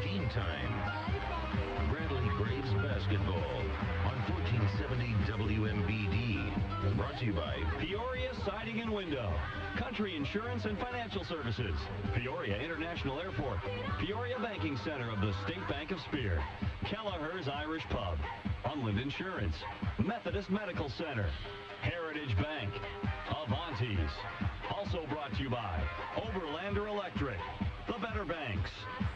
game time. Bradley Braves basketball on 1470 WMBD. Brought to you by Peoria Siding and Window, Country Insurance and Financial Services, Peoria International Airport, Peoria Banking Center of the State Bank of Spear, Kelleher's Irish Pub, Unland Insurance, Methodist Medical Center, Heritage Bank, Avantis. Also brought to you by Oberlander Electric, The Better Banks,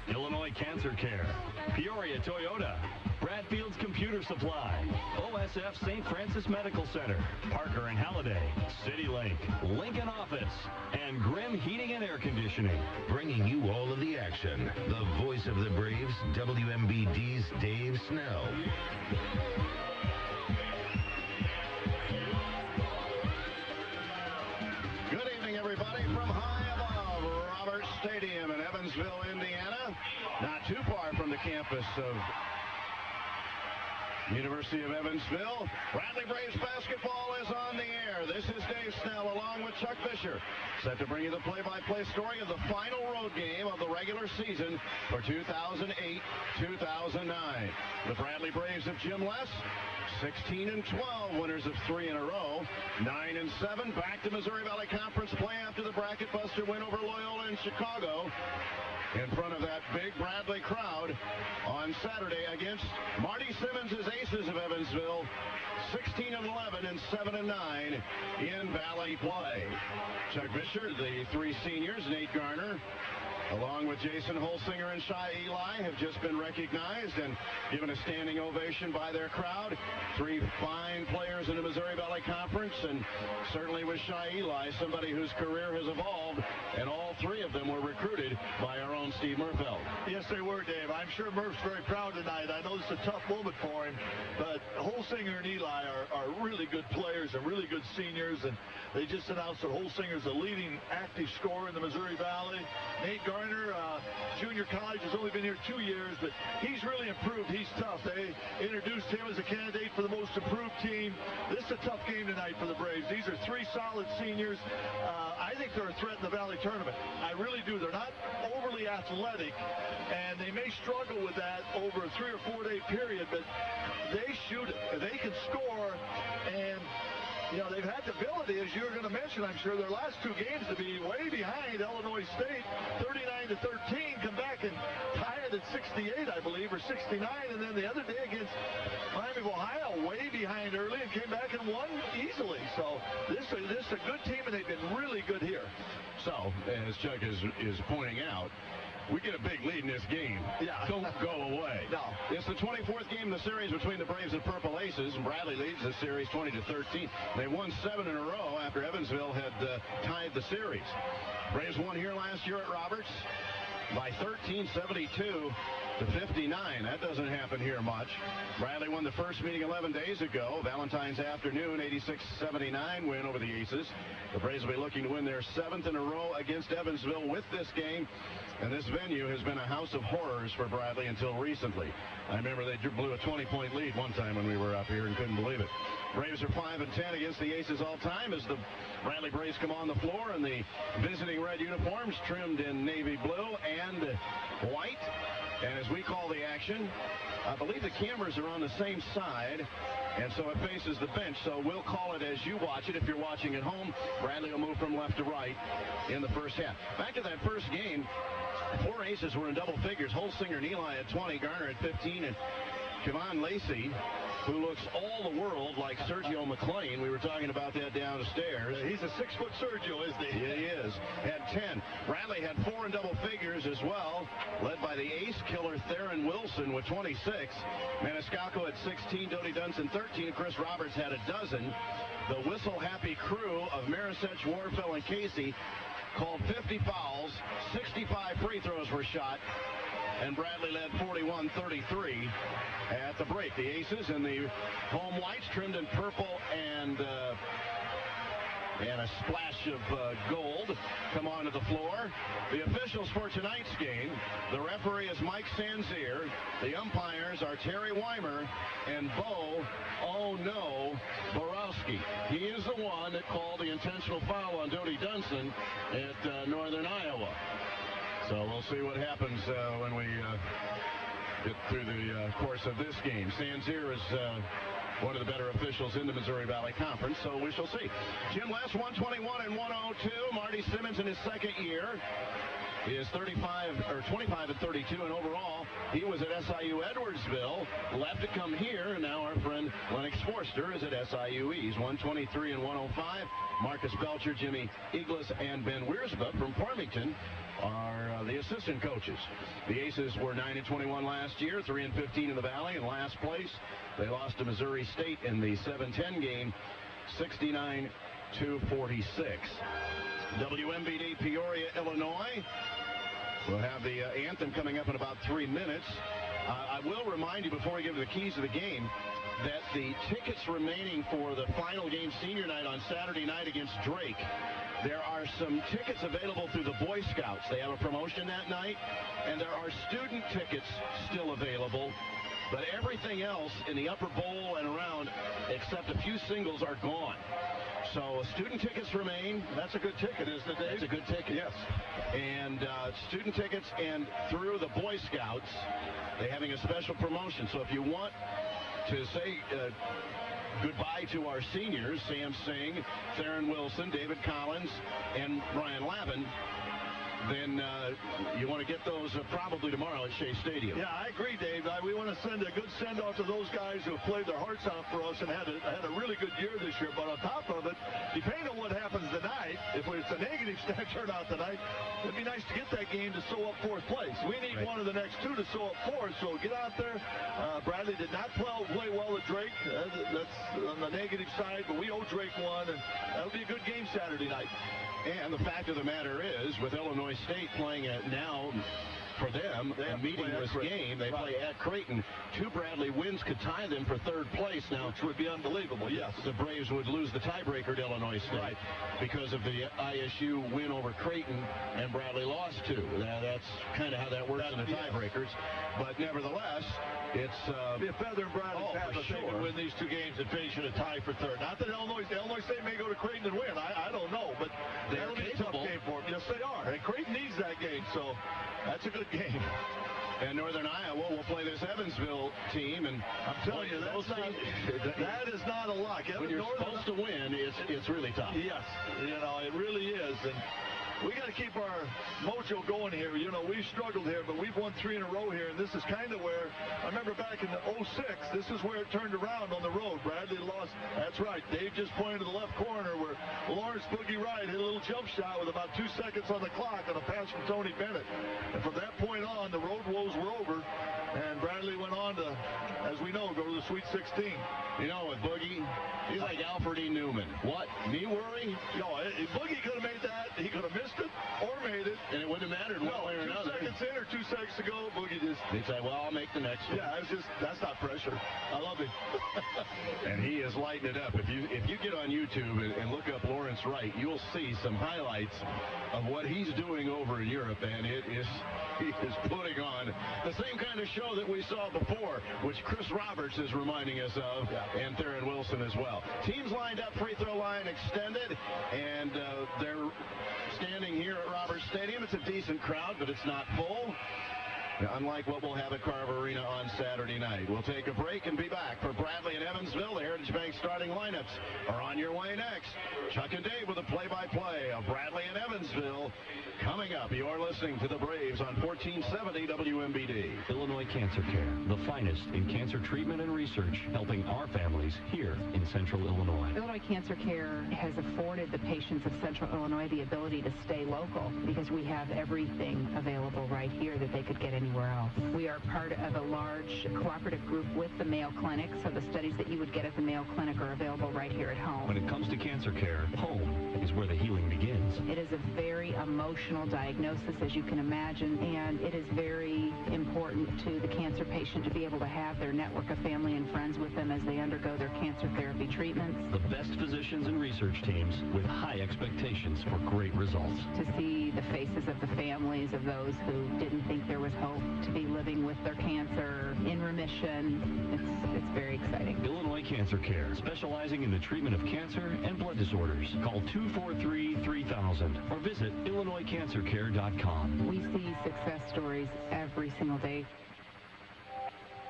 Illinois Cancer Care, Peoria Toyota, Bradfield's Computer Supply, OSF St. Francis Medical Center, Parker and Halliday, CityLink, Lincoln Office, and Grimm Heating and Air Conditioning. Bringing you all of the action. The voice of the Braves, WMBD's Dave Snell. Good evening, everybody, from high above Roberts Stadium in Evansville, Indiana. Not too far from the campus of University of Evansville. Bradley Braves basketball is on the air. This is Dave Snell along with Chuck Fisher, set to bring you the play-by-play story of the final road game of the regular season for 2008-2009. The Bradley Braves of Jim Les, 16-12, winners of 3 in a row, 9-7, back to Missouri Valley Conference play after the bracket buster win over Loyola in Chicago, in front of that big Bradley crowd on Saturday against Marty Simmons' Aces of Evansville, 16-11 and 7-9 in Valley play. Chuck Fisher, the 3 seniors, Nate Garner, along with Jason Holsinger and Shai Eli, have just been recognized and given a standing ovation by their crowd. 3 fine players in the Missouri Valley Conference, and certainly with Shai Eli, somebody whose career has evolved, and all 3 of them were recruited by our own Steve Murfeld. Yes, they were, Dave. I'm sure Murph's very proud tonight. I know this is a tough moment for him, but Holsinger and Eli are really good players and really good seniors, and they just announced that Holsinger's the leading active scorer in the Missouri Valley. Nate Garner, junior college, has only been here 2 years, but he's really improved. He's tough. They introduced him as a candidate for the most improved team. This is a tough game tonight for the Braves. These are 3 solid seniors. I think they're a threat in the Valley tournament. I really do. They're not overly athletic, and they may struggle with that over a 3 or 4 day period, but they shoot it. They can score, and you know, they've had the ability, as you're going to mention, I'm sure, their last 2 games to be way behind Illinois State, 39-13, come back and tie it at 68, I believe, or 69, and then the other day against Miami of Ohio, way behind early, and came back and won easily. So this is a good team, and they've been really good here. So, as Chuck is pointing out, we get a big lead in this game. Yeah. Don't go away. No. It's the 24th game in the series between the Braves and Purple Aces, and Bradley leads the series 20-13. They won 7 in a row after Evansville had tied the series. Braves won here last year at Roberts by 13, 72-59. That doesn't happen here much. Bradley won the first meeting 11 days ago, Valentine's afternoon, 86-79 win over the Aces. The Braves will be looking to win their 7th in a row against Evansville with this game. And this venue has been a house of horrors for Bradley until recently. I remember they blew a 20-point lead one time when we were up here and couldn't believe it. Braves are 5-10 against the Aces all time as the Bradley Braves come on the floor in the visiting red uniforms trimmed in navy blue and white. And as we call the action, I believe the cameras are on the same side, and so it faces the bench. So we'll call it as you watch it. If you're watching at home, Bradley will move from left to right in the first half. Back to that first game, 4 Aces were in double figures. Holsinger and Eli at 20, Garner at 15, and Kevon Lacey, who looks all the world like Sergio McLean. We were talking about that downstairs. He's a 6-foot Sergio, isn't he? Yeah, he is. Had 10. Bradley had 4 in double figures as well, led by the ace killer Theron Wilson with 26. Maniscalco at 16, Dodie Dunson 13, Chris Roberts had a dozen. The whistle-happy crew of Marisech, Warfel, and Casey called 50 fouls, 65 free throws were shot, and Bradley led 41-33 at the break. The Aces in the home whites trimmed in purple and a splash of gold come onto the floor. The officials for tonight's game, the referee is Mike Sanzier. The umpires are Terry Weimer and Bo Borowski. He is the one that called the intentional foul on Dodie Dunson at Northern Iowa. So we'll see what happens when we get through the course of this game. Sanzier is one of the better officials in the Missouri Valley Conference, so we shall see. Jim West, 121 and 102. Marty Simmons in his second year is 25 and 32, and overall he was at SIU Edwardsville, left to come here, and now our friend Lennox Forster is at SIU East. 123 and 105. Marcus Belcher, Jimmy Eagles, and Ben Wiersbe from Farmington are the assistant coaches. The Aces were 9 and 21 last year, 3 and 15 in the Valley. In last place, they lost to Missouri State in the 7-10 game, 69-46. WMBD Peoria, Illinois. We'll have the anthem coming up in about 3 minutes. I will remind you before we give you the keys to the game that the tickets remaining for the final game senior night on Saturday night against Drake, there are some tickets available through the Boy Scouts. They have a promotion that night, and there are student tickets still available. But everything else in the upper bowl and around, except a few singles, are gone. So student tickets remain. That's a good ticket, isn't it, Dave? That's a good ticket. Yes. And student tickets, and through the Boy Scouts, they're having a special promotion. So if you want to say goodbye to our seniors, Sam Singh, Theron Wilson, David Collins, and Brian Lavin, then you want to get those probably tomorrow at Shea Stadium. Yeah, I agree, Dave. We want to send a good send-off to those guys who have played their hearts out for us and had a really good year this year. But on top of it, depending on what happens tonight, if it's a negative stat turnout tonight, it'd be nice to get that game to sew up fourth place. We need one of the next two to sew up fourth, so get out there. Bradley did not play well at Drake. That's on the negative side, but we owe Drake one, and that'll be a good game Saturday night. And the fact of the matter is, with Illinois State playing it now, for them, a meaningless game. They play at Creighton. 2 Bradley wins could tie them for third place now. Which would be unbelievable, yes. The Braves would lose the tiebreaker to Illinois State because of the ISU win over Creighton, and Bradley lost 2. That's kind of how that works in the tiebreakers. But nevertheless, it's be a feather in Bradley's hat if they can win these 2 games and finish in a tie for third. Not that Illinois State may go to Creighton and win. I don't know, but that'll be a tough game for them. Yes, they are. And Creighton needs that game, so that's a good game. And Northern Iowa will play this Evansville team, and I'm telling you, that is not a luck. When you're supposed to win, it's really tough. Yes, it really is. And we got to keep our mojo going here. We've struggled here, but we've won 3 in a row here, and this is kind of where, I remember back in the 06, this is where it turned around on the road. Bradley lost. That's right. Dave just pointed to the left corner where Lawrence Boogie Wright hit a little jump shot with about 2 seconds on the clock on a pass from Tony Bennett. And from that point on, the road woes were over, and Bradley went on to, as we know, go to the Sweet 16. With Boogie, he's like Alfred E. Newman. What? Knee worry? No, Boogie could have made that. He could have missed it or made it, and it wouldn't have mattered one way or another. 2 seconds in or 2 seconds to go, Boogie just... He'd say, well, I'll make the next one. Yeah, that's not pressure. I love it. And he is lighting it up. If you get on YouTube and look up Lawrence Wright, you'll see some highlights of what he's doing over in Europe, and he is putting on the same kind of show that we saw before, which Chris Roberts is reminding us of, and Theron Wilson as well. Teams lined up, free throw line extended, and they're standing here at Roberts Stadium. It's a decent crowd, but it's not full. Unlike what we'll have at Carver Arena on Saturday night. We'll take a break and be back. For Bradley and Evansville, the Heritage Bank starting lineups are on your way next. Chuck and Dave with a play-by-play of Bradley and Evansville. Coming up, you are listening to the Braves on 1470 WMBD. Illinois Cancer Care, the finest in cancer treatment and research, helping our families here in Central Illinois. Illinois Cancer Care has afforded the patients of Central Illinois the ability to stay local because we have everything available right here that they could get anywhere else. We are part of a large cooperative group with the Mayo Clinic, so the studies that you would get at the Mayo Clinic are available right here at home. When it comes to cancer care, home is where the healing begins. It is a very emotional diagnosis, as you can imagine, and it is very important to the cancer patient to be able to have their network of family and friends with them as they undergo their cancer therapy treatments. The best physicians and research teams with high expectations for great results. To see the faces of the families of those who didn't think there was hope, to be living with their cancer in remission. It's very exciting. Illinois Cancer Care, specializing in the treatment of cancer and blood disorders. Call 243-3000 or visit IllinoisCancerCare.com. We see success stories every single day.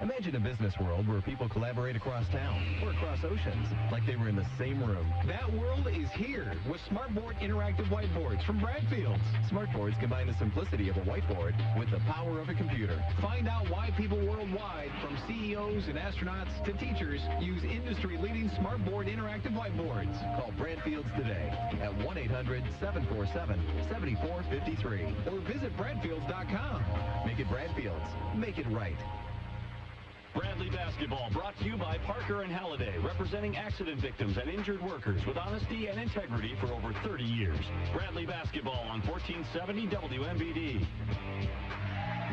Imagine a business world where people collaborate across town or across oceans, like they were in the same room. That world is here with SmartBoard interactive whiteboards from Bradfield's. SmartBoards combine the simplicity of a whiteboard with the power of a computer. Find out why people worldwide, from CEOs and astronauts to teachers, use industry-leading SmartBoard interactive whiteboards. Call Bradfield's today at 1-800-747-7453. Or visit Bradfields.com. Make it Bradfield's. Make it right. Bradley Basketball brought to you by Parker and Halliday, representing accident victims and injured workers with honesty and integrity for over 30 years. Bradley Basketball on 1470 WMBD.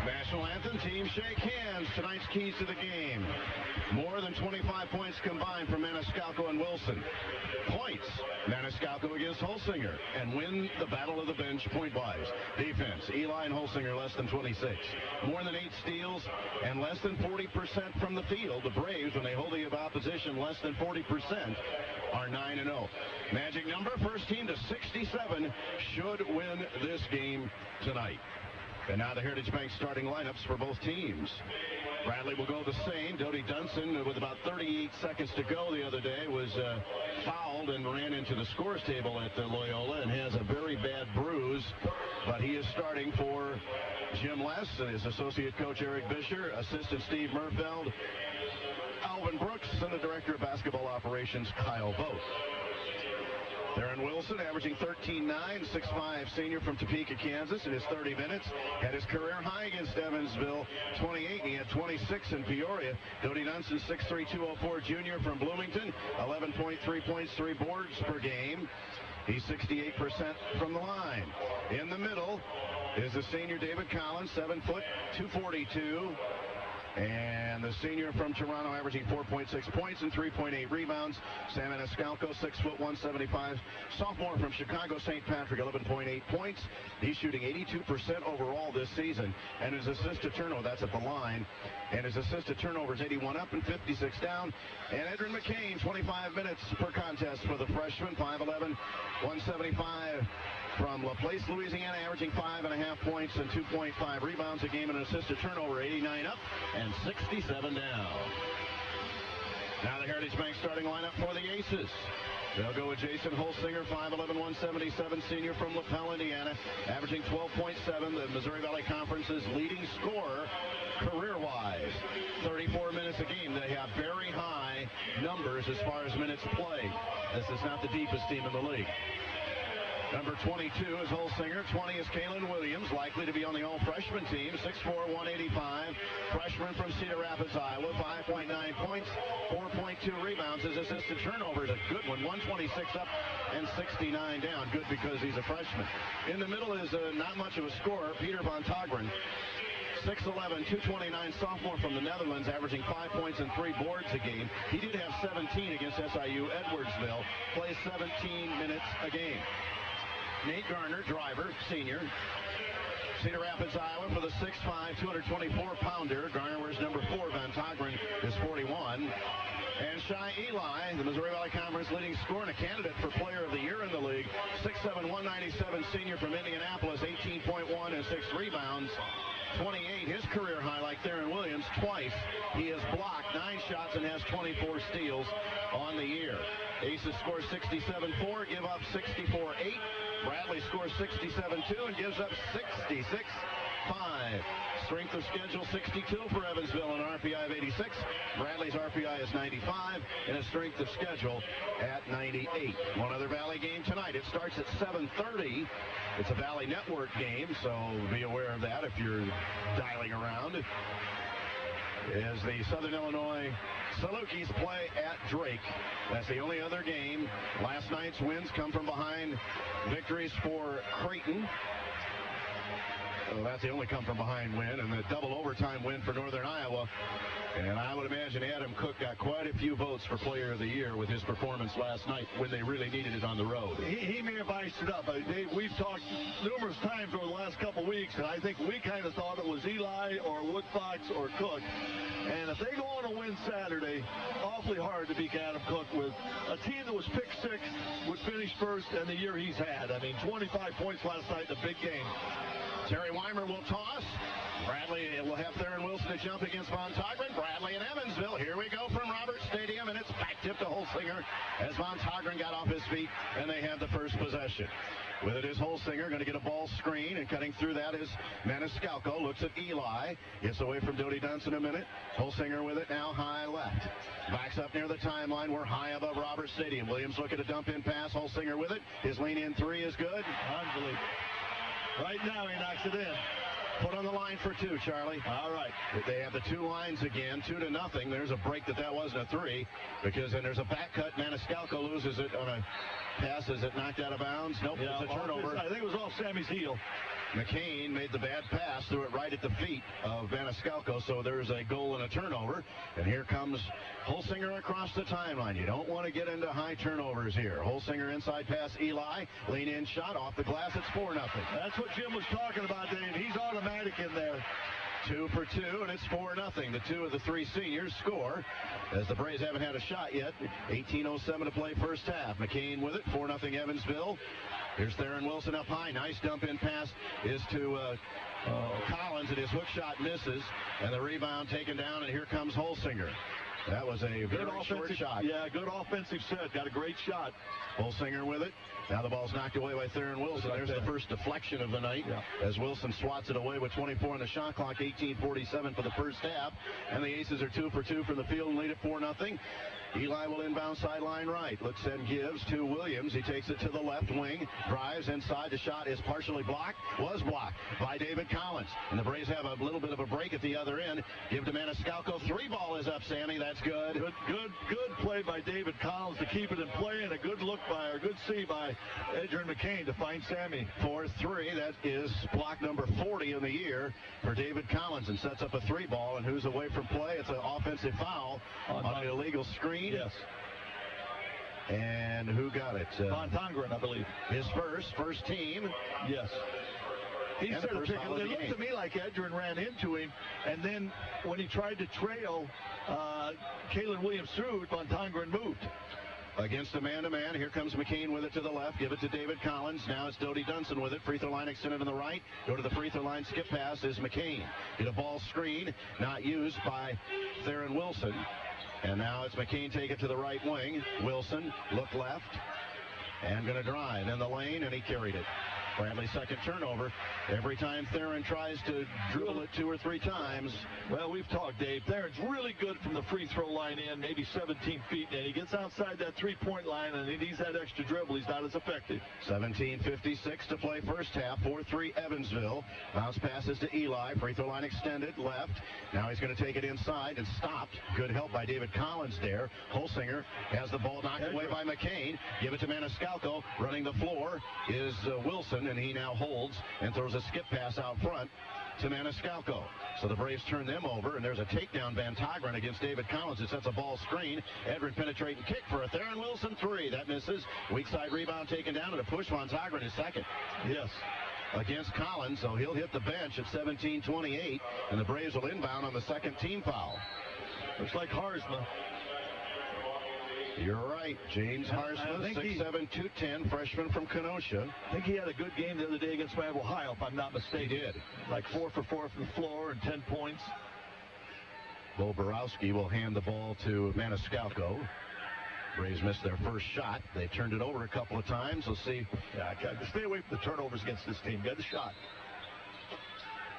National anthem, teams shake hands. Tonight's keys to the game. More than 25 points combined for Maniscalco and Wilson. Points, Maniscalco against Holsinger, and win the battle of the bench point-wise. Defense, Eli and Holsinger less than 26. More than 8 steals and less than 40% from the field. The Braves, when they hold the opposition less than 40%, are 9-0. Magic number, first team to 67, should win this game tonight. And now the Heritage Bank starting lineups for both teams. Bradley will go the same. Dodie Dunson, with about 38 seconds to go the other day, was fouled and ran into the scores table at Loyola and has a very bad bruise. But he is starting for Jim Less and his associate coach Eric Bisher, assistant Steve Murfeld, Alvin Brooks, and the director of basketball operations Kyle Vogt. Darren Wilson, averaging 13-9, 6'5", senior from Topeka, Kansas, in his 30 minutes. Had his career high against Evansville, 28, and he had 26 in Peoria. Dodie Dunson, 6'3", 204, junior from Bloomington, 11.3 points, 3 boards per game. He's 68% from the line. In the middle is the senior David Collins, 7 foot, 242. And the senior from Toronto, averaging 4.6 points and 3.8 rebounds. Sam Maniscalco, 6 foot, 175. Sophomore from Chicago St. Patrick, 11.8 points. He's shooting 82% overall this season. And his assist to turnover, that's at the line. And his assist to turnover is 81 up and 56 down. And Edrin McCain, 25 minutes per contest for the freshman, 5'11", 175. From LaPlace, Louisiana, averaging 5.5 points and 2.5 rebounds a game, and an assist to turnover, 89 up and 67 down. Now the Heritage Bank starting lineup for the Aces. They'll go with Jason Holsinger, 5'11", 177, senior from LaPel, Indiana, averaging 12.7, the Missouri Valley Conference's leading scorer career-wise. 34 minutes a game. They have very high numbers as far as minutes played. This is not the deepest team in the league. Number 22 is Holsinger. 20 is Kalen Williams, likely to be on the all-freshman team. 6'4", 185. Freshman from Cedar Rapids, Iowa. 5.9 points, 4.2 rebounds. His assist to turnover is a good one. 126 up and 69 down. Good because he's a freshman. In the middle is not much of a scorer, Peter Van Togren. 6'11", 229, sophomore from the Netherlands, averaging 5 points and 3 boards a game. He did have 17 against SIU Edwardsville. Plays 17 minutes a game. Nate Garner, driver, senior. Cedar Rapids, Iowa, for the 6'5", 224-pounder. Garner wears number 4. Van Togren is 41. And Shai Eli, the Missouri Valley Conference leading scorer and a candidate for Player of the Year in the league. 6'7", 197, senior from Indianapolis, 18.1 and 6 rebounds. 28, his career high, like Darren Williams, twice. He has blocked 9 shots and has 24 steals on the year. Aces score 67-4, give up 64-8. Bradley scores 67-2 and gives up 66-5. Strength of schedule 62 for Evansville, an RPI of 86. Bradley's RPI is 95 and a strength of schedule at 98. One other Valley game tonight. It starts at 7:30. It's a Valley Network game, so be aware of that if you're dialing around. As the Southern Illinois Salukis play at Drake. That's the only other game. Last night's wins come from behind victories for Creighton. Well, that's the only come from behind win, and the double overtime win for Northern Iowa. And I would imagine Adam Cook got quite a few votes for Player of the Year with his performance last night when they really needed it on the road. He may have iced it up. Dave, we've talked numerous times over the last couple weeks, and I think we kind of thought it was Eli or Woodfox or Cook. And if they go on a win Saturday, awfully hard to beat Adam Cook with a team that was picked sixth, would finish first, and the year he's had. I mean, 25 points last night in a big game. Terry Weimer will toss. Bradley will have Theron Wilson to jump against Von Togren. Bradley in Evansville. Here we go from Roberts Stadium, and it's back tip to Holsinger as Von Togren got off his feet, and they have the first possession. With it is Holsinger, going to get a ball screen, and cutting through that is Maniscalco. Looks at Eli. Gets away from Dodie Dunson a minute. Holsinger with it now high left. Backs up near the timeline. We're high above Roberts Stadium. Williams looking to dump in pass. Holsinger with it. His lean-in three is good. Unbelievable. Right now he knocks it in. Put on the line for two, Charlie. All right. They have the two lines again, 2-0. There's a break that wasn't a three, because then there's a back cut. Maniscalco loses it on a pass. Is it knocked out of bounds? Nope, Yeah, it's a turnover. I think it was off Sammy's heel. McCain made the bad pass, threw it right at the feet of Maniscalco, so there's a goal and a turnover. And here comes Holsinger across the timeline. You don't want to get into high turnovers here. Holsinger inside pass Eli, lean in shot off the glass. It's 4-0. That's what Jim was talking about, Dave. He's automatic in there. 2 for 2, and it's 4-0. The two of the three seniors score as the Braves haven't had a shot yet. 18:07 to play first half. McCain with it, 4-0 Evansville. Here's Theron Wilson up high. Nice dump in pass is to Collins, and his hook shot misses, and the rebound taken down, and here comes Holsinger. That was a very short shot. Yeah, good offensive set. Got a great shot. Holsinger with it. Now the ball's knocked away by Theron Wilson. There's the first deflection of the night as Wilson swats it away with 24 on the shot clock. 18:47 for the first half. And the Aces are 2 for 2 from the field and lead at 4-0. Eli will inbound sideline right. Looks and gives to Williams. He takes it to the left wing. Drives inside. The shot is partially blocked. Was blocked by David Collins. And the Braves have a little bit of a break at the other end. Give to Maniscalco. 3 ball is up, Sammy. That's good. Good play by David Collins to keep it in play, and a good look by, or good see by Adrian McCain to find Sammy. 4-3. That is block number 40 in the year for David Collins, and sets up a 3 ball. And who's away from play? It's an offensive foul on an illegal screen. Yes. And who got it? Von Togren, I believe. His first team. Yes. He And started the first picking. foul of It the looked game. to me like Edgerrin ran into him, and then when he tried to trail Kalen Williams through, Von Togren moved. Against a man-to-man. Here comes McCain with it to the left. Give it to David Collins. Now it's Dodie Dunson with it. Free throw line extended on the right. Go to the free throw line. Skip pass is McCain. Get a ball screen. Not used by Theron Wilson. And now it's McCain take it to the right wing. Wilson look left. And going to drive in the lane, and he carried it. Bradley's second turnover. Every time Theron tries to dribble it 2 or 3 times. Well, we've talked, Dave. Theron's really good from the free throw line in, maybe 17 feet, and he gets outside that three-point line, and he needs that extra dribble. He's not as effective. 17:56 to play first half. 4-3 Evansville. Bounce passes to Eli. Free throw line extended left. Now he's going to take it inside and stopped. Good help by David Collins there. Holsinger has the ball knocked away by McCain. Give it to Maniscalco. Running the floor is Wilson, and he now holds and throws a skip pass out front to Maniscalco. So the Braves turn them over, and there's a takedown Van Togren against David Collins. It sets a ball screen. Edrin penetrating kick for a Theron Wilson 3. That misses. Weak side rebound taken down, and a push. Van Togren is second. Yes. Against Collins, so he'll hit the bench at 17:28, and the Braves will inbound on the second team foul. Looks like Harsma. You're right. James Harsma, 6'7", 210, freshman from Kenosha. I think he had a good game the other day against Miami, Ohio, if I'm not mistaken. He did. Like 4 for 4 from the floor and 10 points. Bo Borowski will hand the ball to Maniscalco. Braves missed their first shot. They turned it over a couple of times. We'll see. Yeah, stay away from the turnovers against this team. Get the shot.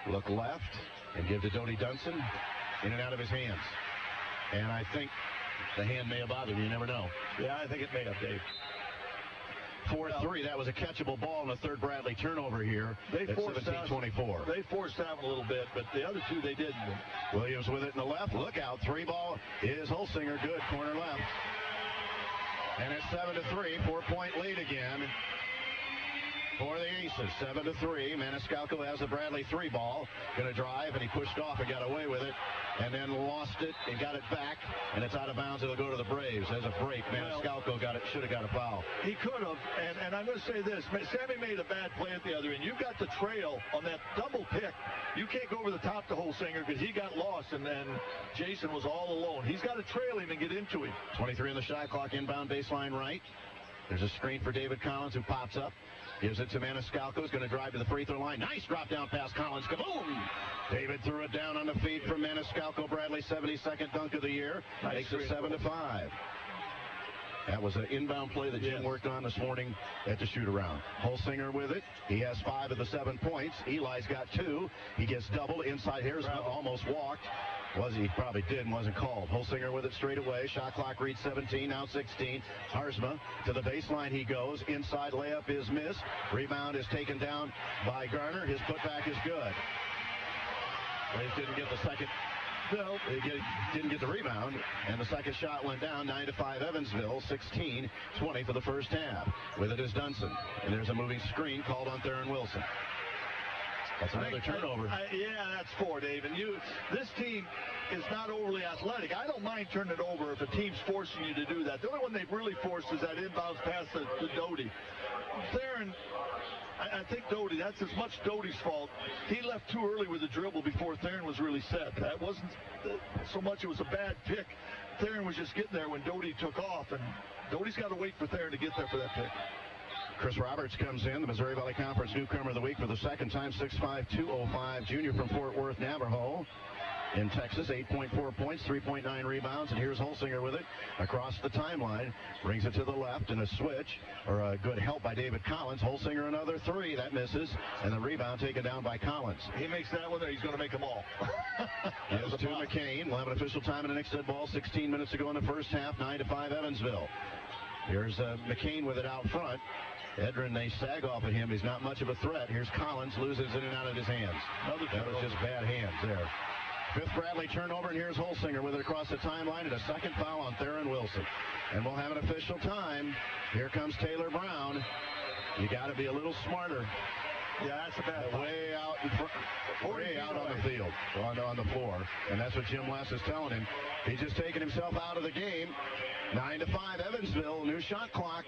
Look left and give to Dodie Dunson. In and out of his hands. And I think the hand may have bothered him. You never know. Yeah, I think it may have, Dave. 4-3. That was a catchable ball in the third Bradley turnover here. They at forced 17-24. They forced down a little bit, but the other two they didn't. Williams with it in the left. Look out. 3 ball is Holsinger. Good. Corner left. And it's 7-3. 4-point lead again. for the Aces. 7-3. Maniscalco has the Bradley 3 ball. Going to drive, and he pushed off and got away with it, and then lost it and got it back, and it's out of bounds. It'll go to the Braves. There's a break. Maniscalco should have got a foul. He could have, and I'm going to say this. Sammy made a bad play at the other end. You got the trail on that double pick. You can't go over the top to Holsinger because he got lost, and then Jason was all alone. He's got to trail him and get into him. 23 on the shot clock, inbound baseline right. There's a screen for David Collins, who pops up. Gives it to Maniscalco. He's going to drive to the free throw line. Nice drop down pass, Collins. Kaboom! David threw it down on the feed from Maniscalco. Bradley, 72nd dunk of the year. Makes it 7-5. That was an inbound play that Jim worked on this morning at the shoot-around. Holsinger with it. He has 5 of the 7 points. Eli's got 2. He gets doubled inside. Here's almost walked. He probably did and wasn't called. Holsinger with it straight away. Shot clock reads 17, now 16. Harzma to the baseline he goes. Inside layup is missed. Rebound is taken down by Garner. His putback is good. Braves didn't get the second. No, they didn't get the rebound, and the second shot went down. 9-5 Evansville, 16-20 for the first half. With it is Dunson, and there's a moving screen called on Theron Wilson. That's another turnover. Yeah, that's 4, Dave. And this team is not overly athletic. I don't mind turning it over if a team's forcing you to do that. The only one they've really forced is that inbounds pass to Doty. Theron, I think Doty, that's as much Doty's fault. He left too early with the dribble before Theron was really set. That wasn't so much it was a bad pick. Theron was just getting there when Doty took off, and Doty's got to wait for Theron to get there for that pick. Chris Roberts comes in, the Missouri Valley Conference Newcomer of the Week for the second time, 6'5", 205, junior from Fort Worth, Navajo. In Texas, 8.4 points, 3.9 rebounds, and here's Holsinger with it across the timeline. Brings it to the left, and a switch, or a good help by David Collins. Holsinger another 3, that misses, and the rebound taken down by Collins. He makes that one, he's going to make them all. Gives to McCain. We'll have an official time in the next ball. 16 minutes to go in the first half, 9-5 Evansville. Here's McCain with it out front. Edrin, they sag off of him. He's not much of a threat. Here's Collins, loses it and out of his hands. That was just bad hands there. 5th Bradley turnover, and here's Holsinger with it across the timeline, and a second foul on Theron Wilson. And we'll have an official time. Here comes Taylor Brown. You got to be a little smarter. Yeah, that's a bad foul. Way out in front, way out on the field, on the floor. And that's what Jim West is telling him. He's just taking himself out of the game. 9-5 Evansville, new shot clock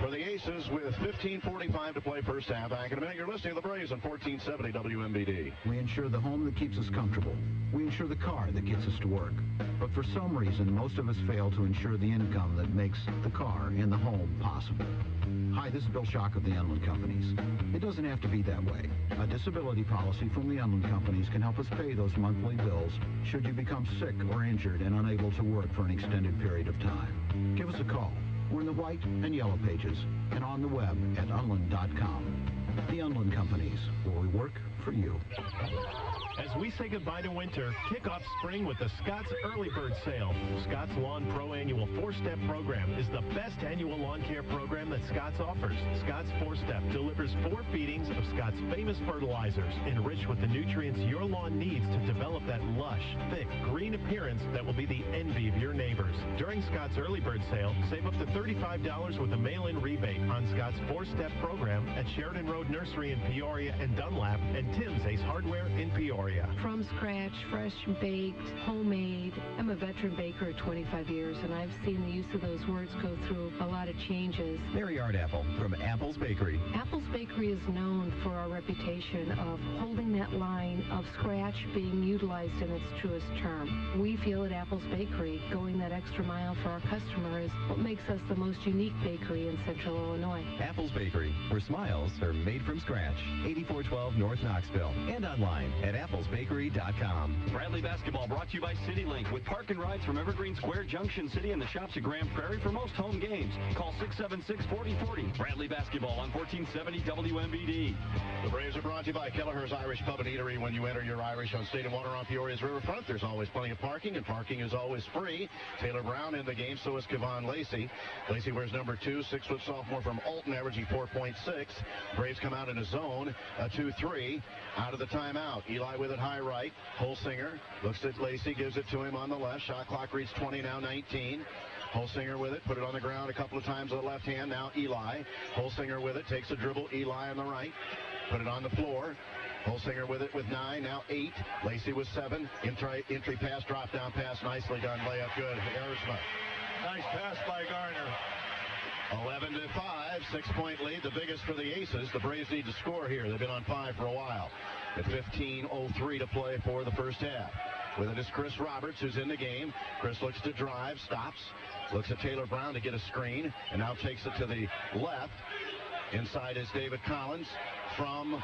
for the Aces with 15:45 to play first half. Back in a minute, you're listening to the Braves on 1470 WMBD. We insure the home that keeps us comfortable. We insure the car that gets us to work. But for some reason, most of us fail to insure the income that makes the car and the home possible. Hi, this is Bill Schock of the Unland Companies. It doesn't have to be that way. A disability policy from the Unland Companies can help us pay those monthly bills should you become sick or injured and unable to work for an extended period of time. Give us a call. We're in the white and yellow pages and on the web at unland.com. The Unland Companies, where we work for you. As we say goodbye to winter, kick off spring with the Scott's Early Bird Sale. Scott's Lawn Pro Annual 4-Step Program is the best annual lawn care program that Scott's offers. Scott's 4-Step delivers 4 feedings of Scott's famous fertilizers, enriched with the nutrients your lawn needs to develop that lush, thick, green appearance that will be the envy of your neighbors. During Scott's Early Bird Sale, save up to $35 with a mail-in rebate on Scott's 4-Step Program at Sheridan Road Nursery in Peoria and Dunlap, and Tim's Ace Hardware in Peoria. From scratch, fresh baked, homemade. I'm a veteran baker of 25 years, and I've seen the use of those words go through a lot of changes. Mary Ardapple from Apple's Bakery. Apple's Bakery is known for our reputation of holding that line of scratch being utilized in its truest term. We feel at Apple's Bakery, going that extra mile for our customer is what makes us the most unique bakery in Central Illinois. Apple's Bakery, where smiles are made from scratch. 8412 North Knoxville, and online at applesbakery.com. Bradley basketball brought to you by CityLink with park and rides from Evergreen Square, Junction City, and the shops at Grand Prairie for most home games. Call 676-4040. Bradley basketball on 1470 WMBD. The Braves are brought to you by Kelleher's Irish Pub and Eatery. When you enter your Irish on State and Water on Peoria's riverfront, there's always plenty of parking, and parking is always free. Taylor Brown in the game, so is Kevon Lacey. Lacey wears number 2, 6-foot sophomore from Alton, averaging 4.6. Braves come out in a zone, a 2-3, out of the timeout. Eli with it high right. Holsinger looks at Lacey, gives it to him on the left. Shot clock reads 20, now 19. Holsinger with it, put it on the ground a couple of times with the left hand. Now Eli. Holsinger with it, takes a dribble. Eli on the right, put it on the floor. Holsinger with it with 9, now 8. Lacey with 7. Entry pass, drop down pass, nicely done. Layup good. Arizma. Nice pass by Garner. 11-5, 6-point lead, the biggest for the Aces. The Braves need to score here. They've been on 5 for a while. At 15:03 to play for the first half. With it is Chris Roberts, who's in the game. Chris looks to drive, stops, looks at Taylor Brown to get a screen, and now takes it to the left. Inside is David Collins from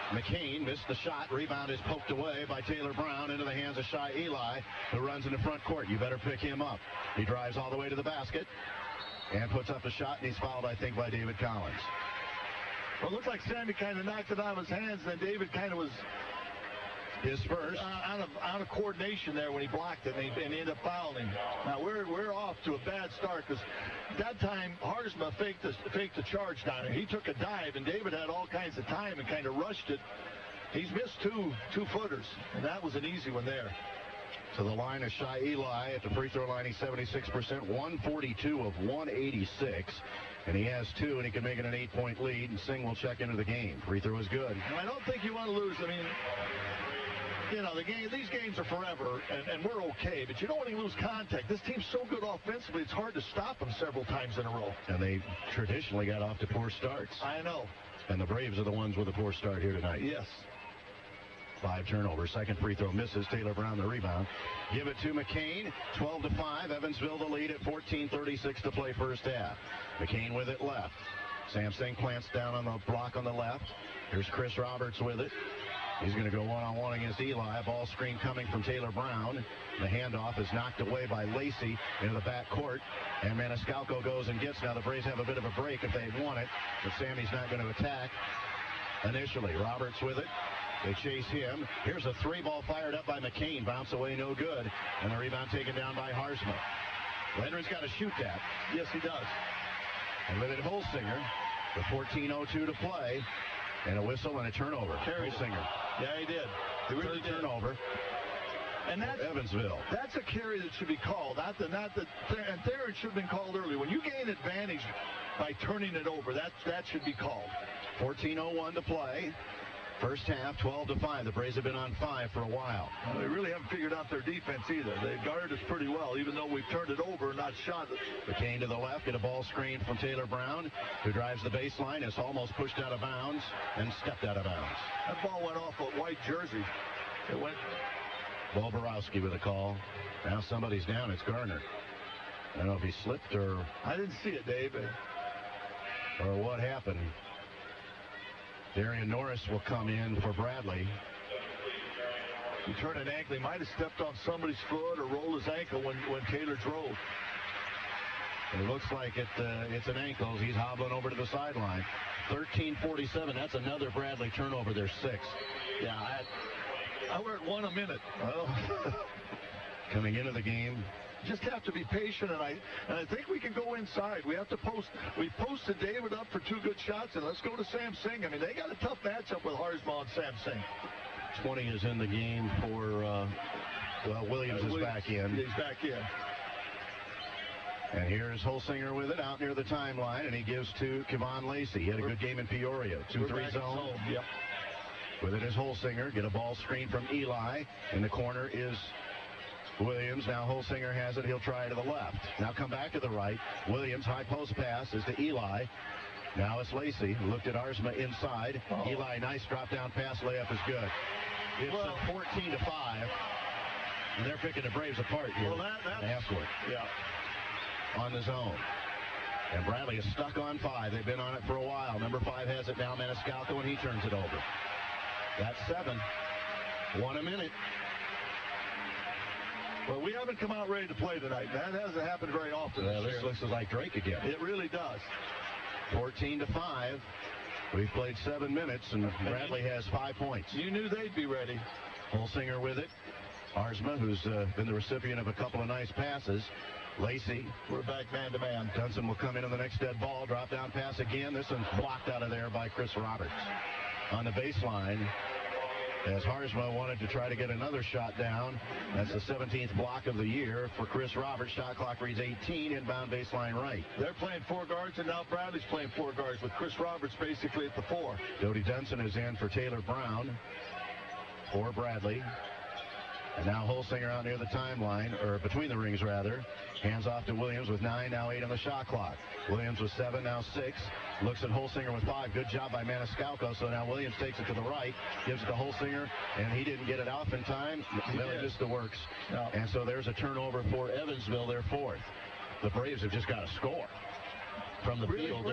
McCain. Missed the shot. Rebound is poked away by Taylor Brown into the hands of Shai Eli, who runs in the front court. You better pick him up. He drives all the way to the basket and puts up a shot, and he's fouled, I think, by David Collins. Well, it looks like Sammy kind of knocked it out of his hands, and then David kind of was his first out of coordination there when he blocked it, and he ended up fouling him. Now we're off to a bad start, because that time Harzma faked the charge down there. He took a dive, and David had all kinds of time and kind of rushed it. He's missed two footers, and that was an easy one there. To the line of Shai Eli at the free throw line. He's 76%, 142 of 186. And he has 2, and he can make it an 8-point lead. And Singh will check into the game. Free throw is good. And I don't think you want to lose. I mean, you know, these games are forever, and we're okay. But you don't want to lose contact. This team's so good offensively, it's hard to stop them several times in a row. And they traditionally got off to poor starts. I know. And the Braves are the ones with a poor start here tonight. Yes. 5 turnovers. Second free throw misses. Taylor Brown the rebound. Give it to McCain. 12-5. Evansville the lead at 14:36 to play first half. McCain with it left. Sam Singh plants down on the block on the left. Here's Chris Roberts with it. He's going to go one-on-one against Eli. A ball screen coming from Taylor Brown. The handoff is knocked away by Lacey into the back court. And Maniscalco goes and gets. Now the Braves have a bit of a break if they want it. But Sammy's not going to attack initially. Roberts with it. They chase him. Here's a 3-ball fired up by McCain. Bounce away, no good. And the rebound taken down by Harzma. Leonard's got to shoot that. Yes, he does. And with it, Holsinger. The 14:02 to play. And a whistle and a turnover. Holsinger. Yeah, he did. He really did. Turnover. And that's Evansville. That's a carry that should be called. And Theron should have been called early. When you gain advantage by turning it over, that should be called. 14:01 to play. First half, 12-5. The Braves have been on 5 for a while. Well, they really haven't figured out their defense either. They've guarded us pretty well, even though we've turned it over and not shot it. McCain to the left, get a ball screen from Taylor Brown, who drives the baseline, is almost pushed out of bounds, and stepped out of bounds. That ball went off a white jersey. It went. Boborowski with a call. Now somebody's down. It's Garner. I don't know if he slipped or... I didn't see it, Dave. Or what happened. Darian Norris will come in for Bradley. He turned an ankle. He might have stepped on somebody's foot or rolled his ankle when Taylor drove. It looks like it's an ankle. He's hobbling over to the sideline. 13:47. That's another Bradley turnover. There's 6. Yeah, we're at 1 a minute. Well, coming into the game. Just have to be patient, and I think we can go inside. We have to post. We posted David up for 2 good shots, and let's go to Sam Singh. I mean, they got a tough matchup with Harzma and Sam Singh. 20 is in the game for Williams is back in. He's back in. And here's Holsinger with it out near the timeline, and he gives to Kevon Lacey. He had a good game in Peoria. 2-3 zone. Yep. With it is Holsinger. Get a ball screen from Eli. In the corner is Williams. Now Holsinger has it. He'll try to the left. Now come back to the right. Williams, high post pass is to Eli. Now it's Lacey. Looked at Harzma inside. Eli, nice drop down pass. Layup is good. It's 14-5. And they're picking the Braves apart here. Well, that's half court. Yeah. On the zone. And Bradley is stuck on 5. They've been on it for a while. Number 5 has it now. Maniscalco, and he turns it over. That's 7. 1 a minute. Well, we haven't come out ready to play tonight. That hasn't happened very often. This looks like Drake again. It really does. 14-5. We've played 7 minutes, and Bradley has 5 points. You knew they'd be ready. Holsinger with it. Harzma, who's been the recipient of a couple of nice passes. Lacey. We're back man-to-man. Dunson will come in on the next dead ball. Drop down pass again. This one's blocked out of there by Chris Roberts. On the baseline, as Harsma wanted to try to get another shot down. That's the 17th block of the year for Chris Roberts. Shot clock reads 18, inbound baseline right. They're playing 4 guards, and now Bradley's playing 4 guards with Chris Roberts basically at the 4. Dodie Dunson is in for Taylor Brown for Bradley. And now Holsinger out near the timeline, or between the rings rather. Hands off to Williams with 9, now 8 on the shot clock. Williams with 7, now 6. Looks at Holsinger with 5. Good job by Maniscalco. So now Williams takes it to the right, gives it to Holsinger, and he didn't get it off in time. Really missed the works. No. And so there's a turnover for Evansville, their 4th. The Braves have just got to score from the field.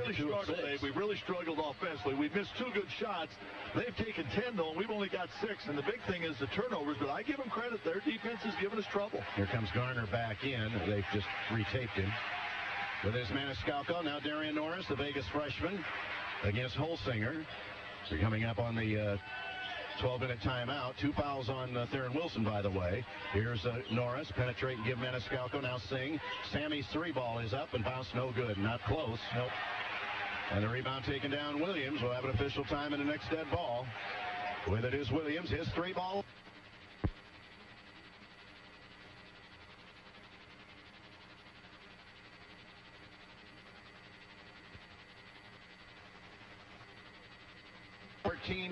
We've really struggled offensively. We've missed 2 good shots. They've taken 10, though, and we've only got 6. And the big thing is the turnovers, but I give them credit. Their defense is giving us trouble. Here comes Garner back in. They've just retaped him. With his Maniscalco, now Darian Norris, the Vegas freshman, against Holsinger. They're coming up on the 12-minute timeout. 2 fouls on Theron Wilson, by the way. Here's Norris, penetrate and give Maniscalco. Now Singh. Sammy's 3 ball is up and bounced no good. Not close. Nope. And the rebound taken down. Williams will have an official time in the next dead ball. With it is Williams. His 3 ball.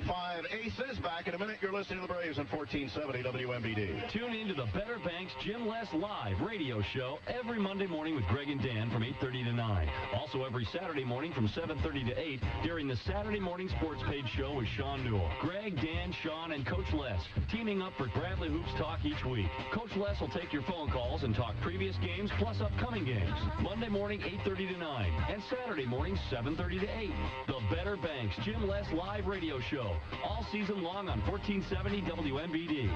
.5 Aces. Back in a minute. You're listening to the Braves on 1470 WMBD. Tune in to the Better Banks Jim Les Live radio show every Monday morning with Greg and Dan from 8:30 to 9. Also every Saturday morning from 7:30 to 8 during the Saturday Morning Sports Page show with Sean Newell. Greg, Dan, Sean, and Coach Les teaming up for Bradley Hoops Talk each week. Coach Les will take your phone calls and talk previous games plus upcoming games. Monday morning 8:30 to 9 and Saturday morning 7:30 to 8. The Better Banks Jim Les Live radio show all season long on 1470 WMBD. Yes,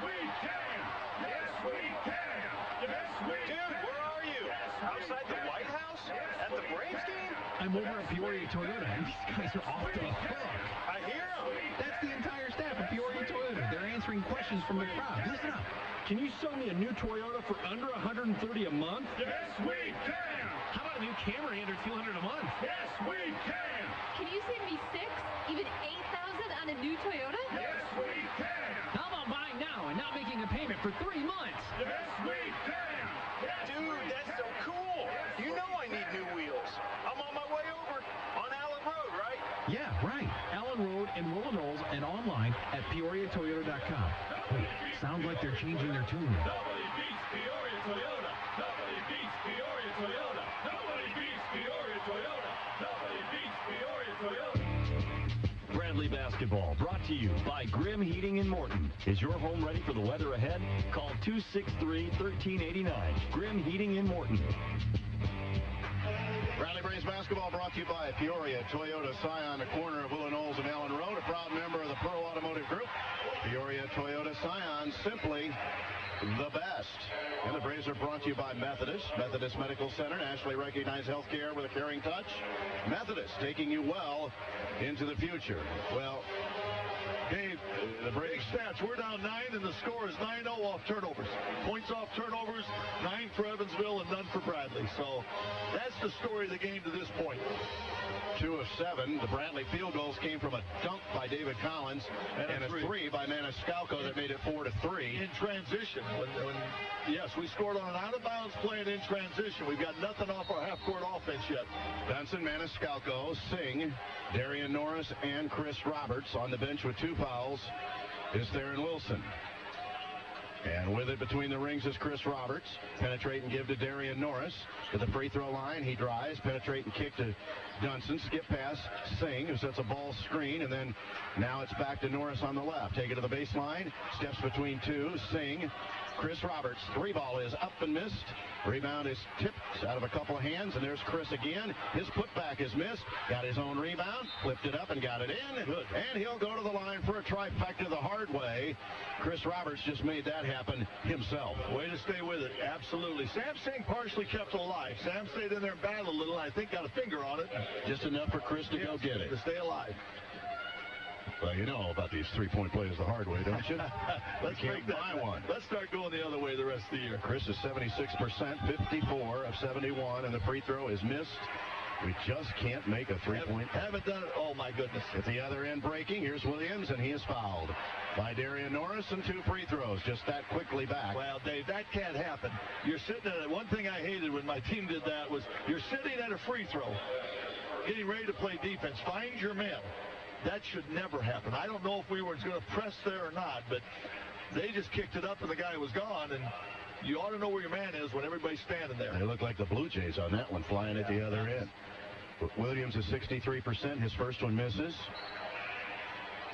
we can! Yes, we can! Yes, we can! Dude, where are you? Outside the White House? At the Braves game? I'm over at Peoria Toyota, and these guys are off the hook. I hear them. That's the entire staff of Peoria Toyota. They're answering questions from the crowd. Listen up. Can you sell me a new Toyota for under $130 a month? Yes, we can! How about a new Camry under $200 a month? Yes, we can! Can you save me 6, even 8,000 on a new Toyota? Yes, we can! How about buying now and not making a payment for 3 months? Yes, we can! Yes, Dude, that's so cool. You know I need new wheels. I'm on my way over on Allen Road, right? Yeah, right. Allen Road in Rolling Knolls and online at PeoriaToyota.com. Wait, sounds like they're changing their tune. Nobody beats Peoria Toyota! Nobody beats Peoria Toyota! Nobody beats Peoria Toyota! Nobody beats Peoria Toyota! Bradley Basketball brought to you by Grimm Heating in Morton. Is your home ready for the weather ahead? Call 263-1389. Grimm Heating in Morton. Bradley Braves basketball brought to you by Peoria Toyota Scion, the corner of Willow Knolls and Allen Road, a proud member of the Pearl Automotive Group. Peoria Toyota Scion, simply the best. And the Braves are brought to you by Methodist Medical Center, nationally recognized healthcare with a caring touch. Methodist, taking you well into the future. Well, Dave, the Braves stats, we're down 9, and the score is 9-0 off turnovers. Points off turnovers, 9 for Evansville and none for Bradley. So that's the story of the game to this point. 2 of 7. The Bradley field goals came from a dunk by David Collins and a 3 by Maniscalco that made it 4-3. In transition. Yes, we scored on an out-of-bounds play and in transition. We've got nothing off our half-court offense yet. Dunson, Maniscalco, Singh, Darian Norris, and Chris Roberts. On the bench with 2 fouls is Theron Wilson. And with it between the rings is Chris Roberts. Penetrate and give to Darian Norris. To the free throw line, he drives. Penetrate and kick to Dunson. Skip pass, Singh, who sets a ball screen. And then now it's back to Norris on the left. Take it to the baseline. Steps between 2. Singh. Chris Roberts. 3 ball is up and missed. Rebound is tipped out of a couple of hands. And there's Chris again. His putback is missed. Got his own rebound. Flipped it up and got it in. Good. And he'll go to the line for a trifecta the hard way. Chris Roberts just made that happen himself. Way to stay with it. Absolutely. Sam Singh partially kept it alive. Sam stayed in there and battled a little, and I think got a finger on it. Just enough for Chris to go get it. To stay alive. Well, you know about these three-point plays the hard way, don't you? Let's can't buy one. Let's start going the other way the rest of the year. Chris is 76%, 54 of 71, and the free throw is missed. We just can't make a three-point. Haven't done it. Oh, my goodness. At the other end breaking, here's Williams, and he is fouled by Darian Norris, and 2 free throws just that quickly back. Well, Dave, that can't happen. You're sitting at it. One thing I hated when my team did that was you're sitting at a free throw, getting ready to play defense. Find your men. That should never happen. I don't know if we were going to press there or not, but they just kicked it up and the guy was gone, and you ought to know where your man is when everybody's standing there. They look like the Blue Jays on that one, flying at the other end. Williams is 63%. His first one misses.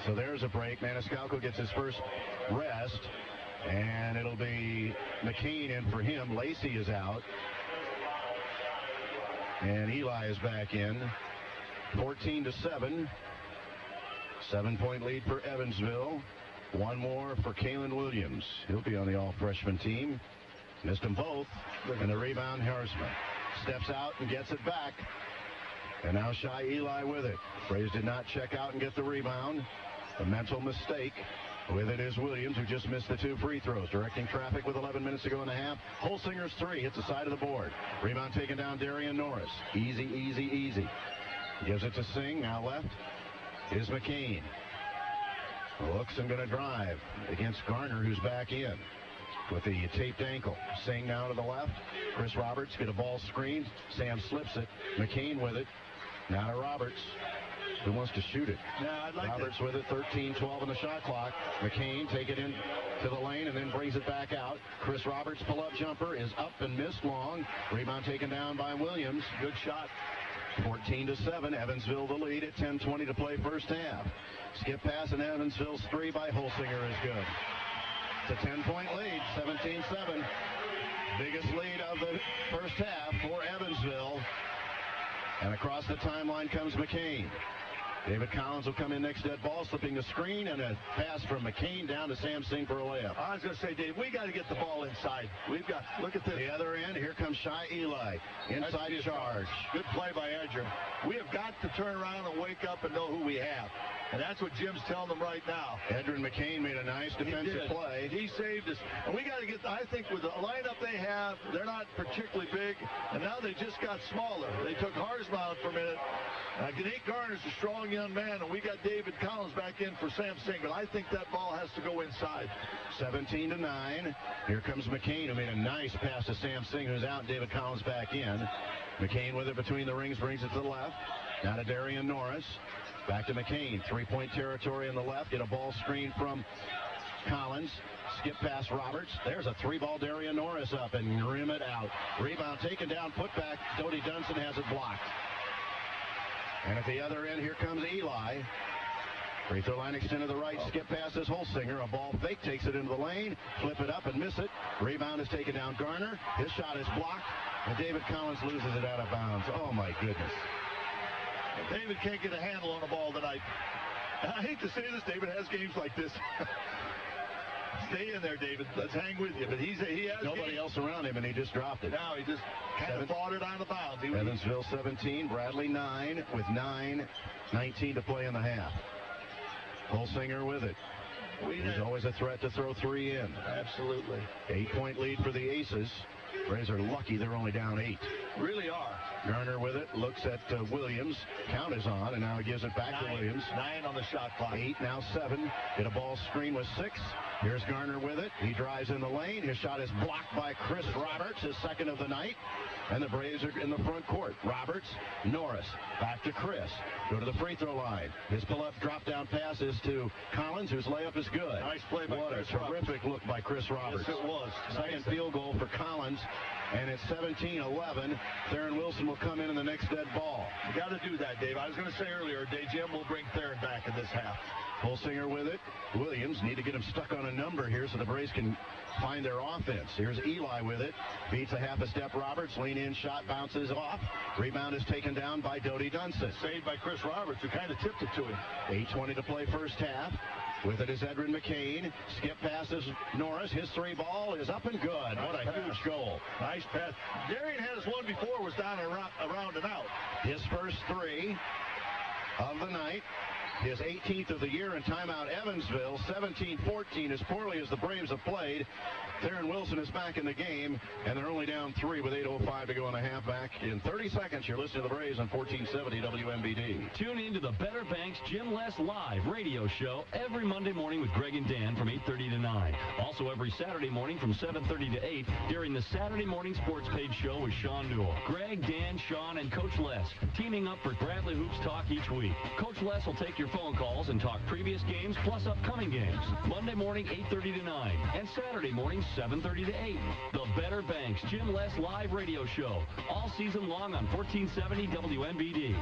So there's a break. Maniscalco gets his first rest, and it'll be McCain in for him. Lacey is out, and Eli is back in. 14-7. 7-point lead for Evansville. One more for Kalen Williams. He'll be on the all-freshman team. Missed them both. And the rebound, Harrisman steps out and gets it back. And now Shy Eli with it. Fraze did not check out and get the rebound. A mental mistake. With it is Williams, who just missed the 2 free throws. Directing traffic with 11 minutes to go in the half. Holsinger's 3 hits the side of the board. Rebound taken down, Darian Norris. Easy, easy, easy. Gives it to Singh. Now left is McCain. Looks and going to drive against Garner, who's back in with the taped ankle. Singh now to the left. Chris Roberts get a ball screen. Sam slips it. McCain with it. Now to Roberts, who wants to shoot it. Yeah, I'd like Roberts with it. 13-12 on the shot clock. McCain take it in to the lane and then brings it back out. Chris Roberts' pull-up jumper is up and missed long. Rebound taken down by Williams. Good shot. 14-7. Evansville the lead at 10:20 to play first half. Skip pass and Evansville's 3 by Holsinger is good. It's a 10-point lead, 17-7. Biggest lead of the first half for Evansville. And across the timeline comes McCain. David Collins will come in next dead ball, slipping the screen, and a pass from McCain down to Sam Singh for a layup. I was going to say, Dave, we got to get the ball inside. We've got, look at this. The other end, here comes Shy Eli. Inside charge. Good play by Edger. We have got to turn around and wake up and know who we have. And that's what Jim's telling them right now. Edrin McCain made a nice defensive play. He saved us. And we got to get, I think with the lineup they have, they're not particularly big. And now they just got smaller. They took Harsma out for a minute. Nate Garner's a strong young man, and we got David Collins back in for Sam Singh. But I think that ball has to go inside. 17-9. Here comes McCain, who made a nice pass to Sam Singh, who's out. David Collins back in. McCain with it between the rings, brings it to the left. Now to Darian Norris. Back to McCain. 3-point territory on the left. Get a ball screen from Collins. Skip past Roberts. There's a 3-ball Darian Norris up and rim it out. Rebound taken down, put back. Dodie Dunson has it blocked. And at the other end, here comes Eli. Free throw line extended to the right. Skip past is Holsinger. A ball fake, takes it into the lane. Flip it up and miss it. Rebound is taken down Garner. His shot is blocked. And David Collins loses it out of bounds. Oh, my goodness. David can't get a handle on the ball tonight. I hate to say this, David has games like this. Stay in there, David. Let's hang with you. But he has nobody else around him, and he just dropped it. Now he just kind of fought it out of bounds. Evansville 17, Bradley 9 with 9:19 to play in the half. Holsinger with it. He's always a threat to throw 3 in. Absolutely. 8-point lead for the Aces. Rays are lucky they're only down 8. Really are. Garner with it, looks at Williams. Count is on, and now he gives it back to Williams. 9 on the shot clock. 8, now 7. Get a ball screen with 6. Here's Garner with it. He drives in the lane. His shot is blocked by Chris Roberts, his second of the night. And the Braves are in the front court. Roberts, Norris, back to Chris. Go to the free throw line. His pull-up drop-down pass is to Collins, whose layup is good. Nice play by Chris Roberts. What a terrific look by Chris Roberts. Yes, it was. Second field goal for Collins. And it's 17-11. Theron Wilson will come in the next dead ball. You got to do that, Dave. I was going to say earlier, Jim will bring Theron back in this half. Holsinger with it. Williams need to get him stuck on a number here so the Braves can find their offense. Here's Eli with it. Beats a half a step Roberts. Lean in shot bounces off. Rebound is taken down by Dodie Dunson. Saved by Chris Roberts, who kind of tipped it to him. 8:20 to play first half. With it is Edrin McCain. Skip passes Norris. His 3-ball is up and good. What a huge goal. Nice pass. Darian had his one before, was down around and out. His first 3 of the night. his 18th of the year, and timeout Evansville, 17-14, as poorly as the Braves have played. Theron Wilson is back in the game, and they're only down 3 with 8:05 to go in the half. Back in 30 seconds, you're listening to the Braves on 1470 WMBD. Tune in to the Better Banks Jim Les Live radio show every Monday morning with Greg and Dan from 8:30 to 9. Also every Saturday morning from 7:30 to 8 during the Saturday Morning Sports Page show with Sean Newell. Greg, Dan, Sean, and Coach Les teaming up for Bradley Hoops Talk each week. Coach Les will take your phone calls and talk previous games plus upcoming games. Monday morning 8:30 to 9 and Saturday morning 7:30 to 8. The Better Banks Jim Les Live radio show all season long on 1470 WMBD.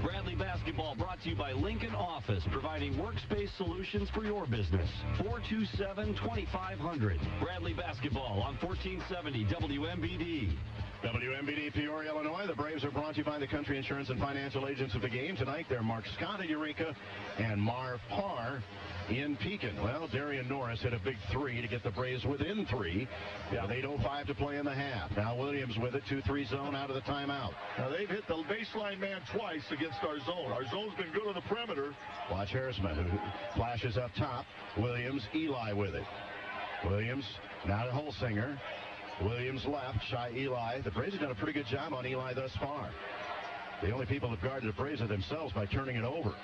Bradley Basketball brought to you by Lincoln Office, providing workspace solutions for your business. 427-2500. Bradley Basketball on 1470 WMBD. WMBD Peoria, Illinois. The Braves are brought to you by the Country Insurance and Financial Agents of the game. Tonight, they're Mark Scott at Eureka and Marv Parr in Pekin. Well, Darian Norris hit a big 3 to get the Braves within 3. With 8:05 to play in the half. Now Williams with it, 2-3 zone out of the timeout. Now they've hit the baseline man twice against our zone. Our zone's been good on the perimeter. Watch Harrisman, who flashes up top. Williams, Eli with it. Williams now to Holsinger. Williams left, shy Eli. The Braves have done a pretty good job on Eli thus far. The only people that guarded the Braves are themselves by turning it over.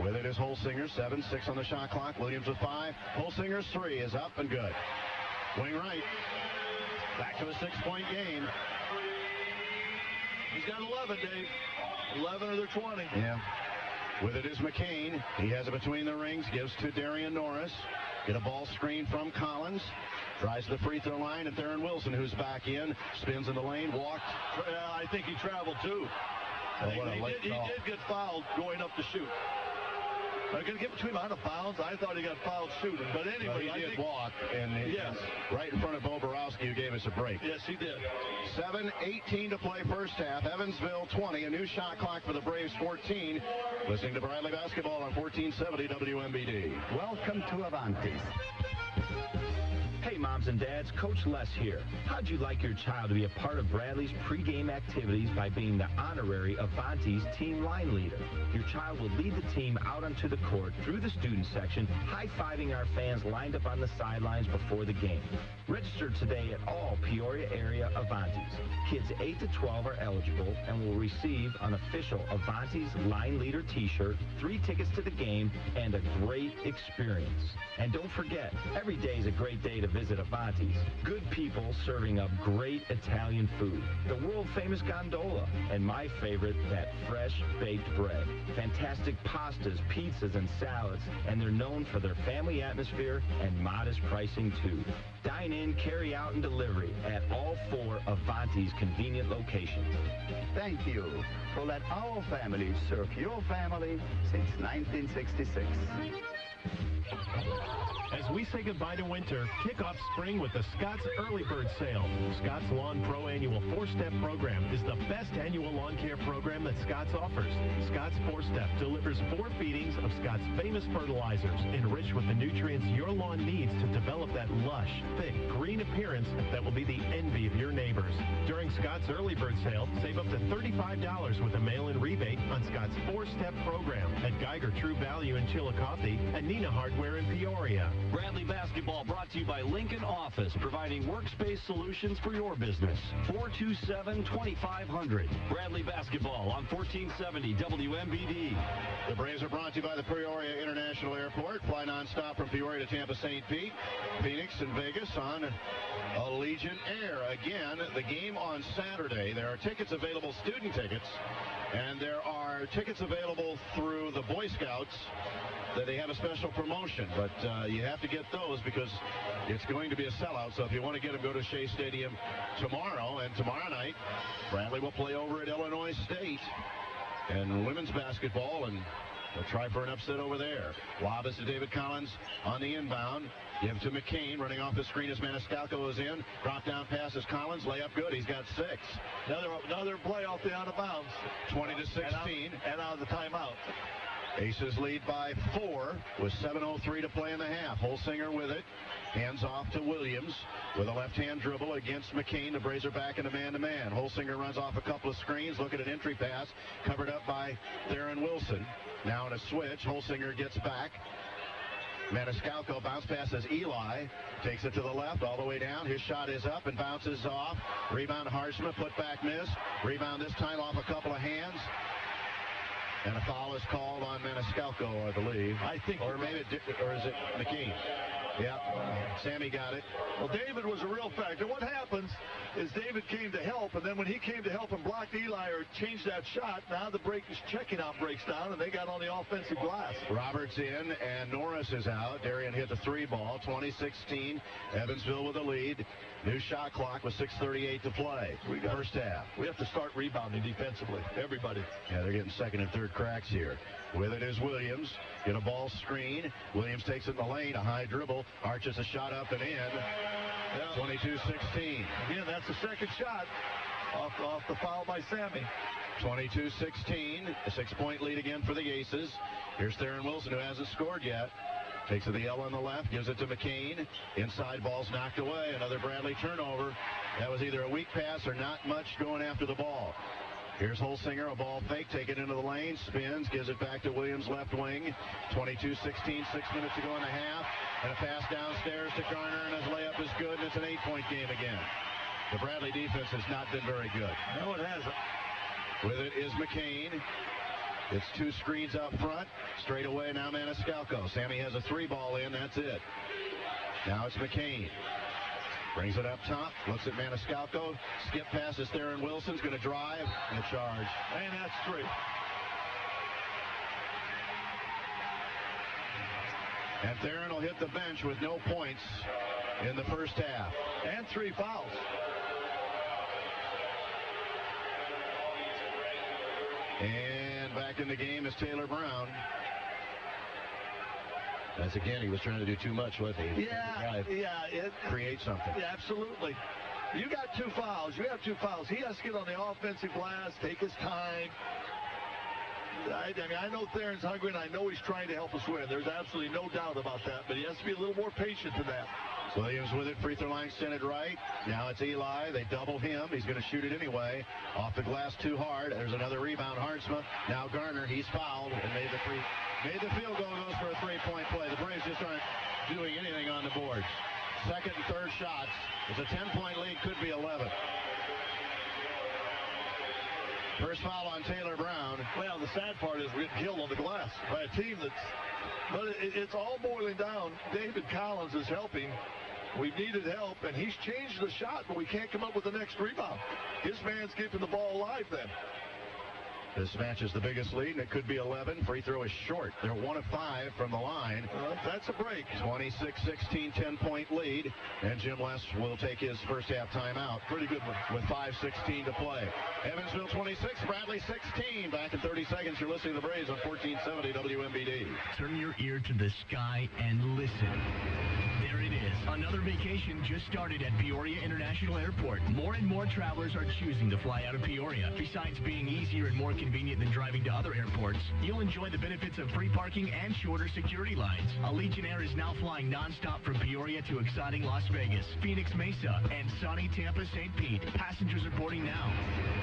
With it is Holsinger, 7-6 on the shot clock. Williams with 5. Holsinger's 3 is up and good. Wing right. Back to a 6-point game. He's got 11, Dave. 11 of their 20. Yeah. With it is McCain. He has it between the rings. Gives to Darian Norris. Get a ball screen from Collins. Drives to the free throw line, and Theron Wilson, who's back in, spins in the lane, walked. I think he traveled too. He did get fouled going up to shoot. I'm going to get between him out of bounds. I thought he got fouled shooting, but anyway, he did walk, and yes, right in front of Bo Borowski, who gave us a break. Yes, he did. 7:18 to play first half. Evansville 20. A new shot clock for the Braves 14. Listening to Bradley Basketball on 1470 WMBD. Welcome to Avantis. Hey, moms and dads, Coach Les here. How'd you like your child to be a part of Bradley's pregame activities by being the honorary Avantis team line leader? Your child will lead the team out onto the court through the student section, high-fiving our fans lined up on the sidelines before the game. Register today at all Peoria area Avantis. Kids 8 to 12 are eligible and will receive an official Avantis line leader t-shirt, 3 tickets to the game, and a great experience. And don't forget, every day is a great day to visit Avantis. Good people serving up great Italian food, the world-famous gondola, and my favorite, that fresh baked bread. Fantastic pastas, pizzas, and salads, and they're known for their family atmosphere and modest pricing too. Dine in, carry out, and delivery at all 4 Avantis convenient locations. Thank you for let our family serve your family since 1966. As we say goodbye to winter, kick off spring with the Scott's Early Bird Sale. Scott's Lawn Pro Annual 4-Step Program is the best annual lawn care program that Scott's offers. Scott's 4-Step delivers 4 feedings of Scott's famous fertilizers, enriched with the nutrients your lawn needs to develop that lush, thick, green appearance that will be the envy of your neighbors. During Scott's Early Bird Sale, save up to $35 with a mail-in rebate on Scott's 4-Step Program at Geiger True Value in Chillicothe and Nina Hardware in Peoria. Bradley Basketball brought to you by Lincoln Office, providing workspace solutions for your business. 427-2500. Bradley Basketball on 1470 WMBD. The Braves are brought to you by the Peoria International Airport. Fly nonstop from Peoria to Tampa, St. Pete, Phoenix, and Vegas on Allegiant Air. Again, the game on Saturday. There are tickets available, student tickets, and there are tickets available through the Boy Scouts that they have a special promotion, but you have to get those because it's going to be a sellout. So if you want to get them, go to Shea Stadium tomorrow. And tomorrow night, Bradley will play over at Illinois State and women's basketball, and they'll try for an upset over there. Lob is to David Collins on the inbound. Give to McCain, running off the screen as Maniscalco is in. Drop down pass is Collins. Layup good. He's got 6. Another play off the out of bounds. 20 to 16. And out of the timeout. Aces lead by 4 with 7:03 to play in the half. Holsinger with it. Hands off to Williams with a left-hand dribble against McCain. The Braves are back into man-to-man. Holsinger runs off a couple of screens. Look at an entry pass covered up by Theron Wilson. Now in a switch, Holsinger gets back. Maniscalco bounce passes Eli. Takes it to the left all the way down. His shot is up and bounces off. Rebound Harshma. Put back miss. Rebound this time off a couple of hands. And a foul is called on Maniscalco, I believe. I think. Or maybe, or is it McKean? Yep. Sammy got it. Well, David was a real factor. What happens is David came to help, and then when he came to help and blocked Eli or changed that shot, now the checking out breaks down, and they got on the offensive glass. Roberts in, and Norris is out. Darian hit the 3 ball. 2016. Evansville with the lead. New shot clock with 6:38 to play. First half. We have to start rebounding defensively. Everybody. Yeah, they're getting second and third cracks here. With it is Williams. Get a ball screen. Williams takes it in the lane. A high dribble. Arches a shot up and in. Yeah. 22-16. Again, that's the second shot off the foul by Sammy. 22-16. A 6-point lead again for the Aces. Here's Theron Wilson, who hasn't scored yet. Takes it the L on the left, gives it to McCain. Inside ball's knocked away. Another Bradley turnover. That was either a weak pass or not much going after the ball. Here's Holsinger, a ball fake, take it into the lane, spins, gives it back to Williams, left wing. 22-16, 6 minutes to go in the half. And a pass downstairs to Garner, and his layup is good, and it's an 8-point game again. The Bradley defense has not been very good. No, it hasn't. With it is McCain. It's 2 screens up front. Straight away now Maniscalco. Sammy has a 3 ball in, that's it. Now it's McCain. Brings it up top, looks at Maniscalco, skip passes Theron Wilson's going to drive, and a charge. And that's 3. And Theron will hit the bench with no points in the first half. And 3 fouls. And back in the game is Taylor Brown. That's again, he was trying to do too much with it. Create something. Yeah, absolutely. You got 2 fouls. You have 2 fouls. He has to get on the offensive glass, take his time. I mean, I know Theron's hungry, and I know he's trying to help us win. There's absolutely no doubt about that, but he has to be a little more patient than that. Williams with it, free throw line extended right. Now it's Eli. They double him. He's going to shoot it anyway. Off the glass too hard. There's another rebound. Hartsma. Now Garner. He's fouled and made the field goal. Goes for a 3-point play. The Braves just aren't doing anything on the boards. Second and third shots. It's a 10-point lead. Could be 11. First foul on Taylor Brown. Well, the sad part is we're getting killed on the glass by a team that's... But it's all boiling down. David Collins is helping. We've needed help, and he's changed the shot, but we can't come up with the next rebound. His man's keeping the ball alive then. This match is the biggest lead, and it could be 11. Free throw is short. They're 1 of 5 from the line. That's a break. 26-16, 10-point lead. And Jim Les will take his first half timeout. Pretty good one. With 5:16 to play. Evansville 26, Bradley 16. Back in 30 seconds, you're listening to the Braves on 1470 WMBD. Turn your ear to the sky and listen. There it is. Another vacation just started at Peoria International Airport. More and more travelers are choosing to fly out of Peoria. Besides being easier and more convenient than driving to other airports, you'll enjoy the benefits of free parking and shorter security lines. Allegiant Air is now flying nonstop from Peoria to exciting Las Vegas, Phoenix Mesa, and sunny Tampa St. Pete. Passengers are boarding now.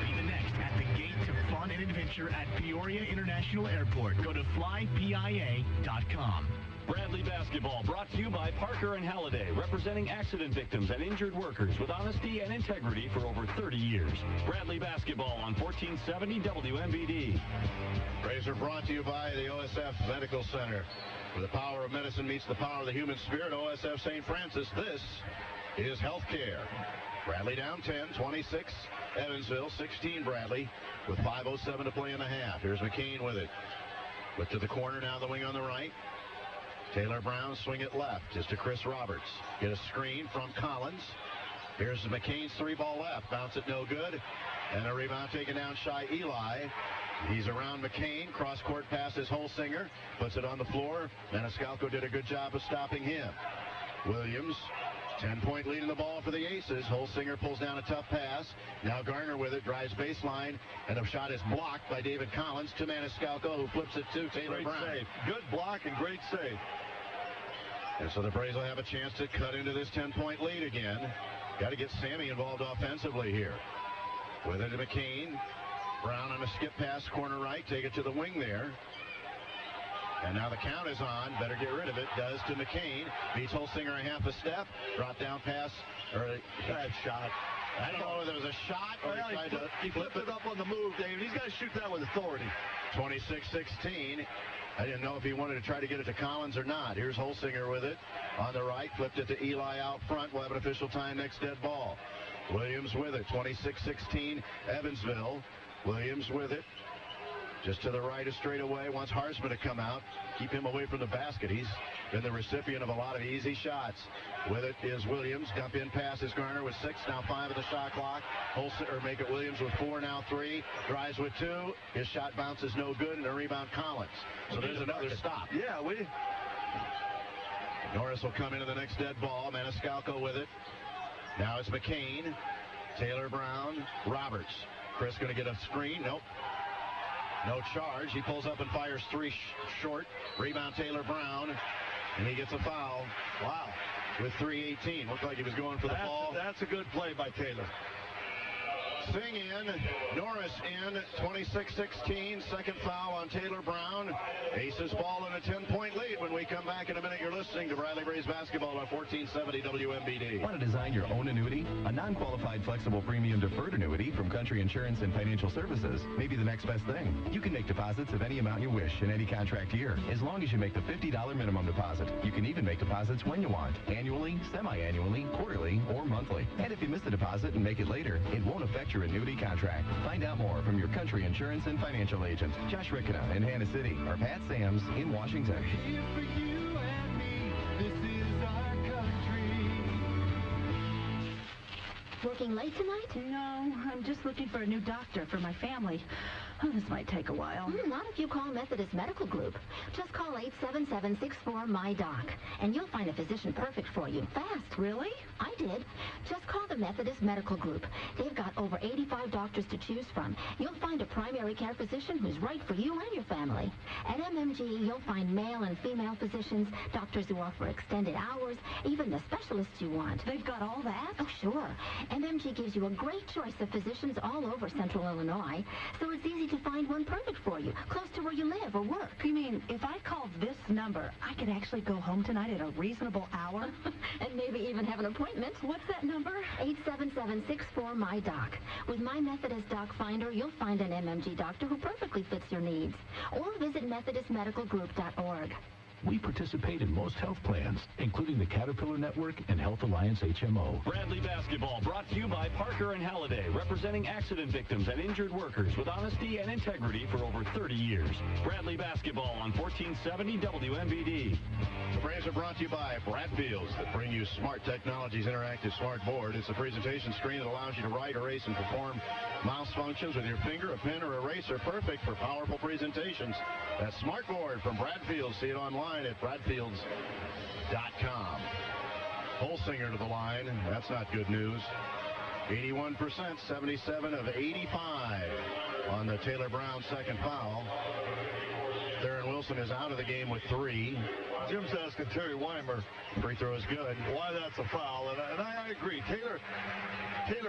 Be the next at the gate to fun and adventure at Peoria International Airport. Go to flypia.com. Bradley Basketball brought to you by Parker and Halliday, representing accident victims and injured workers with honesty and integrity for over 30 years. Bradley Basketball on 1470 WMBD. Braves are brought to you by the OSF Medical Center. Where the power of medicine meets the power of the human spirit, OSF St. Francis, this is healthcare. Bradley down 10, 26, Evansville, 16 Bradley, with 5:07 to play in the half. Here's McCain with it. Look to the corner now, the wing on the right. Taylor Brown swing it left just to Chris Roberts. Get a screen from Collins. Here's McCain's 3-ball left. Bounce it no good. And a rebound taken down shy Eli. He's around McCain. Cross-court passes Holsinger. Puts it on the floor. Maniscalco did a good job of stopping him. Williams 10-point lead in the ball for the Aces. Holsinger pulls down a tough pass. Now Garner with it, drives baseline, and the shot is blocked by David Collins to Maniscalco, who flips it to Taylor Brown. Save. Good block and great save. And so the Braves will have a chance to cut into this 10-point lead again. Got to get Sammy involved offensively here. With it to McCain. Brown on a skip pass, corner right. Take it to the wing there. And now the count is on. Better get rid of it. Does to McCain. Beats Holsinger a half a step. Drop down pass. Or bad shot. I don't know whether it was a shot or he flipped it up on the move, David. He's got to shoot that with authority. 26-16. I didn't know if he wanted to try to get it to Collins or not. Here's Holsinger with it on the right. Flipped it to Eli out front. We'll have an official time next dead ball. Williams with it. 26-16 Evansville. Williams with it. Just to the right, a straightaway. Wants Harsman to come out. Keep him away from the basket. He's been the recipient of a lot of easy shots. With it is Williams. Dump in pass is Garner with 6. Now 5 of the shot clock. Holsinger make it Williams with 4. Now 3. Drives with 2. His shot bounces no good, and a rebound Collins. So there's another stop. Yeah, Norris will come into the next dead ball. Maniscalco with it. Now it's McCain. Taylor Brown. Roberts. Chris going to get a screen. Nope. No charge. He pulls up and fires 3 short. Rebound Taylor Brown. And he gets a foul. Wow. With 3:18. Looked like he was going for the ball. That's a good play by Taylor. Singh in, Norris in, 26-16, second foul on Taylor Brown. Aces ball in a 10-point lead. When we come back in a minute, you're listening to Bradley Braves basketball on 1470 WMBD. Want to design your own annuity? A non-qualified flexible premium deferred annuity from Country Insurance and Financial Services may be the next best thing. You can make deposits of any amount you wish in any contract year, as long as you make the $50 minimum deposit. You can even make deposits when you want, annually, semi-annually, quarterly, or monthly. And if you miss the deposit and make it later, it won't affect your annuity contract. Find out more from your Country Insurance and Financial agent, Josh Rickena in Hannah City, or Pat Sams in Washington. Here for you and me, this is our country. Working late tonight? No, I'm just looking for a new doctor for my family. Oh, this might take a while. Not if you call Methodist Medical Group. Just call 877-64-MY-DOC, and you'll find a physician perfect for you fast. Really? I did. Just call the Methodist Medical Group. They've got over 85 doctors to choose from. You'll find a primary care physician who's right for you and your family. At MMG, you'll find male and female physicians, doctors who offer extended hours, even the specialists you want. They've got all that? Oh, sure. MMG gives you a great choice of physicians all over Central Illinois, so it's easy to find one perfect for you, close to where you live or work. You mean if I called this number, I could actually go home tonight at a reasonable hour? And maybe even have an appointment. What's that number? 877-64-MY-DOC. With My Methodist Doc Finder, you'll find an MMG doctor who perfectly fits your needs. Or visit methodistmedicalgroup.org. We participate in most health plans, including the Caterpillar Network and Health Alliance HMO. Bradley Basketball brought to you by Parker and Halliday, representing accident victims and injured workers with honesty and integrity for over 30 years. Bradley Basketball on 1470 WMBD. The Braves are brought to you by Bradfields that bring you Smart Technologies Interactive Smart Board. It's a presentation screen that allows you to write, erase, and perform mouse functions with your finger, a pen, or eraser. Perfect for powerful presentations. That Smart Board from Bradfields. See it online at bradfields.com. Holsinger to the line. That's not good news. 81%, 77 of 85 on the Taylor Brown second foul. Theron Wilson is out of the game with 3. Jim's asking Terry Weimer. Free throw is good. Why that's a foul, and I agree. Taylor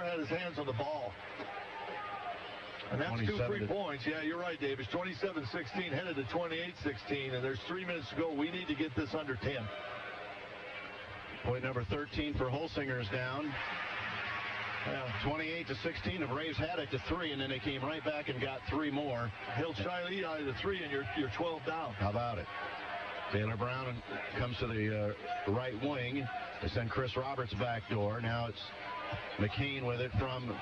had his hands on the ball. And that's 2 free points. Yeah, you're right, Dave. It's 27-16, headed to 28-16, and there's 3 minutes to go. We need to get this under 10. Point number 13 for Holsinger is down. 28-16. The Braves had it to 3, and then they came right back and got 3 more. He'll shy lead out of the 3, and you're 12 down. How about it? Taylor Brown comes to the right wing. They send Chris Roberts back door. Now it's McCain with it from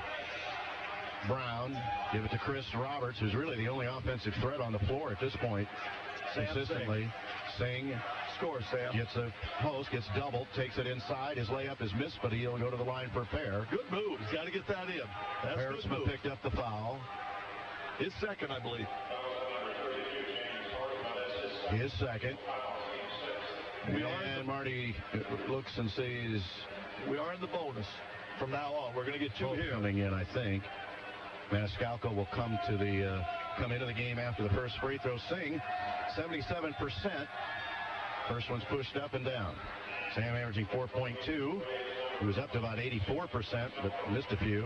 Brown. Give it to Chris Roberts, who's really the only offensive threat on the floor at this point. Consistently. Singh scores, Sam. Gets a post, gets doubled, takes it inside. His layup is missed, but he'll go to the line for a pair. Good move. He's got to get that in. That's Harris good move. Picked up the foul. His second, I believe. His second. And Marty looks and sees We are in the bonus from now on. We're going to get two here. Coming in, I think. Maniscalco will come into the game after the first free throw. Singh, 77%. First one's pushed up and down. Sam averaging 4.2. He was up to about 84%, but missed a few.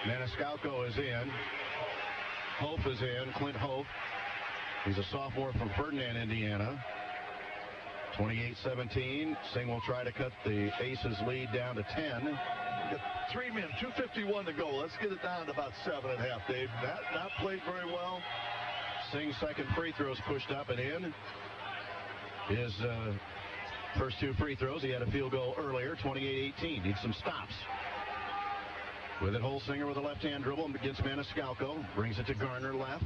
Maniscalco is in. Hope is in. Clint Hope. He's a sophomore from Ferdinand, Indiana. 28-17. Singh will try to cut the Aces lead down to 10. 3 minutes, 2:51 to go. Let's get it down to about 7.5, Dave. Not played very well. Singh's second free throws pushed up and in. His first two free throws, he had a field goal earlier, 28-18. Needs some stops. With it, Holsinger with a left-hand dribble against Maniscalco. Brings it to Garner left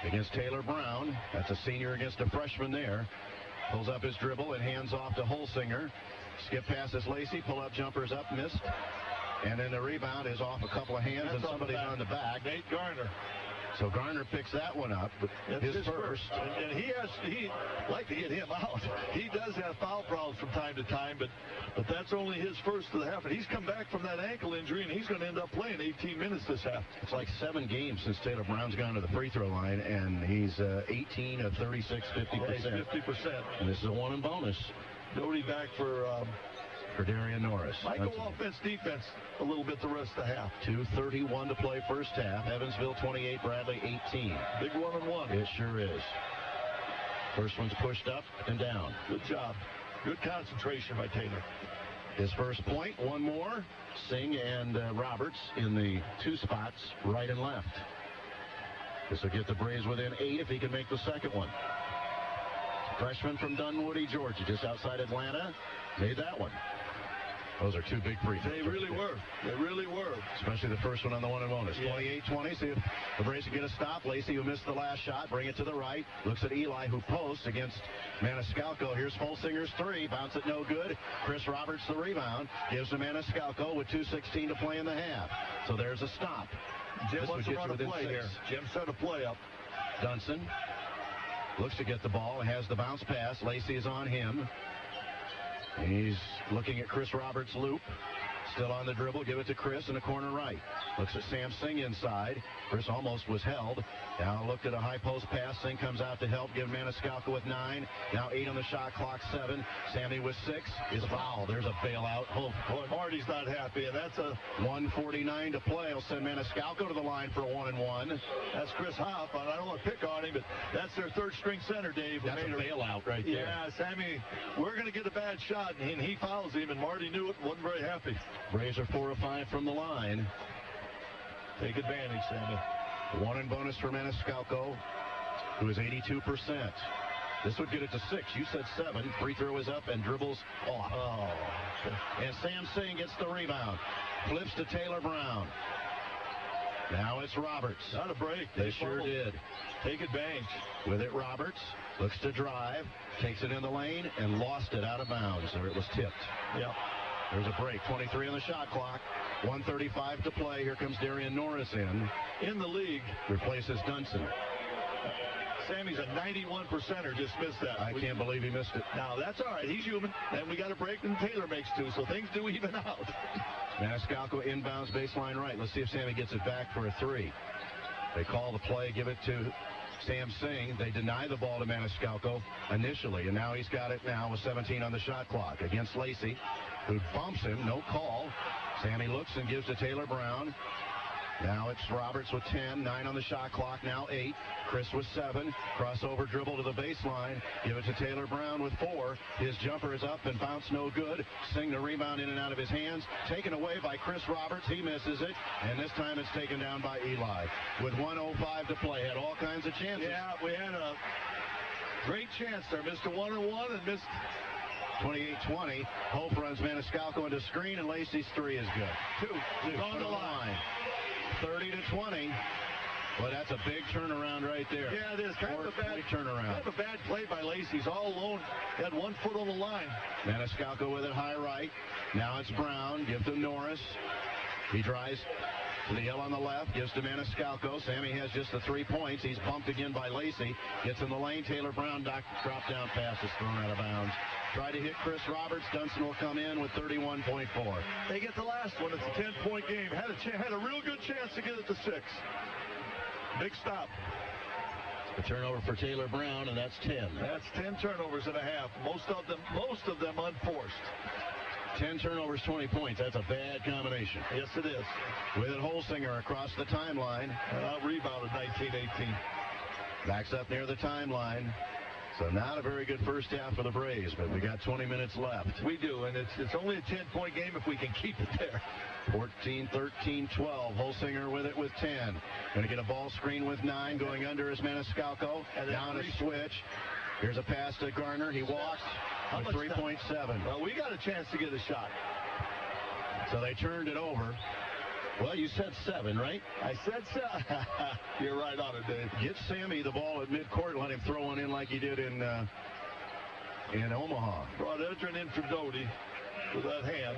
against Taylor Brown. That's a senior against a freshman there. Pulls up his dribble and hands off to Holsinger. Skip passes Lacey. Pull-up jumpers up, missed. And then the rebound is off a couple of hands, and somebody's on the back. Nate Garner. So Garner picks that one up. His first. And he'd like to get him out. He does have foul problems from time to time, but that's only his first of the half. And he's come back from that ankle injury, and he's going to end up playing 18 minutes this half. It's like 7 games since Taylor Brown's gone to the free throw line, and he's 18 of 36, 50%. Yeah, 50%. And this is a one in bonus. Nobody back for Darian Norris. Might go offense, defense a little bit the rest of the half. 2:31 to play first half. Evansville 28, Bradley 18. Big 1-on-1. It sure is. First one's pushed up and down. Good job. Good concentration by Taylor. His first point, one more. Singh and Roberts in the 2 spots, right and left. This will get the Braves within 8 if he can make the second one. Freshman from Dunwoody, Georgia, just outside Atlanta, made that one. Those are 2 big free throws. They really were. They really were. Especially the first one on the one and bonus. 28-20. See if the Braves can get a stop. Lacey, who missed the last shot, bring it to the right. Looks at Eli, who posts against Maniscalco. Here's Holsinger's 3. Bounce it no good. Chris Roberts the rebound. Gives to Maniscalco with 2:16 to play in the half. So there's a stop. Jim wants to run a play here. Jim set a play up. Dunson looks to get the ball. Has the bounce pass. Lacey is on him. He's looking at Chris Roberts' loop. Still on the dribble. Give it to Chris in the corner right. Looks at Sam Singh inside. Chris almost was held. Now looked at a high post pass. Singh comes out to help. Give Maniscalco with 9. Now 8 on the shot clock. 7. Sammy with 6. Is fouled. There's a bailout. Boy, Marty's not happy, and that's a 1:49 to play. He'll send Maniscalco to the line for a 1-and-1. That's Chris Hopp. I don't want to pick on him, but that's their third-string center, Dave. That's a bailout right there. Yeah, Sammy, we're going to get a bad shot, and he fouls him, and Marty knew it and wasn't very happy. Braves are 4 of 5 from the line. Take advantage, Sammy. 1 in bonus for Maniscalco, who is 82%. This would get it to 6. You said 7. Free throw is up and dribbles off. Oh. And Sam Singh gets the rebound. Flips to Taylor Brown. Now it's Roberts. Not a break. They sure did. Take advantage. With it, Roberts looks to drive, takes it in the lane, and lost it out of bounds, or it was tipped. Yep. There's a break. 23 on the shot clock. 1:35 to play. Here comes Darian Norris in the league. Replaces Dunson. Sammy's a 91%er. Just missed that. I can't believe he missed it. Now, that's all right. He's human. And we got a break, and Taylor makes 2, so things do even out. Maniscalco inbounds baseline right. Let's see if Sammy gets it back for a 3. They call the play, give it to Sam Singh. They deny the ball to Maniscalco initially, and now he's got it now with 17 on the shot clock against Lacey, who bumps him. No call. Sammy looks and gives to Taylor Brown. Now it's Roberts with 10, 9 on the shot clock, now 8. Chris with 7. Crossover dribble to the baseline. Give it to Taylor Brown with 4. His jumper is up and bounce no good. Sing the rebound in and out of his hands. Taken away by Chris Roberts. He misses it. And this time it's taken down by Eli. With 1:05 to play. Had all kinds of chances. Yeah, we had a great chance there. Missed a 1-on-1 and missed 28-20. Hope runs Maniscalco into screen, and Lacey's 3 is good. 2 on the line. 30-20. Well, that's a big turnaround right there. Yeah, it is. Kind of a bad turnaround. Kind of a bad play by Lacey. He's all alone. He had 1 foot on the line. Maniscalco with it high right. Now it's Brown. Give to Norris. He tries The yell on the left gives to Maniscalco. Sammy has just the 3 points. He's bumped again by Lacey. Gets in the lane. Taylor Brown drop down pass is thrown out of bounds. Try to hit Chris Roberts. Dunson will come in with 31.4. They get the last one. It's a 10-point game. Had a real good chance to get it to 6. Big stop. A turnover for Taylor Brown, and that's 10. That's 10 turnovers and a half. Most of them unforced. 10 turnovers, 20 points. That's a bad combination. Yes, it is. With it, Holsinger across the timeline. Rebounded 19-18. Backs up near the timeline. So not a very good first half for the Braves, but we got 20 minutes left. We do, and it's only a 10-point game if we can keep it there. 14, 13, 12. Holsinger with it with 10. Going to get a ball screen with 9. Going under is Maniscalco. Down a switch. Here's a pass to Garner. He walks with 3.7. Well, we got a chance to get a shot. So they turned it over. Well, you said 7, right? I said 7. You're right on it, Dave. Get Sammy the ball at midcourt and let him throw one in like he did in Omaha. Brought Edrin in for Doty with that hand.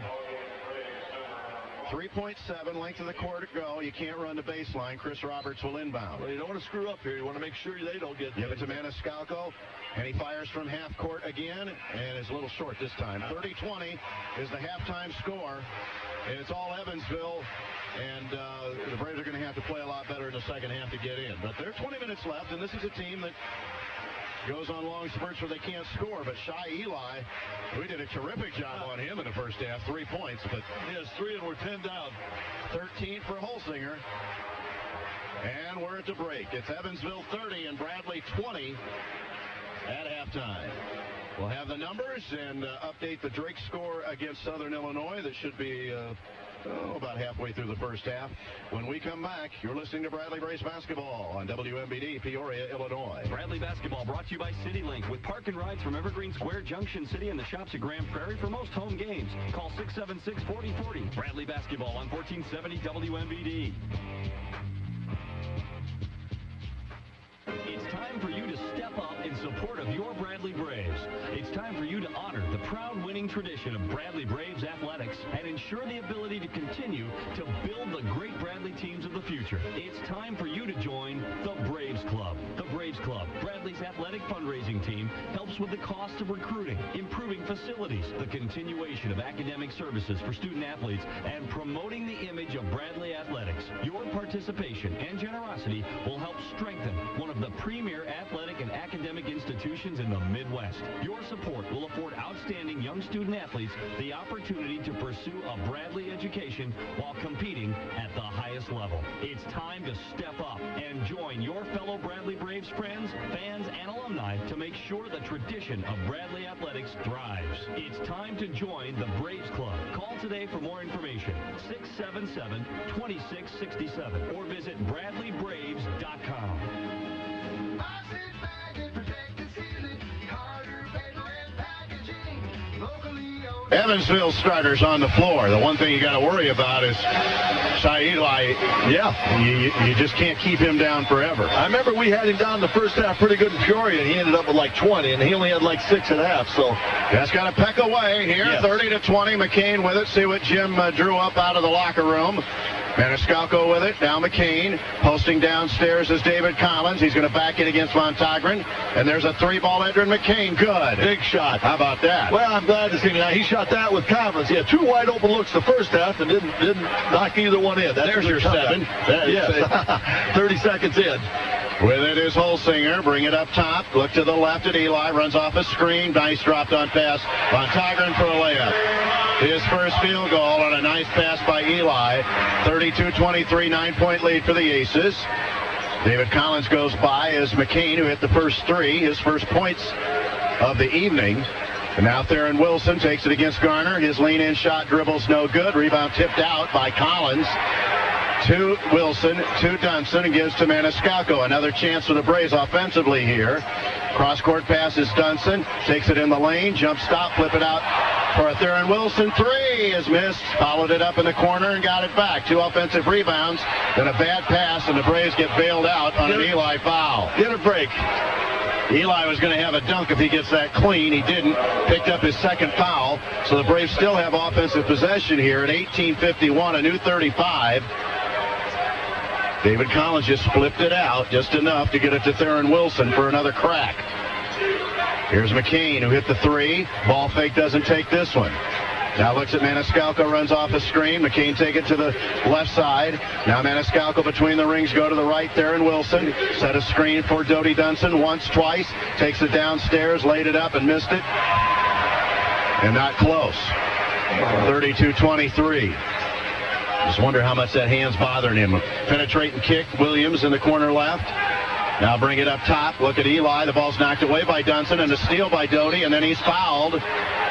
3.7 length of the court to go. You can't run the baseline. Chris Roberts will inbound. Well, you don't want to screw up here. You want to make sure they don't get... Give it to Maniscalco, and he fires from half court again, and is a little short this time. 30-20 is the halftime score, and it's all Evansville, and the Braves are going to have to play a lot better in the second half to get in. But there are 20 minutes left, and this is a team that goes on long spurts where they can't score. But Shy Eli, we did a terrific job on him in the first half. 3 points, but yes, 3 and we're 10 down. 13 for Holsinger. And we're at the break. It's Evansville 30 and Bradley 20 at halftime. We'll have the numbers and update the Drake score against Southern Illinois. That should be about halfway through the first half. When we come back, you're listening to Bradley Braves basketball on WMBD, Peoria, Illinois. Bradley basketball brought to you by CityLink with park and rides from Evergreen Square, Junction City, and the shops at Grand Prairie for most home games. Call 676-4040. Bradley basketball on 1470 WMBD. It's time for you to step up in support of your Bradley Braves. It's time for you to honor the proud winning tradition of Bradley Braves athletics and ensure the ability to continue to build the great Bradley teams of the future. It's time for you to join the Braves Club. The Braves Club, Bradley's athletic fundraising team, helps with the cost of recruiting, improving facilities, the continuation of academic services for student athletes, and promoting the image of Bradley athletics. Your participation and generosity will help strengthen one of the premier athletic and academic institutions in the Midwest. Your support will afford outstanding young student athletes the opportunity to pursue a Bradley education while competing at the highest level. It's time to step up and join your fellow Bradley Braves friends, fans, and alumni to make sure the tradition of Bradley athletics thrives. It's time to join the Braves Club. Call today for more information, 677-2667, or visit BradleyBraves.com. Evansville starters on the floor. The one thing you got to worry about is Shy Eli. Yeah. You just can't keep him down forever. I remember we had him down the first half pretty good in Peoria, and he ended up with like 20, and he only had like 6.5, so. That's got to peck away here. Yes. 30-20. McCain with it. See what Jim drew up out of the locker room. Maniscalco with it. Now McCain. Posting downstairs is David Collins. He's going to back it against Montagren. And there's a 3-ball Edrin McCain. Good. Big shot. How about that? Well, I'm glad to see him. Now, he shot that with confidence. He had 2 wide open looks the first half and didn't knock either one in. There's your 7. Yes. 30 seconds in. With it is Holsinger. Bring it up top. Look to the left at Eli. Runs off a screen. Nice dropped on pass. Montagren for a layup. His first field goal on a nice pass by Eli. 32-23, 9-point lead for the Aces. David Collins goes by as McCain, who hit the first 3, his first points of the evening. And now Theron Wilson takes it against Garner. His lean-in shot dribbles no good. Rebound tipped out by Collins. To Wilson, to Dunson, and gives to Maniscalco. Another chance for the Braves offensively here. Cross-court pass is Dunson. Takes it in the lane. Jump stop, flip it out for a Theron Wilson. 3 is missed. Followed it up in the corner and got it back. 2 offensive rebounds. Then a bad pass, and the Braves get bailed out on an Eli foul. Get a break. Eli was going to have a dunk if he gets that clean. He didn't. Picked up his second foul. So the Braves still have offensive possession here at 18:51, a new 35. David Collins just flipped it out just enough to get it to Theron Wilson for another crack. Here's McCain, who hit the three. Ball fake doesn't take this one. Now looks at Maniscalco, runs off the screen. McCain take it to the left side. Now Maniscalco between the rings, go to the right. Theron Wilson set a screen for Dodie Dunson once, twice. Takes it downstairs, laid it up and missed it. And not close. 32-23. Just wonder how much that hand's bothering him. Penetrating kick, Williams in the corner left. Now bring it up top. Look at Eli. The ball's knocked away by Dunson and a steal by Dodie, and then he's fouled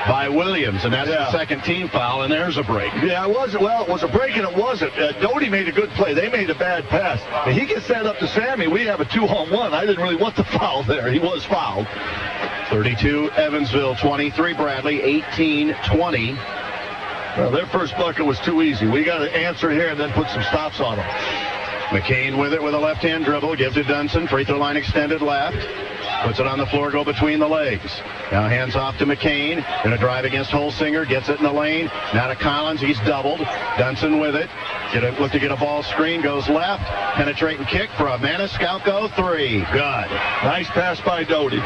by Williams, and that's the second team foul, and there's a break. Yeah, it was. Well, it was a break, and it wasn't. Dodie made a good play. They made a bad pass. And he gets that up to Sammy. We have a 2-on-1. I didn't really want the foul there. He was fouled. 32 Evansville, 23 Bradley, 18-20. Well, their first bucket was too easy. We got to answer here and then put some stops on them. McCain with it with a left-hand dribble, gives to Dunson, free throw line extended left, puts it on the floor, go between the legs. Now hands off to McCain, going to drive against Holsinger, gets it in the lane, now to Collins, he's doubled, Dunson with it, look to get a ball screen, goes left, penetrating kick for a Maniscalco three, good. Nice pass by Dodie.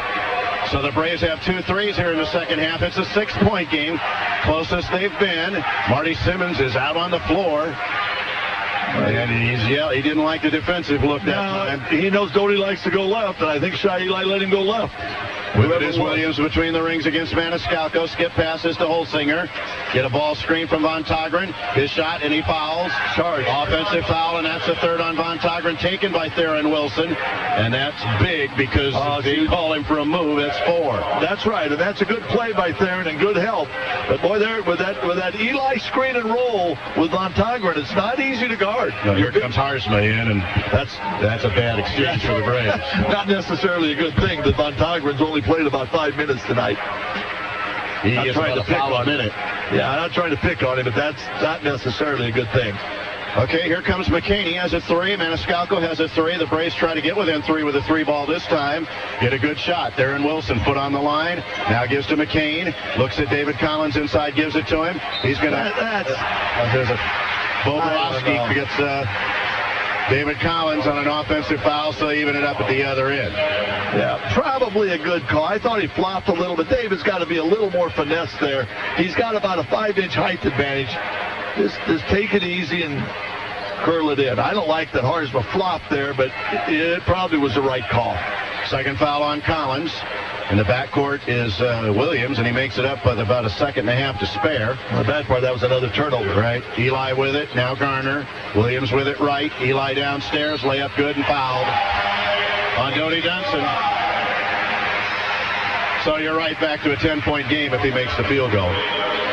So the Braves have 2 threes here in the second half. It's a 6-point game, closest they've been. Marty Simmons is out on the floor. And he didn't like the defensive look that time. He knows Dodie likes to go left, and I think Shai Eli let him go left. With it is Williams between the rings against Maniscalco. Skip passes to Holsinger. Get a ball screen from Von Togren. His shot, and he fouls. Charge. Offensive foul, and that's the third on Von Togren, taken by Theron Wilson. And that's big because they call him for a move. That's 4. That's right, and that's a good play by Theron and good help. But boy, there with that Eli screen and roll with Von Togren, it's not easy to guard. No, here comes Harsma in, and that's a bad exchange for the Braves. Not necessarily a good thing that Von Togren's only played about 5 minutes tonight. He is trying to pick on him. Yeah, I'm not trying to pick on him, but that's not necessarily a good thing. Okay, here comes McCain. He has a three. Maniscalco has a three. The Braves try to get within 3 with a 3-ball this time. Get a good shot. Theron Wilson foot on the line. Now gives to McCain. Looks at David Collins inside, gives it to him. He's going to... There's a... Bobrowski gets David Collins on an offensive foul, so even it up at the other end. Yeah, probably a good call. I thought he flopped a little, but David's got to be a little more finesse there. He's got about a 5-inch height advantage. Just take it easy and curl it in. I don't like that Harsma flopped there, but it probably was the right call. Second foul on Collins. In the backcourt is Williams, and he makes it up with about a 2.5 seconds to spare. The bad part, that was another turnover. Right. Eli with it. Now Garner. Williams with it right. Eli downstairs. Layup good and fouled on Dodie Dunson. So you're right back to a 10-point game if he makes the field goal.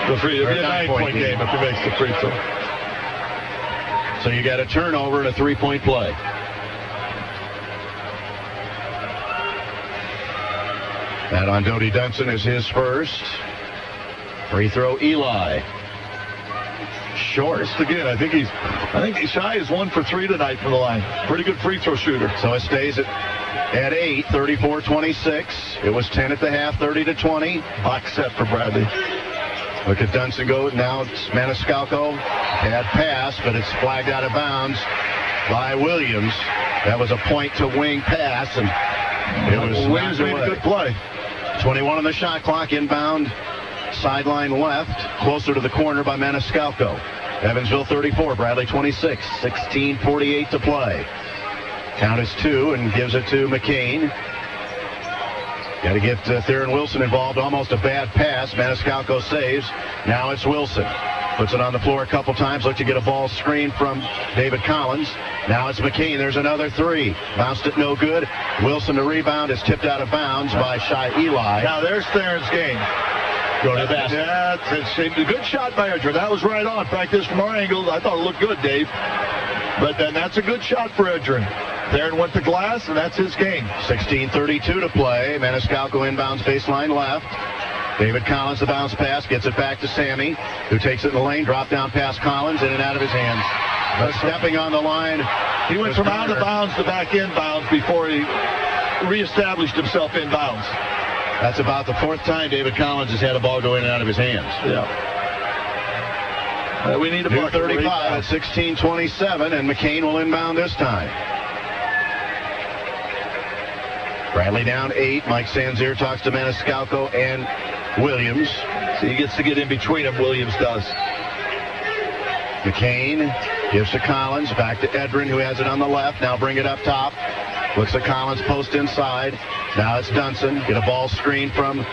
It'll be a 9-point game if he makes the free throw. So you got a turnover and a 3-point play. That on Dodie Dunson is his first. Free throw, Eli. Short. Again, I think Shai is 1 for 3 tonight from the line. Pretty good free throw shooter. So it stays at 8, 34-26. It was 10 at the half, 30-20. Box set for Bradley. Look at Dunson go. Now it's Maniscalco. Bad pass, but it's flagged out of bounds by Williams. That was a point-to-wing pass, and it was Williams made a good play. 21 on the shot clock, inbound, sideline left, closer to the corner by Maniscalco. Evansville 34, Bradley 26, 16:48 to play. Count is 2 and gives it to McCain. Got to get Theron Wilson involved. Almost a bad pass. Maniscalco saves. Now it's Wilson. Puts it on the floor a couple times. Look to get a ball screen from David Collins. Now it's McCain. There's another 3. Bounced it no good. Wilson, the rebound, is tipped out of bounds by Shai Eli. Now there's Theron's game. Go to the basket. Yeah, it's a good shot by Edger. That was right on. Practice from our angle. I thought it looked good, Dave. But then that's a good shot for Edger. Theron went to glass, and that's his game. 16:32 to play. Maniscalco inbounds baseline left. David Collins, the bounce pass, gets it back to Sammy, who takes it in the lane. Drop down past Collins, in and out of his hands. But stepping on the line. He went from out of bounds to back in bounds before he reestablished himself in bounds. That's about the 4th time David Collins has had a ball go in and out of his hands. Yeah. We need a New bucket. 35 at 16:27, and McCain will inbound this time. Bradley down 8. Mike Sanzier talks to Maniscalco and Williams. So he gets to get in between them, Williams does. McCain gives to Collins, back to Edrin, who has it on the left. Now bring it up top. Looks at Collins, post inside. Now it's Dunson. Get a ball screen from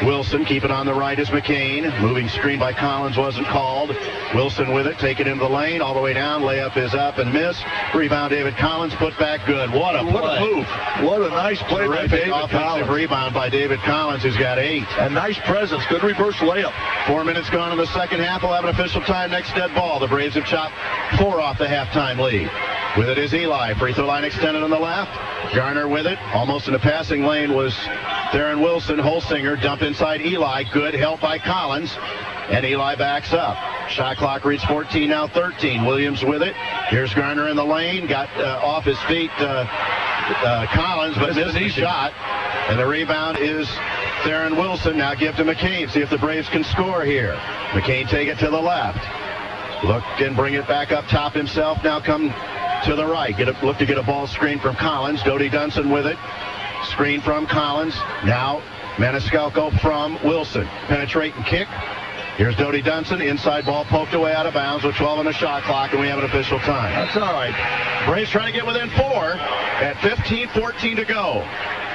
Wilson. Keep it on the right is McCain. Moving screen by Collins wasn't called. Wilson with it. Take it into the lane. All the way down. Layup is up and missed. Rebound David Collins. Put back good. What a move. What a nice play by David offensive Collins. Rebound by David Collins, who's got 8. And nice presence. Good reverse layup. 4 minutes gone in the second half. We'll have an official time. Next dead ball. The Braves have chopped 4 off the halftime lead. With it is Eli. Free throw line extended on the left. Garner with it. Almost in the passing lane was Theron Wilson. Holsinger dump inside Eli. Good help by Collins. And Eli backs up. Shot clock reads 14, now 13. Williams with it. Here's Garner in the lane. Got off his feet Collins, but missed the shot. And the rebound is Theron Wilson. Now give to McCain. See if the Braves can score here. McCain take it to the left. Look and bring it back up top himself. Now come to the right. Look to get a ball screen from Collins. Dodie Dunson with it. Screen from Collins. Now Maniscalco from Wilson. Penetrate and kick. Here's Dodie Dunson. Inside ball poked away out of bounds with 12 on the shot clock, and we have an official time. That's all right. Braves trying to get within 4 at 15:14 to go.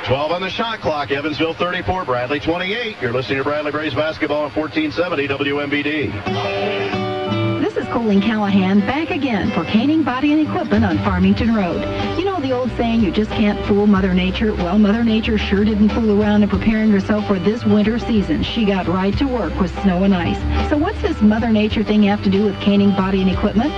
12 on the shot clock. Evansville 34, Bradley 28. You're listening to Bradley Braves basketball on 1470 WMBD. This is Colleen Callahan back again for Caning Body and Equipment on Farmington Road. You know the old saying, you just can't fool Mother Nature? Well, Mother Nature sure didn't fool around in preparing herself for this winter season. She got right to work with snow and ice. So what's this Mother Nature thing have to do with Caning Body and Equipment?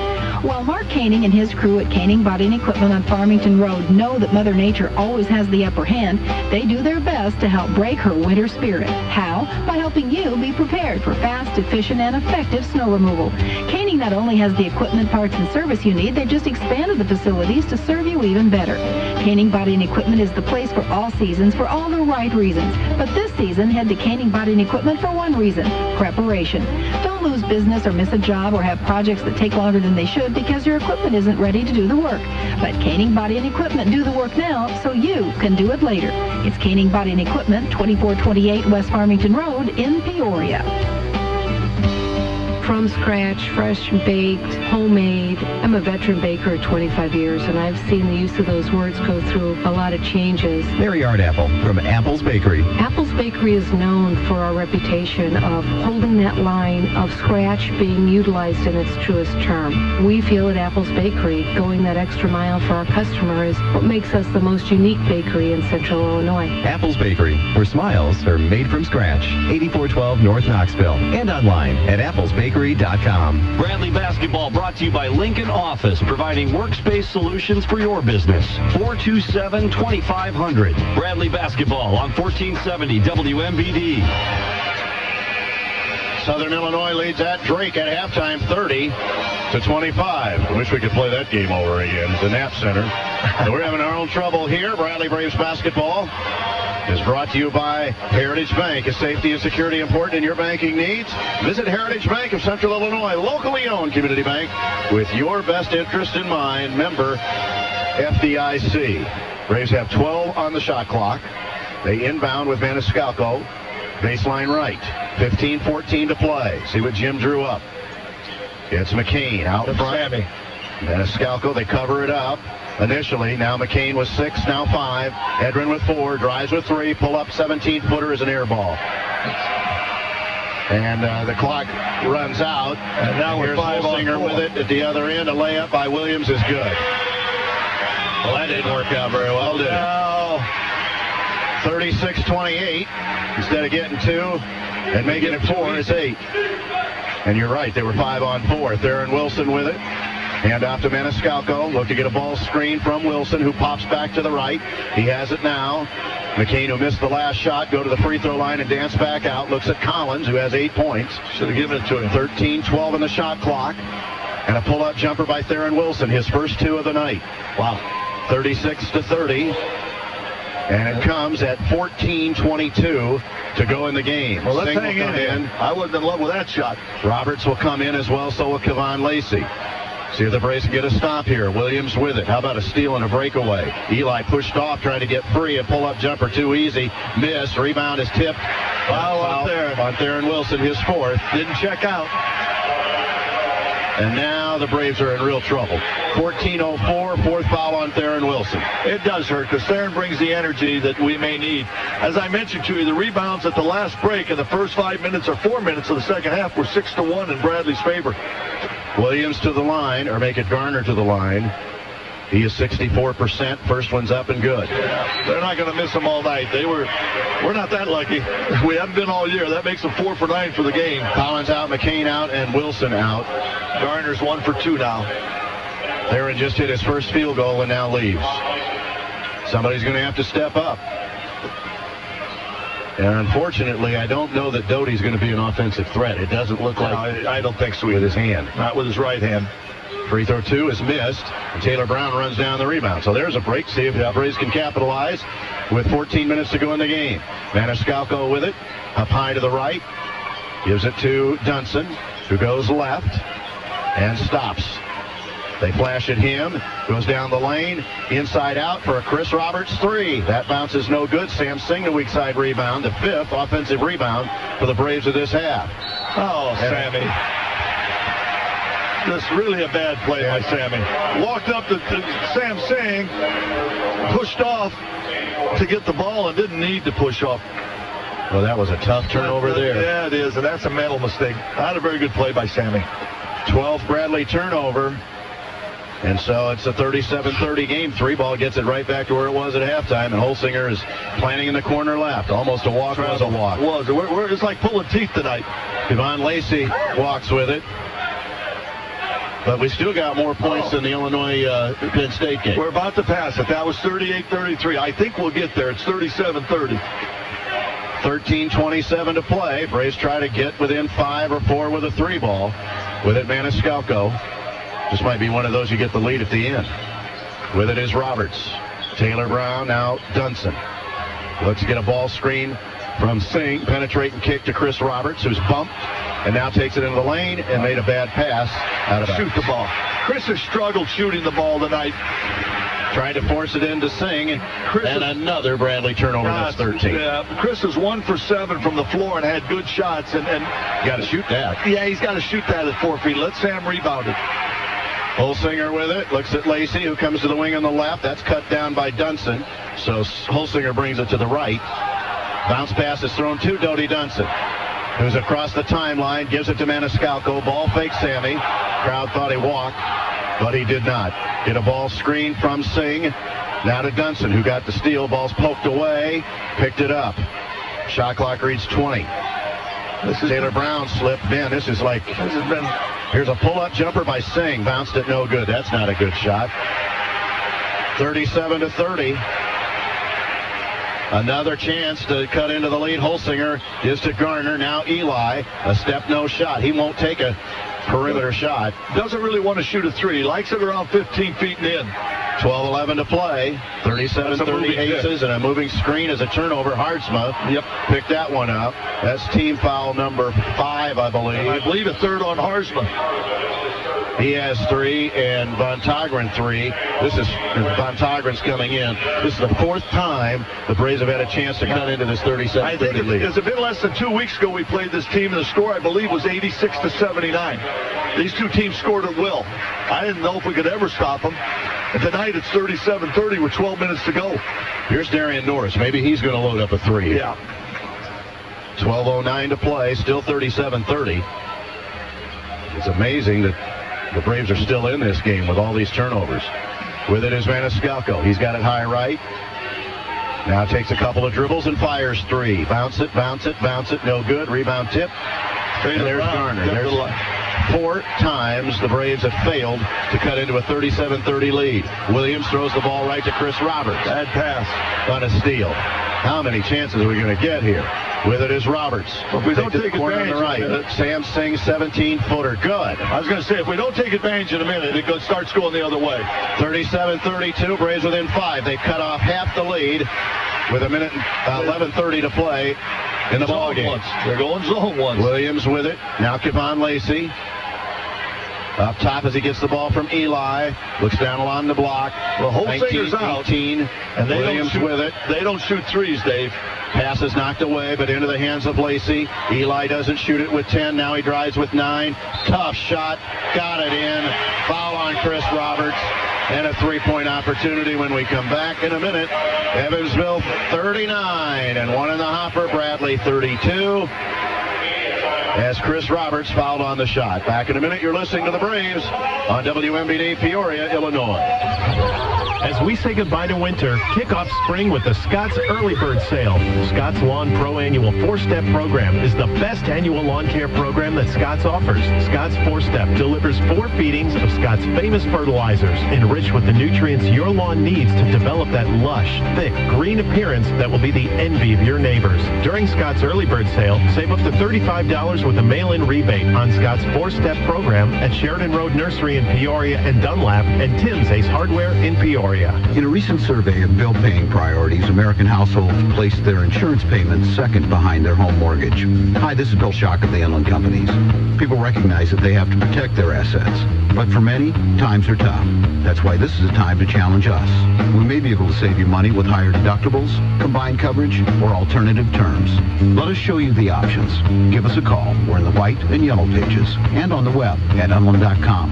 Well, Mark Caning and his crew at Caning Body and Equipment on Farmington Road know that Mother Nature always has the upper hand. They do their best to help break her winter spirit. How? By helping you be prepared for fast, efficient, and effective snow removal. Caning not only has the equipment, parts, and service you need, they've just expanded the facilities to serve you even better. Caning Body and Equipment is the place for all seasons for all the right reasons. But this season, head to Caning Body and Equipment for one reason: preparation. Don't lose business or miss a job or have projects that take longer than they should because your equipment isn't ready to do the work. But Caning Body and Equipment do the work now so you can do it later. It's Caning Body and Equipment, 2428 West Farmington Road in Peoria. From scratch, fresh baked, homemade. I'm a veteran baker of 25 years, and I've seen the use of those words go through a lot of changes. Mary Ardapple from Apple's Bakery. Apple's Bakery is known for our reputation of holding that line of scratch being utilized in its truest term. We feel at Apple's Bakery, going that extra mile for our customer is what makes us the most unique bakery in Central Illinois. Apple's Bakery, where smiles are made from scratch. 8412 North Knoxville. And online at applesbakery.com. Bradley Basketball brought to you by Lincoln Office, providing workspace solutions for your business. 427-2500. Bradley Basketball on 1470 WMBD. Southern Illinois leads at Drake at halftime 30-25. I wish we could play that game over again at the Knapp Center. So we're having our own trouble here. Bradley Braves basketball is brought to you by Heritage Bank. Is safety and security important in your banking needs? Visit Heritage Bank of Central Illinois, locally owned community bank with your best interest in mind. Member FDIC. Braves have 12 on the shot clock. They inbound with Maniscalco. Baseline right. 15-14 to play. See what Jim drew up. It's McCain out front. Maniscalco, they cover it up. Initially, now McCain with 6, now 5. Edrin with 4, drives with 3, pull up 17-footer is an air ball. And the clock runs out. And now we're 5 on 4. with it at the other end. A layup by Williams is good. Well, that didn't work out very well, did it? No. 36-28. Instead of getting 2 and making it 4, it's 8. And you're right, they were 5 on 4. Theron Wilson with it. Hand off to Maniscalco. Look to get a ball screen from Wilson, who pops back to the right. He has it now. McCain, who missed the last shot, go to the free throw line and dance back out. Looks at Collins, who has 8 points. Should have given it to him. 13-12 in the shot clock. And a pull-up jumper by Theron Wilson, his first 2 of the night. Wow. 36-30. And it comes at 14:22 to go in the game. Well, let's Singh hang will come in. I wasn't in love with that shot. Roberts will come in as well, so will Kevon Lacey. See if the Braves can get a stop here. Williams with it. How about a steal and a breakaway? Eli pushed off, trying to get free. A pull-up jumper too easy. Missed. Rebound is tipped. Foul on Theron Wilson, his fourth. Didn't check out. And now the Braves are in real trouble. 14:04, fourth foul on Theron Wilson. It does hurt because Theron brings the energy that we may need. As I mentioned to you, the rebounds at the last break in the first 5 minutes or 4 minutes of the second half were 6-1 in Bradley's favor. Williams to the line, or make it Garner to the line. He is 64%. First one's up and good. Yeah, they're not going to miss him all night. We're not that lucky. We haven't been all year. That makes them 4 for 9 for the game. Collins out, McCain out, and Wilson out. Garner's 1 for 2 now. Theron just hit his first field goal and now leaves. Somebody's going to have to step up. And unfortunately, I don't know that Doty's going to be an offensive threat. It doesn't look like. No, I don't think so. With his hand. Not with his right hand. Free throw 2 is missed, and Taylor Brown runs down the rebound. So there's a break. See if the Braves can capitalize with 14 minutes to go in the game. Maniscalco with it, up high to the right. Gives it to Dunson, who goes left and stops. They flash at him, goes down the lane, inside out for a Chris Roberts 3. That bounce is no good. Sam Singh, the weak side rebound, the 5th offensive rebound for the Braves of this half. Oh, Sammy. Just really a bad play by Sammy. Walked up to Sam Singh, pushed off to get the ball and didn't need to push off. Well, that was a tough turnover there. Yeah, it is, and that's a mental mistake. Not a very good play by Sammy. 12th Bradley turnover. And so it's a 37-30 game. 3-ball gets it right back to where it was at halftime, and Holsinger is planting in the corner left. Almost a walk. Was a walk. It's like pulling teeth tonight. Kevon Lacey walks with it. But we still got more points than the Illinois Penn State game. We're about to pass it. That was 38-33. I think we'll get there. It's 37-30. 13:27 to play. Braves try to get within 5 or 4 with a 3-ball. With it, Maniscalco. This might be one of those you get the lead at the end. With it is Roberts. Taylor Brown, now Dunson. Looks to get a ball screen from Singh. Penetrating kick to Chris Roberts, who's bumped and now takes it into the lane and made a bad pass out of bounds. Shoot the ball. Chris has struggled shooting the ball tonight. Trying to force it into Singh, and another Bradley turnover. That's 13. Yeah, Chris is 1 for 7 from the floor and had good shots. And you got to shoot that. Yeah, he's got to shoot that at 4 feet. Let Sam rebound it. Holsinger with it, looks at Lacey, who comes to the wing on the left. That's cut down by Dunson. So Holsinger brings it to the right. Bounce pass is thrown to Doty Dunson, who's across the timeline, gives it to Maniscalco. Ball fake Sammy. Crowd thought he walked, but he did not. Get a ball screen from Singh. Now to Dunson, who got the steal. Ball's poked away, picked it up. Shot clock reads 20. Taylor Brown slipped in. This has been. Here's a pull-up jumper by Singh. Bounced it no good. That's not a good shot. 37-30. Another chance to cut into the lead. Holsinger is to Garner. Now Eli. A step, no shot. He won't take a perimeter shot. Doesn't really want to shoot a 3. He likes it around 15 feet and in. 12-11 to play. 37-30 Aces, and a moving screen as a turnover. Hardsma picked that one up. That's team foul number 5, I believe. And I believe a third on Hardsma. He has 3, and Von Togren 3. Von Togren's coming in. This is the 4th time the Braves have had a chance to cut into this 37-30 lead. It's a bit less than 2 weeks ago we played this team, and the score, I believe, was 86-79. These two teams scored at will. I didn't know if we could ever stop them. And tonight it's 37-30 with 12 minutes to go. Here's Darian Norris. Maybe he's going to load up a 3. Yeah. 12:09 to play. Still 37-30. It's amazing that the Braves are still in this game with all these turnovers. With it is Maniscalco. He's got it high right. Now takes a couple of dribbles and fires 3. Bounce it, bounce it, bounce it. No good. Rebound tip. And there's Garner. There's 4 times the Braves have failed to cut into a 37-30 lead. Williams throws the ball right to Chris Roberts. Bad pass. On a steal. How many chances are we going to get here? With it is Roberts. If we don't take advantage, right. Sam Singh, 17-footer. Good. I was going to say, if we don't take advantage in a minute, it starts going the other way. 37-32. Braves within 5. They've cut off half the lead. with a minute 11:30 to play in the ball game. They're going zone once. Williams with it. Now Kevon Lacey. Up top as he gets the ball from Eli. Looks down along the block. Well, Holsinger's out. 18. And they Williams don't shoot, with it. They don't shoot threes, Dave. Pass is knocked away, but into the hands of Lacey. Eli doesn't shoot it with 10. Now he drives with 9. Tough shot. Got it in. Foul on Chris Roberts. And a three-point opportunity when we come back in a minute. Evansville 39 and one in the hopper. Bradley 32. As Chris Roberts fouled on the shot. Back in a minute, you're listening to the Braves on WMBD Peoria, Illinois. As we say goodbye to winter, kick off spring with the Scott's Early Bird Sale. Scott's Lawn Pro Annual 4-Step Program is the best annual lawn care program that Scott's offers. Scott's 4-Step delivers 4 feedings of Scott's famous fertilizers, enriched with the nutrients your lawn needs to develop that lush, thick, green appearance that will be the envy of your neighbors. During Scott's Early Bird Sale, save up to $35 with a mail-in rebate on Scott's 4-Step program at Sheridan Road Nursery in Peoria and Dunlap, and Tim's Ace Hardware in Peoria. In a recent survey of bill-paying priorities, American households placed their insurance payments second behind their home mortgage. Hi, this is Bill Schock of the Inland Companies. People recognize that they have to protect their assets, but for many, times are tough. That's why this is a time to challenge us. We may be able to save you money with higher deductibles, combined coverage, or alternative terms. Let us show you the options. Give us a call. We're in the white and yellow pages and on the web at unland.com.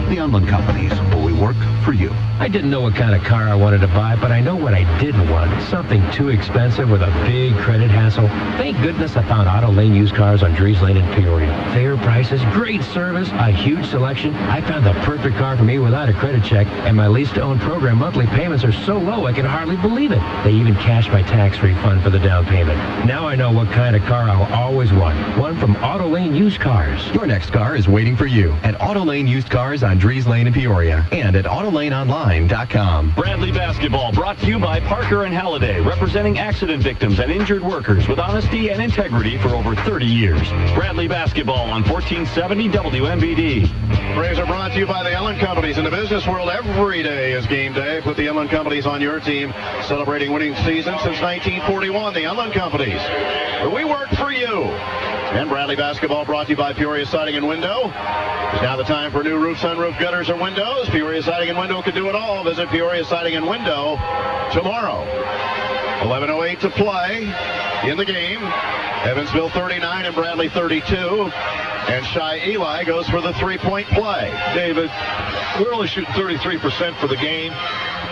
The Unland Companies, where we work for you. I didn't know what kind of car I wanted to buy, but I know what I didn't want. Something too expensive with a big credit hassle. Thank goodness I found Auto Lane used cars on Drees Lane in Peoria. Fair prices, great service, a huge selection. I found the perfect car for me without a credit check, and my lease-to-own program monthly payments are so low I can hardly believe it. They even cashed my tax refund for the down payment. Now I know what kind of car I'll always want. One from Auto Lane Used Cars. Your next car is waiting for you at Auto Lane Used Cars on Drees Lane in Peoria and at AutoLaneOnline.com. Bradley Basketball brought to you by Parker and Halliday, representing accident victims and injured workers with honesty and integrity for over 30 years. Bradley Basketball on 1470 WMBD. Braves are brought to you by the Inland Companies. In the business world, every day is game day. Put the Inland Companies on your team. Celebrating winning season since 1941. The Inland Companies, where we work for you. And Bradley Basketball brought to you by Peoria Siding and Window. It's now the time for new roof, sunroof, gutters, or windows. Peoria Siding and Window can do it all. Visit Peoria Siding and Window tomorrow. 11:08 to play in the game. Evansville 39 and Bradley 32. And Shy Eli goes for the three-point play. David, we're only shooting 33% for the game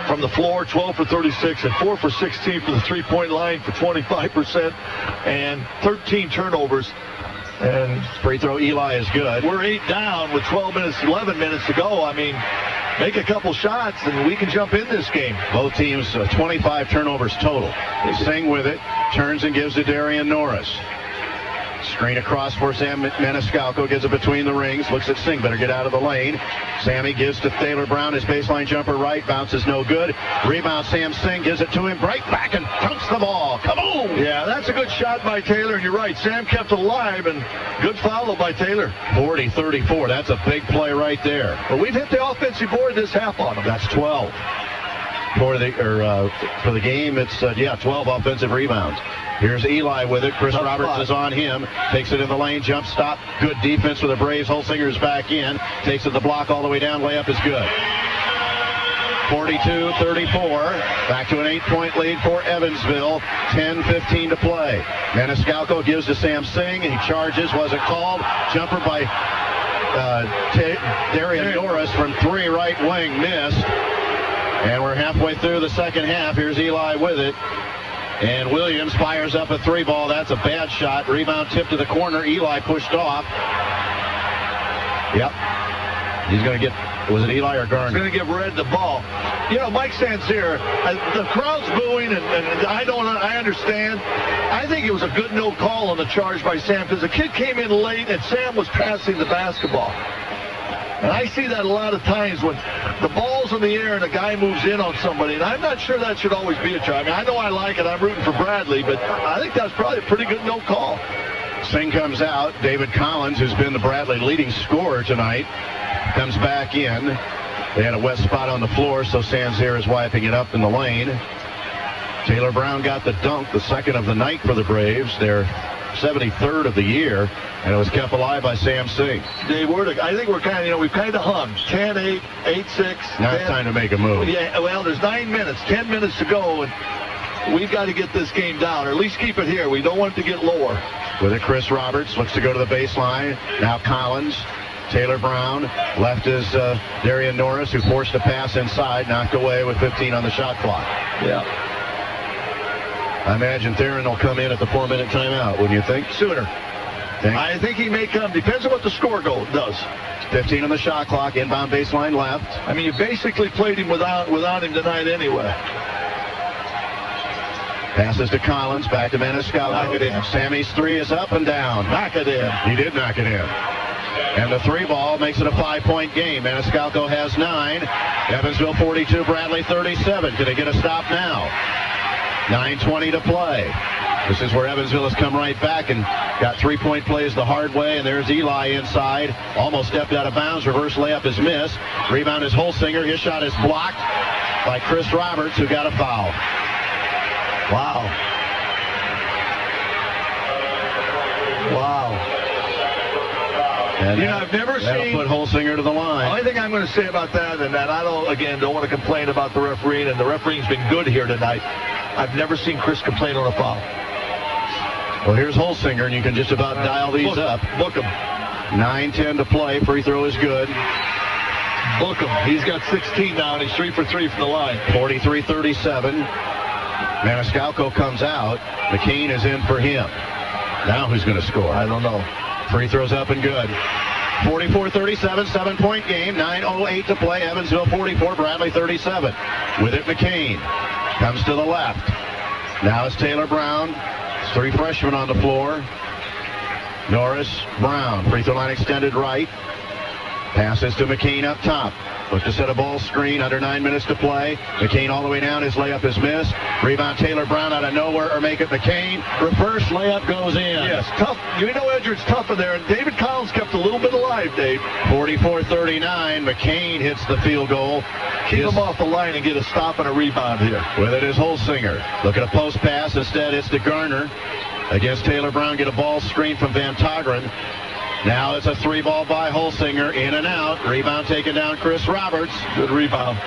from the floor, 12 for 36, and 4 for 16 for the three-point line for 25%, and 13 turnovers. And free throw Eli is good. We're 8 down with 11 minutes to go. I mean, make a couple shots and we can jump in this game. Both teams 25 turnovers total. Sing with it, turns and gives to Darian Norris. Screen across for Sam Maniscalco, gives it between the rings, looks at Singh, better get out of the lane. Sammy gives to Taylor Brown, his baseline jumper right, bounces no good. Rebound, Sam Singh gives it to him, right back and dunks the ball. Kaboom! Yeah, that's a good shot by Taylor, and you're right, Sam kept it alive, and good follow by Taylor. 40-34, that's a big play right there. But we've hit the offensive board this half on them. That's 12. For the game, it's 12 offensive rebounds. Here's Eli with it. Chris Roberts is on him. Takes it in the lane. Jump stop. Good defense for the Braves. Holsinger's back in. Takes it the block all the way down. Layup is good. 42-34. Back to an 8-point lead for Evansville. 10-15 to play. Maniscalco gives to Sam Singh. He charges. Wasn't called. Jumper by Darian Norris from 3 right wing. Missed. And we're halfway through the second half. Here's Eli with it. And Williams fires up a 3 ball. That's a bad shot. Rebound tip to the corner. Eli pushed off. Yep. He's going to get, was it Eli or Garner? He's going to give Red the ball. You know, Mike Sancerre, the crowd's booing, and I understand. I think it was a good no call on the charge by Sam, because the kid came in late and Sam was passing the basketball. And I see that a lot of times when the ball's in the air and a guy moves in on somebody. And I'm not sure that should always be a try. I mean, I know I like it. I'm rooting for Bradley, but I think that's probably a pretty good no call. Singh comes out. David Collins, who's been the Bradley leading scorer tonight, comes back in. They had a wet spot on the floor, so Sancerre is wiping it up in the lane. Taylor Brown got the dunk, the second of the night for the Braves. Their 73rd of the year, and it was kept alive by Sam Singh. Dave, I think we're kind of, we've kind of hung. 10-8, 8-6. Now it's time to make a move. Yeah, well, there's 9 minutes, 10 minutes to go, and we've got to get this game down, or at least keep it here. We don't want it to get lower. With it, Chris Roberts looks to go to the baseline. Now Collins. Taylor Brown. Left is Darian Norris, who forced a pass inside, knocked away with 15 on the shot clock. Yeah. I imagine Theron will come in at the 4-minute timeout, wouldn't you think? Sooner. I think he may come. Depends on what the score does. 15 on the shot clock. Inbound baseline left. I mean, you basically played him without him tonight anyway. Passes to Collins. Back to Maniscalco. Knock it in. Sammy's three is up and down. Knock it in. He did knock it in. And the 3-ball makes it a 5-point game. Maniscalco has 9. Evansville 42, Bradley 37. Can they get a stop now? 9:20 to play. This is where Evansville has come right back and got 3-point plays the hard way. And there's Eli inside. Almost stepped out of bounds. Reverse layup is missed. Rebound is Holsinger. His shot is blocked by Chris Roberts, who got a foul. Wow. Wow. And I've never that'll seen... put Holsinger to the line. The only thing I'm going to say about that, and that I don't want to complain about the refereeing, and the refereeing's been good here tonight. I've never seen Chris complain on a foul. Well, here's Holsinger, and you can just about dial these up. Book him. 9:10 to play. Free throw is good. Book him. He's got 16 now, and he's 3 for 3 from the line. 43-37. Maniscalco comes out. McCain is in for him. Now who's going to score? I don't know. Free throws up and good. 44-37, 7-point game. 9:08 to play. Evansville 44, Bradley 37. With it, McCain comes to the left. Now it's Taylor Brown. 3 freshmen on the floor. Norris, Brown. Free throw line extended right. Passes to McCain up top. Look to set a ball screen. Under 9 minutes to play. McCain all the way down. His layup is missed. Rebound Taylor Brown out of nowhere, or make it McCain. Reverse layup goes in. Yes, tough. You know Edger's tough in there, and David Collins kept a little bit alive, Dave. 44-39. McCain hits the field goal. Keep him off the line and get a stop and a rebound here. With it is Holsinger. Look at a post pass. Instead, it's to Garner. Against Taylor Brown. Get a ball screen from Van Togeren. Now it's a 3-ball by Holsinger. In and out. Rebound taken down Chris Roberts. Good rebound.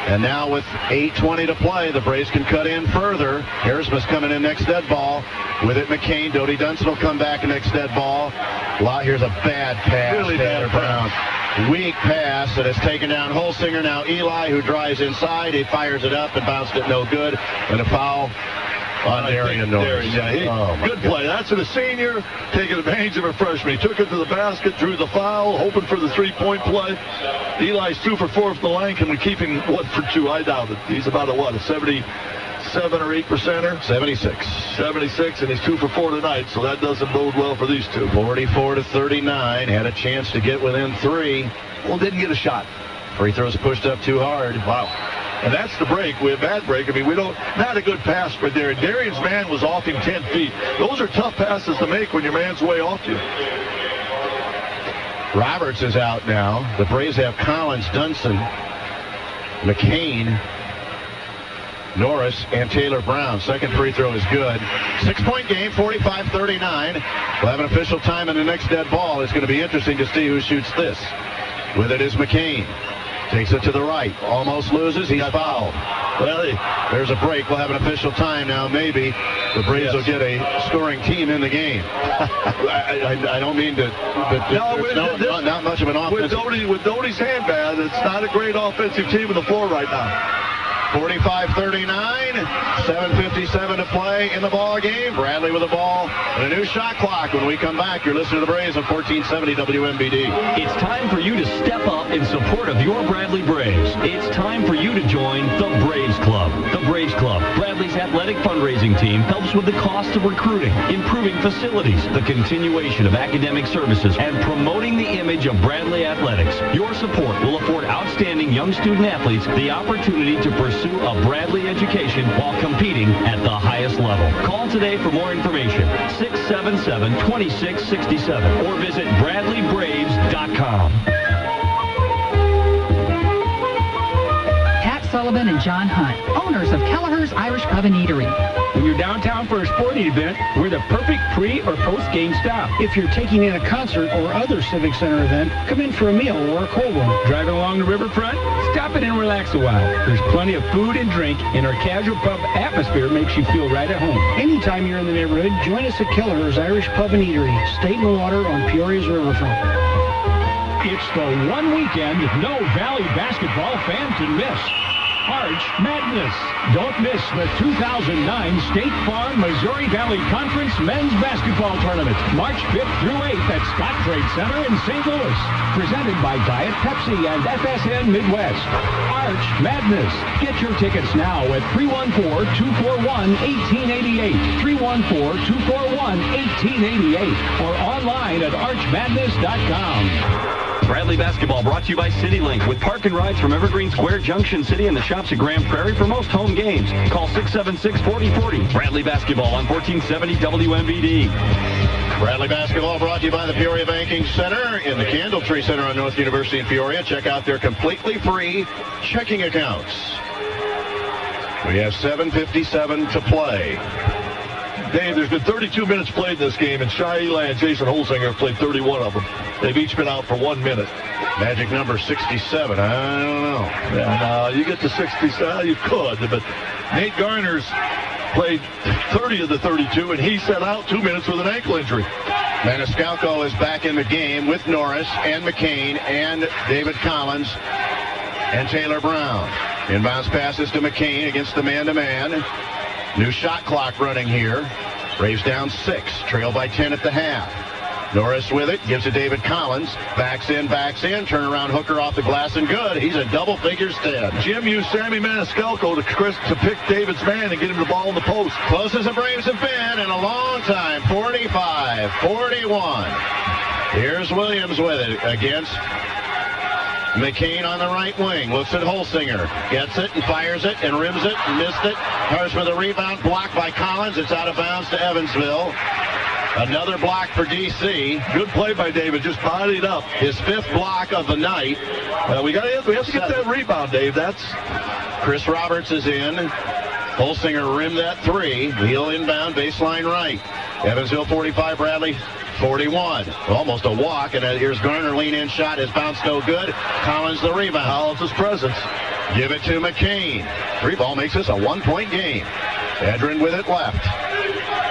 And now with 8:20 to play, the Braves can cut in further. Harrisman's coming in next dead ball. With it, McCain. Dodie Dunson will come back next dead ball. Here's a bad pass. Really bad Brown. Weak pass, and it's taken down Holsinger. Now Eli, who drives inside. He fires it up and bounced it no good. And a foul on Darian Norris. Yeah, good play. That's a senior taking advantage of a freshman. He took it to the basket, drew the foul, hoping for the 3-point play. Eli's 2 for 4 from the line. Can we keep him 1 for 2? I doubt it. He's about a 77 or 8%er? 76. 76, and he's 2 for 4 tonight, so that doesn't bode well for these two. 44-39. Had a chance to get within 3. Well, didn't get a shot. Free throws pushed up too hard. Wow. And that's the break. We have bad break. I mean, not a good pass for Darian. Darian's man was off him 10 feet. Those are tough passes to make when your man's way off you. Roberts is out now. The Braves have Collins, Dunson, McCain, Norris, and Taylor Brown. Second free throw is good. 6-point game, 45-39. We'll have an official time in the next dead ball. It's going to be interesting to see who shoots this. With it is McCain. Takes it to the right. Almost loses. He's fouled. Well, there's a break. We'll have an official time now. Maybe the Braves will get a scoring team in the game. I don't mean to. Not much of an offense. With Doty's hand bad, it's not a great offensive team on the floor right now. 45-39, 7:57 to play in the ball game. Bradley with the ball and a new shot clock. When we come back, you're listening to the Braves on 1470 WMBD. It's time for you to step up in support of your Bradley Braves. It's time for you to join the Braves Club. The Braves Club, Bradley's athletic fundraising team, helps with the cost of recruiting, improving facilities, the continuation of academic services, and promoting the image of Bradley athletics. Your support will afford outstanding young student athletes the opportunity to pursue a Bradley education while competing at the highest level. Call today for more information, 677-2667, or visit bradleybraves.com. Pat Sullivan Ken and John Hunt, owners of Kelleher's Irish Pub and Eatery. When you're downtown for a sporting event, we're the perfect pre- or post-game stop. If you're taking in a concert or other civic center event, come in for a meal or a cold one. Driving along the riverfront? Stop in and relax a while. There's plenty of food and drink, and our casual pub atmosphere makes you feel right at home. Anytime you're in the neighborhood, join us at Kelleher's Irish Pub and Eatery, State and Water on Peoria's riverfront. It's the one weekend no Valley basketball fan can miss. Arch Madness. Don't miss the 2009 State Farm Missouri Valley Conference Men's Basketball Tournament, March 5th through 8th at Scott Trade Center in St. Louis. Presented by Diet Pepsi and FSN Midwest. Arch Madness. Get your tickets now at 314-241-1888, 314-241-1888, or online at archmadness.com. Bradley Basketball brought to you by CityLink with park and rides from Evergreen Square, Junction City, and the shops at Grand Prairie for most home games. Call 676-4040. Bradley Basketball on 1470 WMVD. Bradley Basketball brought to you by the Peoria Banking Center in the Candle Tree Center on North University in Peoria. Check out their completely free checking accounts. We have 7:57 to play. Dave, there's been 32 minutes played in this game, and Shai Eli and Jason Holsinger have played 31 of them. They've each been out for 1 minute. Magic number 67. I don't know. Yeah, you get to 67, you could, but Nate Garner's played 30 of the 32, and he sat out 2 minutes with an ankle injury. Maniscalco is back in the game with Norris and McCain and David Collins and Taylor Brown. Inbounds passes to McCain against the man-to-man. New shot clock running here. Braves down 6, trail by 10 at the half. Norris with it, gives to David Collins. Backs in, turnaround hooker off the glass and good. He's a double figures 10. Jim used Sammy Maniscalco to pick David's man and get him the ball in the post. Close as the Braves have been in a long time, 45-41. Here's Williams with it against McCain on the right wing. Looks at Holsinger. Gets it and fires it and rims it and missed it. Hars with a rebound blocked by Collins. It's out of bounds to Evansville. Another block for D.C. Good play by David. Just bodied up. His 5th block of the night. We have to get that rebound, Dave. That's Chris Roberts is in. Holsinger rimmed that 3. Wheel inbound, baseline right. Evansville 45, Bradley 41. Almost a walk, and here's Garner, lean-in shot. His bounce no good. Collins the rebound. Collins' presence. Give it to McCain. 3-ball makes this a 1-point game. Edrin with it left.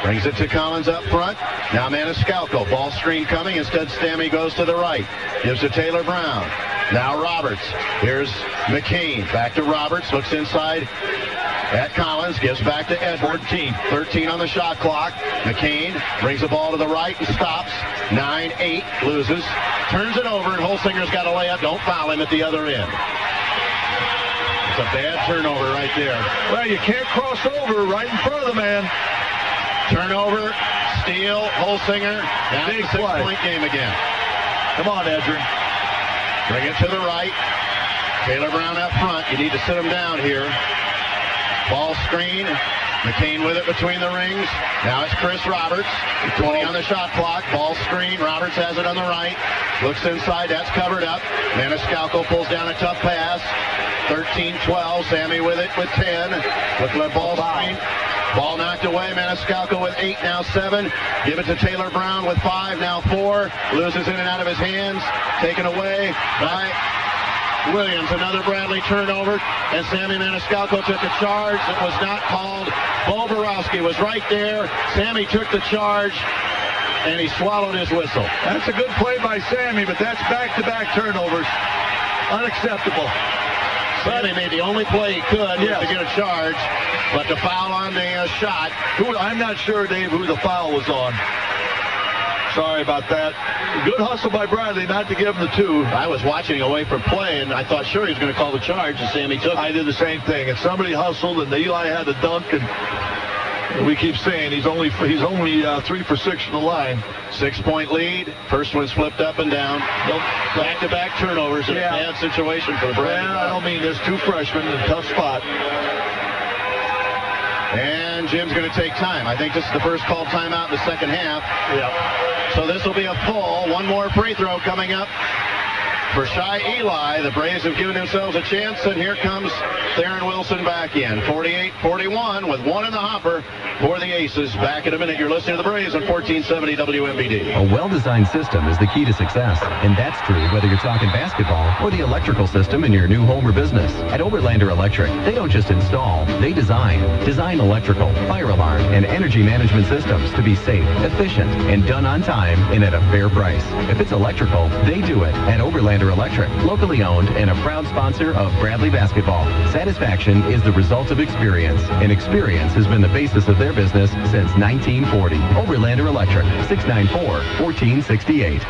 Brings it to Collins up front. Now Maniscalco. Ball screen coming. Instead, Stammy goes to the right. Gives to Taylor Brown. Now Roberts. Here's McCain. Back to Roberts. Looks inside at Collins. Gives back to Edward. 13 on the shot clock. McCain brings the ball to the right and stops. 9-8. Loses. Turns it over, and Holsinger's got a layup. Don't foul him at the other end. It's a bad turnover right there. Well, you can't cross over right in front of the man. Turnover, steal, Holsinger. Now it's a 6-point game again. Come on, Edrin. Bring it to the right. Taylor Brown up front. You need to sit him down here. Ball screen. McCain with it between the rings. Now it's Chris Roberts. 20 on the shot clock. Ball screen. Roberts has it on the right. Looks inside. That's covered up. Maniscalco pulls down a tough pass. 13-12. Sammy with it with 10. Look at the ball screen. Ball knocked away. Maniscalco with 8, now 7. Give it to Taylor Brown with 5, now 4. Loses in and out of his hands. Taken away by Williams. Another Bradley turnover, and Sammy Maniscalco took a charge that was not called. Bo Borowski was right there. Sammy took the charge, and he swallowed his whistle. That's a good play by Sammy, but that's back-to-back turnovers. Unacceptable. Sammy made the only play he could to get a charge, but the foul on the shot. I'm not sure, Dave, who the foul was on. Sorry about that. Good hustle by Bradley not to give him the 2. I was watching away from play, and I thought sure he was going to call the charge, and Sammy took it. I did the same thing. And somebody hustled, and Eli had a dunk, and we keep saying he's only 3 for 6 from the line. 6-point lead. First one's flipped up and down. Back-to-back turnovers in a bad situation for the Bradley. I don't mean there's 2 freshmen in a tough spot. And Jim's going to take time. I think this is the first called timeout in the second half. Yeah. So this will be a pull. One more free throw coming up for Shy Eli. The Braves have given themselves a chance, and here comes Theron Wilson back in. 48-41 with one in the hopper for the Aces. Back in a minute. You're listening to the Braves on 1470 WMBD. A well-designed system is the key to success, and that's true whether you're talking basketball or the electrical system in your new home or business. At Overlander Electric, they don't just install, they design. Design electrical, fire alarm, and energy management systems to be safe, efficient, and done on time and at a fair price. If it's electrical, they do it at Overlander Electric, locally owned and a proud sponsor of Bradley Basketball. Satisfaction is the result of experience, and experience has been the basis of their business since 1940. Overlander Electric, 694-1468.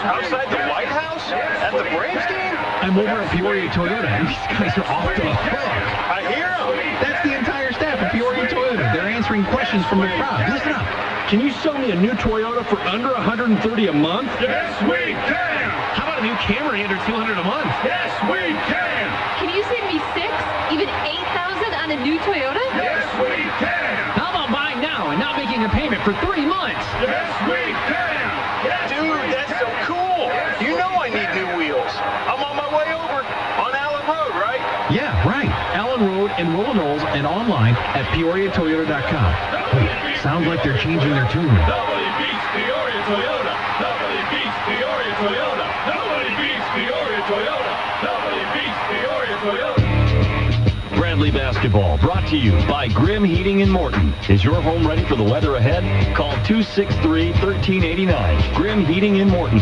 Outside the White House? At the Braves game? I'm over at Peoria Toyota, and these guys are off the hook. I hear them. That's the entire staff of Peoria Toyota. They're answering questions from the crowd. Listen up. Can you sell me a new Toyota for under $130 a month? Yes, we can. How about a new Camry under $200 a month? Yes, we can. Can you save me $6,000, even $8,000 on a new Toyota? Yes, we can. How about buying now and not making a payment for 3 months? Yes, we can. Dude, that's so cool. You know I need new wheels. I'm on my way over on Allen Road, right? Yeah, right. Allen Road in Rolling Knolls and online at PeoriaToyota.com. Wait, sounds like they're changing their tune. Nobody beats Peoria Toyota. Nobody beats Peoria Toyota. Nobody beats Peoria Toyota. Nobody beats Peoria Toyota. Bradley Basketball, brought to you by Grimm Heating in Morton. Is your home ready for the weather ahead? Call 263-1389. Grimm Heating in Morton.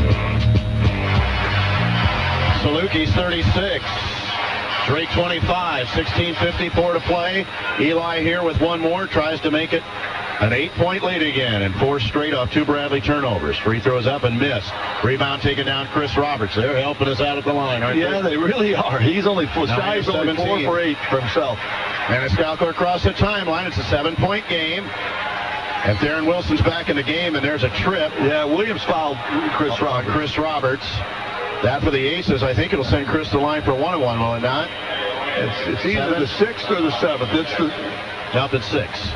Salukis 36. Drake 25. 16:54 to play. Eli here with one more. Tries to make it an 8-point lead again, and 4 straight off 2 Bradley turnovers. Free throws up and missed. Rebound taken down Chris Roberts. They're helping us out at the line, aren't they? Yeah, they really are. He's only 4 for 8 for himself. Maniscalco across the timeline. It's a 7-point game. And Theron Wilson's back in the game, and there's a trip. Yeah, Williams fouled Chris Roberts. That for the Aces. I think it'll send Chris to the line for 1-on-1, will it not? It's either the 6th or the 7th. Nope, it's 6.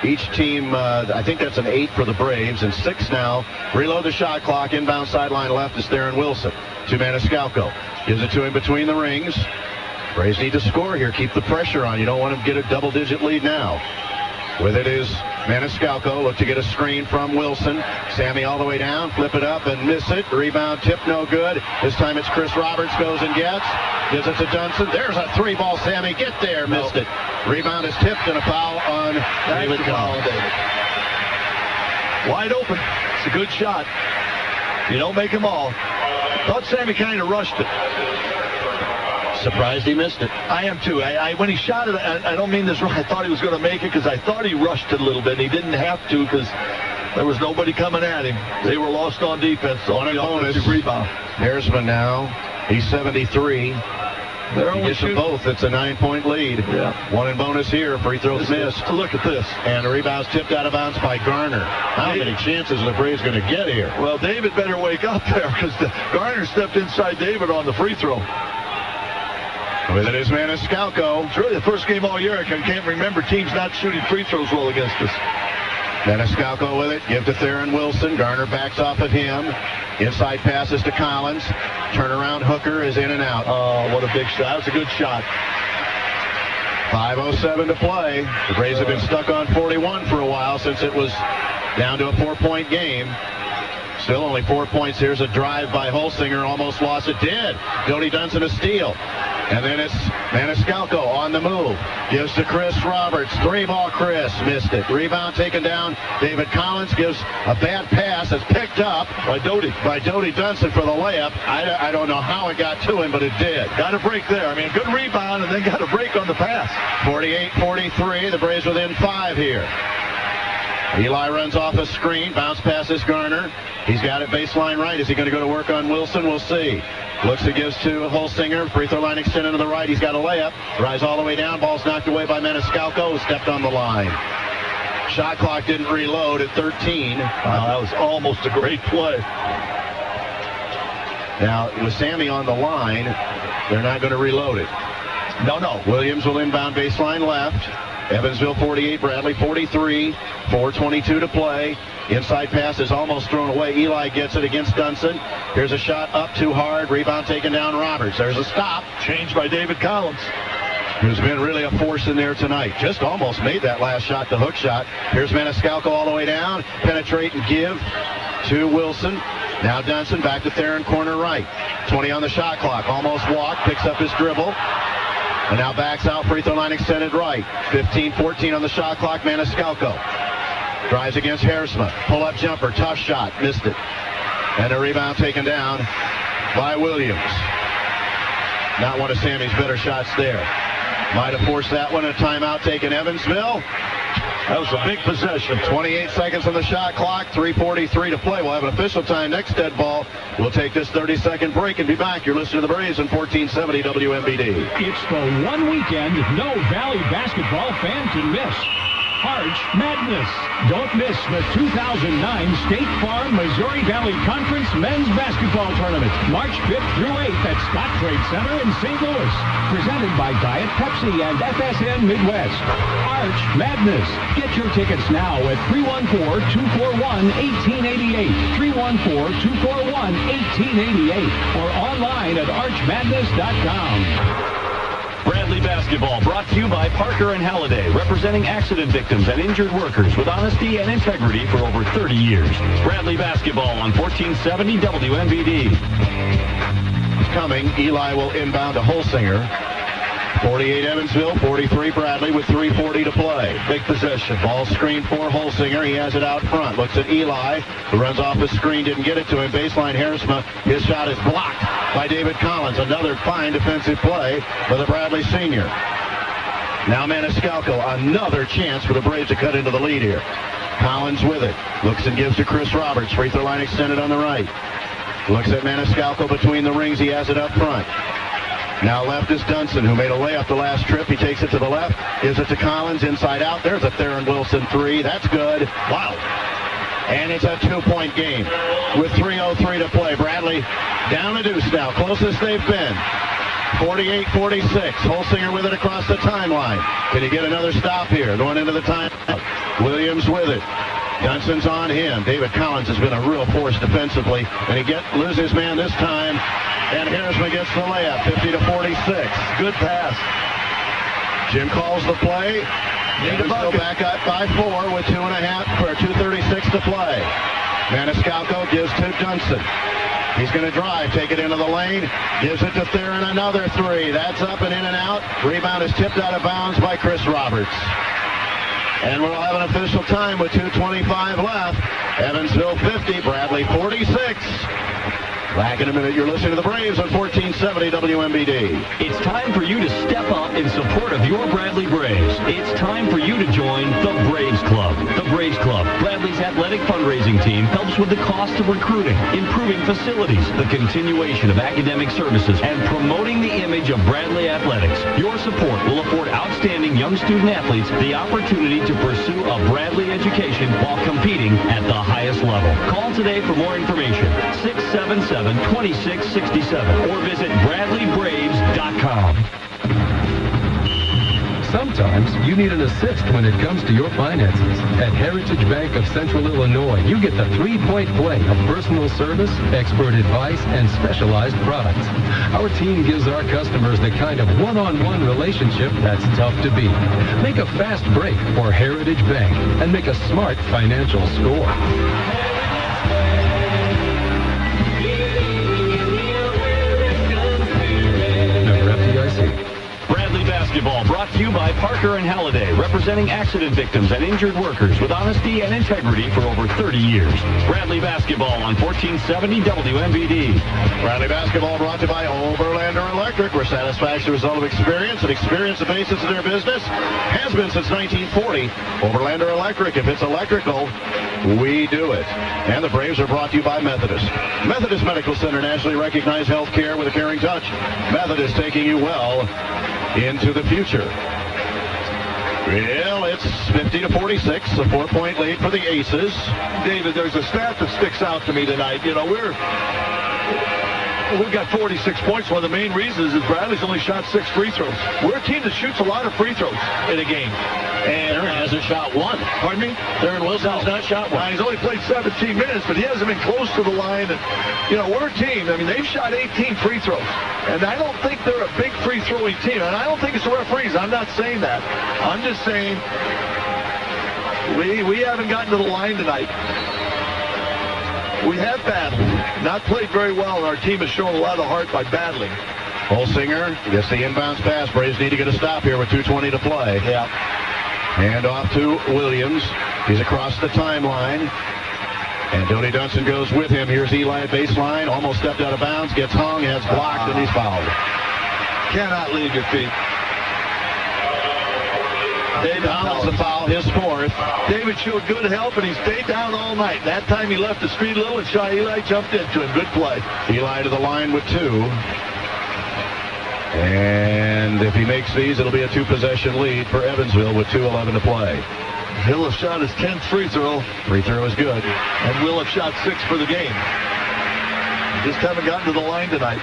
Each team, I think that's an 8 for the Braves, and 6 now. Reload the shot clock. Inbound sideline left is Theron Wilson. To Maniscalco. Gives it to him between the rings. Braves need to score here. Keep the pressure on. You don't want to get a double-digit lead now. With it is Maniscalco. Look to get a screen from Wilson. Sammy all the way down. Flip it up and miss it. Rebound tip no good. This time it's Chris Roberts goes and gets. Gives it to Dunson. There's a 3-ball. Sammy, get there. Missed it. Rebound is tipped and a foul on David Collins. Wide open. It's a good shot. You don't make them all. Thought Sammy kind of rushed it. Surprised he missed it. I am too. When he shot it, I don't mean this wrong. I thought he was going to make it because I thought he rushed it a little bit. He didn't have to because there was nobody coming at him. They were lost on defense on the offensive rebound. Hairsman now. He's 73. They're He only gets them both. It's a 9-point lead. Yeah. 1 in bonus here. Free throws missed. Look at this. And the rebound's tipped out of bounds by Garner. How many chances are the Braves going to get here? Well, David better wake up there because Garner stepped inside David on the free throw. With it is Maniscalco. It's really the first game all year. I can't remember teams not shooting free throws well against us. Maniscalco with it. Give to Theron Wilson. Garner backs off of him. Inside passes to Collins. Turnaround hooker is in and out. Oh, what a big shot. That was a good shot. 5:07 to play. The Braves have been stuck on 41 for a while since it was down to a 4-point game. Still only 4 points. Here's a drive by Holsinger. Almost lost it. Did. Jody Dunson a steal. And then it's Maniscalco on the move. Gives to Chris Roberts. 3-ball Chris. Missed it. Rebound taken down. David Collins gives a bad pass. It's picked up by Jody Dunson for the layup. I don't know how it got to him, but it did. Got a break there. I mean, good rebound and then got a break on the pass. 48-43. The Braves within 5 here. Eli runs off a screen. Bounce passes Garner. He's got it baseline right. Is he going to go to work on Wilson? We'll see. Looks it gives to Holsinger. Free throw line extended to the right. He's got a layup. Rise all the way down. Ball's knocked away by Maniscalco. Stepped on the line. Shot clock didn't reload at 13. That was almost a great play. Now, with Sammy on the line, they're not going to reload it. No. Williams will inbound baseline left. Evansville 48, Bradley 43, 4:22 to play. Inside pass is almost thrown away. Eli gets it against Dunson. Here's a shot up too hard. Rebound taken down Roberts. There's a stop. Changed by David Collins, who's been really a force in there tonight. Just almost made that last shot, the hook shot. Here's Maniscalco all the way down. Penetrate and give to Wilson. Now Dunson back to Theron, corner right. 20 on the shot clock. Almost walked. Picks up his dribble. And now backs out, free throw line extended right. 15-14 on the shot clock. Maniscalco drives against Haarsma. Pull-up jumper. Tough shot. Missed it. And a rebound taken down by Williams. Not one of Sammy's better shots there. Might have forced that one. A timeout taken Evansville. That was a big possession. 28 seconds on the shot clock. 3:43 to play. We'll have an official time next dead ball. We'll take this 30-second break and be back. You're listening to the Braves on 1470 WMBD. It's the one weekend no Valley basketball fan can miss. Arch Madness. Don't miss the 2009 State Farm Missouri Valley Conference Men's Basketball Tournament, March 5th through 8th at Scott Trade Center in St. Louis. Presented by Diet Pepsi and FSN Midwest. Arch Madness. Get your tickets now at 314-241-1888, 314-241-1888, or online at archmadness.com. Bradley Basketball brought to you by Parker and Halliday, representing accident victims and injured workers with honesty and integrity for over 30 years. Bradley Basketball on 1470 WMBD. Coming, Eli will inbound to Holsinger. 48 Evansville, 43 Bradley with 3:40 to play. Big possession. Ball screen for Holsinger. He has it out front. Looks at Eli, who runs off the screen, didn't get it to him. Baseline Haarsma. His shot is blocked by David Collins. Another fine defensive play for the Bradley senior. Now Maniscalco, another chance for the Braves to cut into the lead here. Collins with it. Looks and gives to Chris Roberts. Free throw line extended on the right. Looks at Maniscalco between the rings. He has it up front. Now left is Dunson, who made a layup the last trip. He takes it to the left. Gives it to Collins. Inside out. There's a Theron Wilson three. That's good. Wow. And it's a two-point game with 3:03 to play. Bradley down a deuce now. Closest they've been. 48-46. Holsinger with it across the timeline. Can he get another stop here? Going into the timeout. Williams with it. Dunson's on him. David Collins has been a real force defensively. And he loses man this time. And Haarsma gets the layup. 50-46. Good pass. Jim calls the play. Need a bucket. Back up by 4 with 2:36 to play. Maniscalco gives to Dunson. He's going to drive, take it into the lane, gives it to Theron, another three. That's up and in and out. Rebound is tipped out of bounds by Chris Roberts. And we'll have an official time with 2:25 left. Evansville 50, Bradley 46. Back in a minute, you're listening to the Braves on 1470 WMBD. It's time for you to step up in support of your Bradley Braves. It's time for you to join the Braves Club. The Braves Club, Bradley's athletic fundraising team, helps with the cost of recruiting, improving facilities, the continuation of academic services, and promoting the image of Bradley athletics. Your support will afford outstanding young student athletes the opportunity to pursue a Bradley education while competing at the highest level. Call today for more information. 677-2667 or visit BradleyBraves.com. Sometimes you need an assist when it comes to your finances. At Heritage Bank of Central Illinois, you get the three-point play of personal service, expert advice, and specialized products. Our team gives our customers the kind of one-on-one relationship that's tough to beat. Make a fast break for Heritage Bank and make a smart financial score. Bradley Basketball brought to you by Parker and Halliday, representing accident victims and injured workers with honesty and integrity for over 30 years. Bradley Basketball on 1470 WMBD. Bradley Basketball brought to you by Overlander Electric, where satisfaction is the result of experience, and experience the basis of their business has been since 1940. Overlander Electric, if it's electrical, we do it. And the Braves are brought to you by Methodist. Methodist Medical Center, nationally recognized health care with a caring touch. Methodist, taking you well into the future. Well, it's 50-46, a 4-point lead for the Aces. David, there's a stat that sticks out to me tonight. You know, we've got 46 points. One of the main reasons is Bradley's only shot 6 free throws. We're a team that shoots a lot of free throws in a game. And Theron hasn't shot one. Pardon me? Theron Wilson has not shot one. He's only played 17 minutes, but he hasn't been close to the line. And, you know, we're a team. I mean, they've shot 18 free throws. And I don't think they're a big free-throwing team. And I don't think it's the referees. I'm not saying that. I'm just saying we haven't gotten to the line tonight. We have battled. Not played very well, and our team has shown a lot of heart by battling. Holsinger gets the inbounds pass. Braves need to get a stop here with 2:20 to play. Yeah. Hand off to Williams. He's across the timeline. And Donnie Dunson goes with him. Here's Eli at baseline. Almost stepped out of bounds. Gets hung. Has blocked, and he's fouled. Cannot leave your feet. David Collins, the foul, his fourth. David showed good help, and he stayed down all night. That time he left the street a little, and Shy Eli jumped into him. Good play. Eli to the line with 2. And if he makes these, it'll be a 2-possession lead for Evansville with 2:11 to play. He'll have shot his 10th free throw. Free throw is good. And will have shot 6 for the game. Just haven't gotten to the line tonight.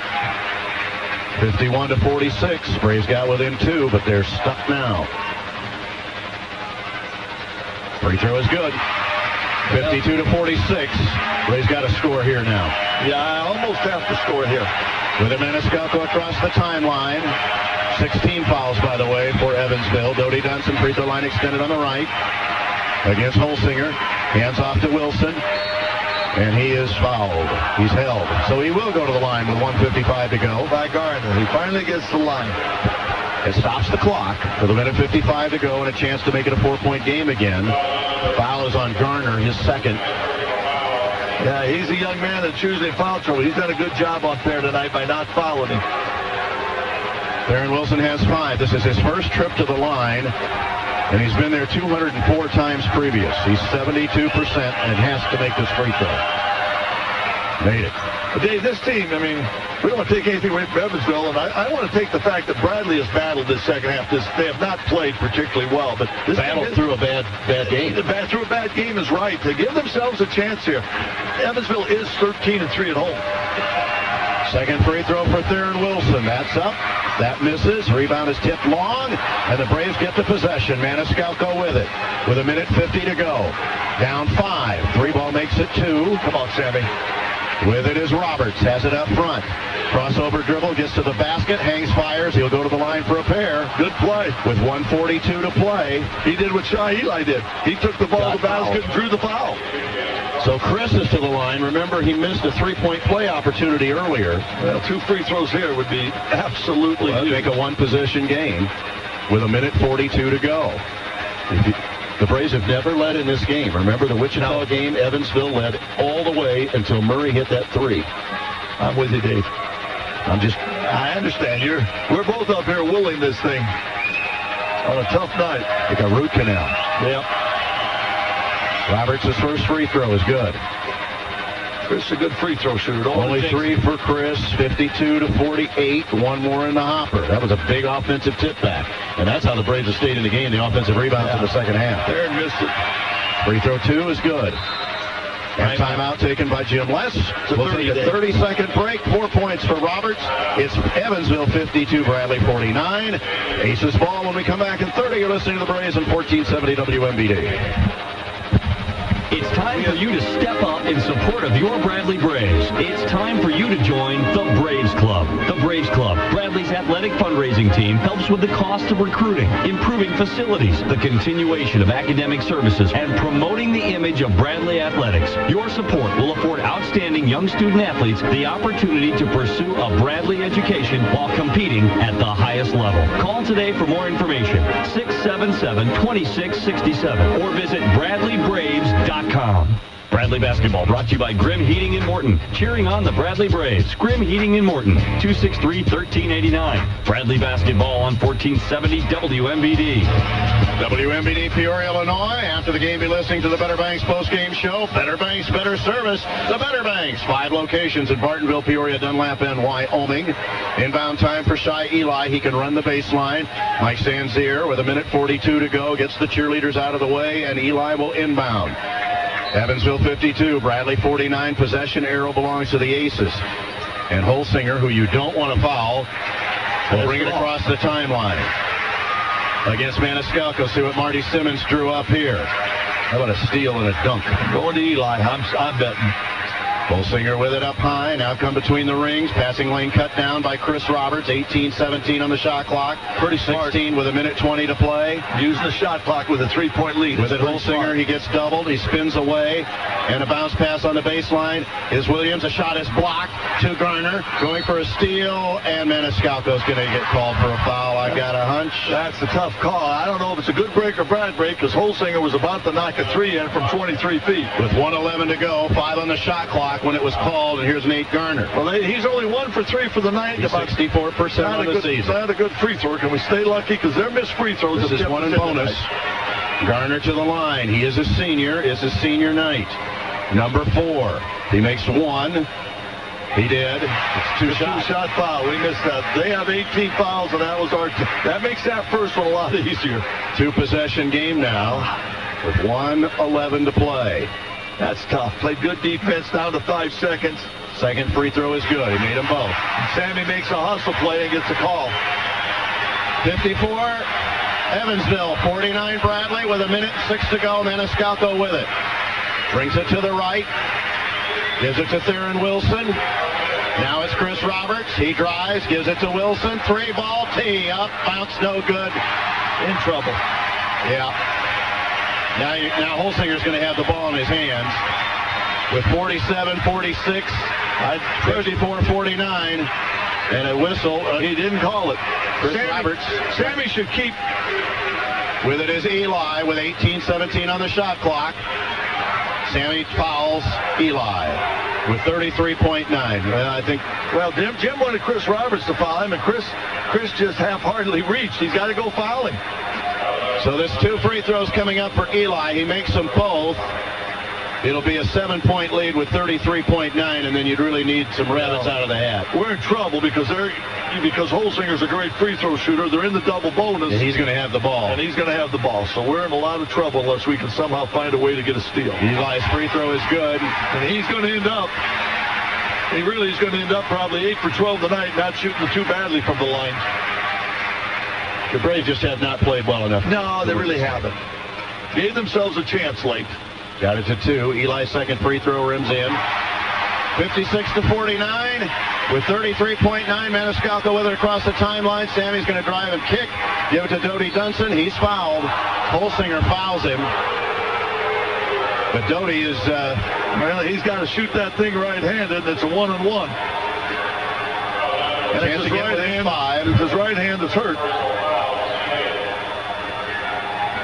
51-46. Braves got within 2, but they're stuck now. Free throw is good. 52-46. Braves got to score here now. Yeah, I almost have to score here. With a Maniscalco across the timeline. 16 fouls, by the way, for Evansville. Donnie Dunson, free throw line extended on the right. Against Holsinger. Hands off to Wilson. And he is fouled. He's held. So he will go to the line with 1:55 to go. By Garner. He finally gets the line. It stops the clock with a minute 55 to go and a chance to make it a 4-point game again. Foul is on Garner, his second. Yeah, he's a young man that's usually foul trouble. He's done a good job out there tonight by not fouling him. Theron Wilson has 5. This is his first trip to the line, and he's been there 204 times previous. He's 72% and has to make this free throw. Made it. But Dave, this team, I mean, we don't want to take anything away from Evansville, and I want to take the fact that Bradley has battled this second half. They have not played particularly well, but this battled through a bad game. Through a bad game is right. To give themselves a chance here. Evansville is 13-3 at home. Second free throw for Theron Wilson. That's up. That misses. Rebound is tipped long, and the Braves get the possession. Maniscalco with it, with a minute 50 to go. Down 5. 3-ball makes it 2. Come on, Sammy. With it is Roberts. Has it up front. Crossover dribble. Gets to the basket. Hangs, fires. He'll go to the line for a pair. Good play. With 1:42 to play. He did what Shy Eli did. He took the ball to the basket and drew the foul. So Chris is to the line. Remember, he missed a 3-point play opportunity earlier. Well, 2 free throws here would be absolutely huge. Make a 1-possession game with a minute 42 to go. The Braves have never led in this game. Remember the Wichita game? Evansville led all the way until Murray hit that 3. I'm with you, Dave. I understand. We're both up here willing this thing on a tough night. Like a root canal. Yep. Roberts' first free throw is good. Chris is a good free throw shooter. Only 3 for Chris, 52-48. 1 more in the hopper. That was a big offensive tip back. And that's how the Braves have stayed in the game. The offensive rebounds in the second half. Theron missed it. Free throw 2 is good. And timeout taken by Jim Les. We'll take a 30-second break. 4 points for Roberts. It's Evansville 52, Bradley 49. Aces ball when we come back in 30. You're listening to the Braves on 1470 WMBD. It's time for you to step up in support of your Bradley Braves. It's time for you to join the Braves Club. The Braves Club, Bradley's athletic fundraising team, helps with the cost of recruiting, improving facilities, the continuation of academic services, and promoting the image of Bradley athletics. Your support will afford outstanding young student athletes the opportunity to pursue a Bradley education while competing at the highest level. Call today for more information, 677-2667, or visit BradleyBraves.com. Bradley Basketball brought to you by Grimm Heating in Morton. Cheering on the Bradley Braves. Grimm Heating in Morton, 263-1389. Bradley Basketball on 1470 WMBD. WMBD Peoria, Illinois. After the game, be listening to the Better Banks postgame show. Better Banks, better service. The Better Banks. 5 locations in Bartonville, Peoria, Dunlap, and Wyoming. Inbound time for Shy Eli. He can run the baseline. Mike Sanzier with a minute 42 to go. Gets the cheerleaders out of the way, and Eli will inbound. Evansville 52, Bradley 49. Possession arrow belongs to the Aces. And Holsinger, who you don't want to foul, will bring it across the timeline. against Maniscalco. See what Marty Simmons drew up here. How about a steal and a dunk? Going to Eli. I'm betting. Holsinger with it up high. Now come between the rings. Passing lane cut down by Chris Roberts. 18-17 on the shot clock. Pretty smart. 16 with a minute 20 to play. Using the shot clock with a 3-point lead. With it, Holsinger, he gets doubled. He spins away. And a bounce pass on the baseline is Williams. A shot is blocked to Garner. Going for a steal. And Maniscalco's going to get called for a foul. I got a hunch. That's a tough call. I don't know if it's a good break or bad break because Holsinger was about to knock a 3 in from 23 feet. With 1:11 to go. 5 on the shot clock when it was called, and here's Nate Garner. Well, he's only 1 for 3 for the night. He's 64% on the season. Not a good free throw. Can we stay lucky? Because they're missed free throws. This is 1 in bonus. Garner to the line. He is a senior. It's his senior night. Number 4. He makes 1. He did. It's two-shot foul. We missed that. They have 18 fouls, and that was that makes that first one a lot easier. 2-possession game now with 1:11 to play. That's tough. Played good defense down to 5 seconds. Second free throw is good. He made them both. Sammy makes a hustle play and gets a call. 54, Evansville. 49, Bradley with a minute 6 to go. Maniscalco with it. Brings it to the right. Gives it to Theron Wilson. Now it's Chris Roberts. He drives, gives it to Wilson. 3-ball tee up. Bounce no good. In trouble. Yeah. Now Holsinger's going to have the ball in his hands with 47-46, 54-49, and a whistle. He didn't call it. Chris Roberts. Sammy should keep. With it is Eli with 18-17 on the shot clock. Sammy fouls Eli with 33.9. I think. Well, Jim wanted Chris Roberts to foul him, and Chris just half-heartedly reached. He's got to go foul him. So there's 2 free throws coming up for Eli. He makes them both. It'll be a 7-point lead with 33.9, and then you'd really need some rabbits out of the hat. We're in trouble because Holsinger's a great free throw shooter. They're in the double bonus. And he's going to have the ball. So we're in a lot of trouble unless we can somehow find a way to get a steal. Eli's free throw is good. And he's going to end up. He really is going to end up probably 8 for 12 tonight, not shooting too badly from the line. The Braves just have not played well enough. No, they really haven't. Gave themselves a chance late. Got it to 2. Eli's second free throw rims in. 56-49 with 33.9. Maniscalco with it across the timeline. Sammy's going to drive and kick. Give it to Doty Dunson. He's fouled. Holsinger fouls him. But Doty is... well, he's got to shoot that thing right-handed, and it's a 1-on-1. And it's his right hand. 5. It's his right hand that's hurt.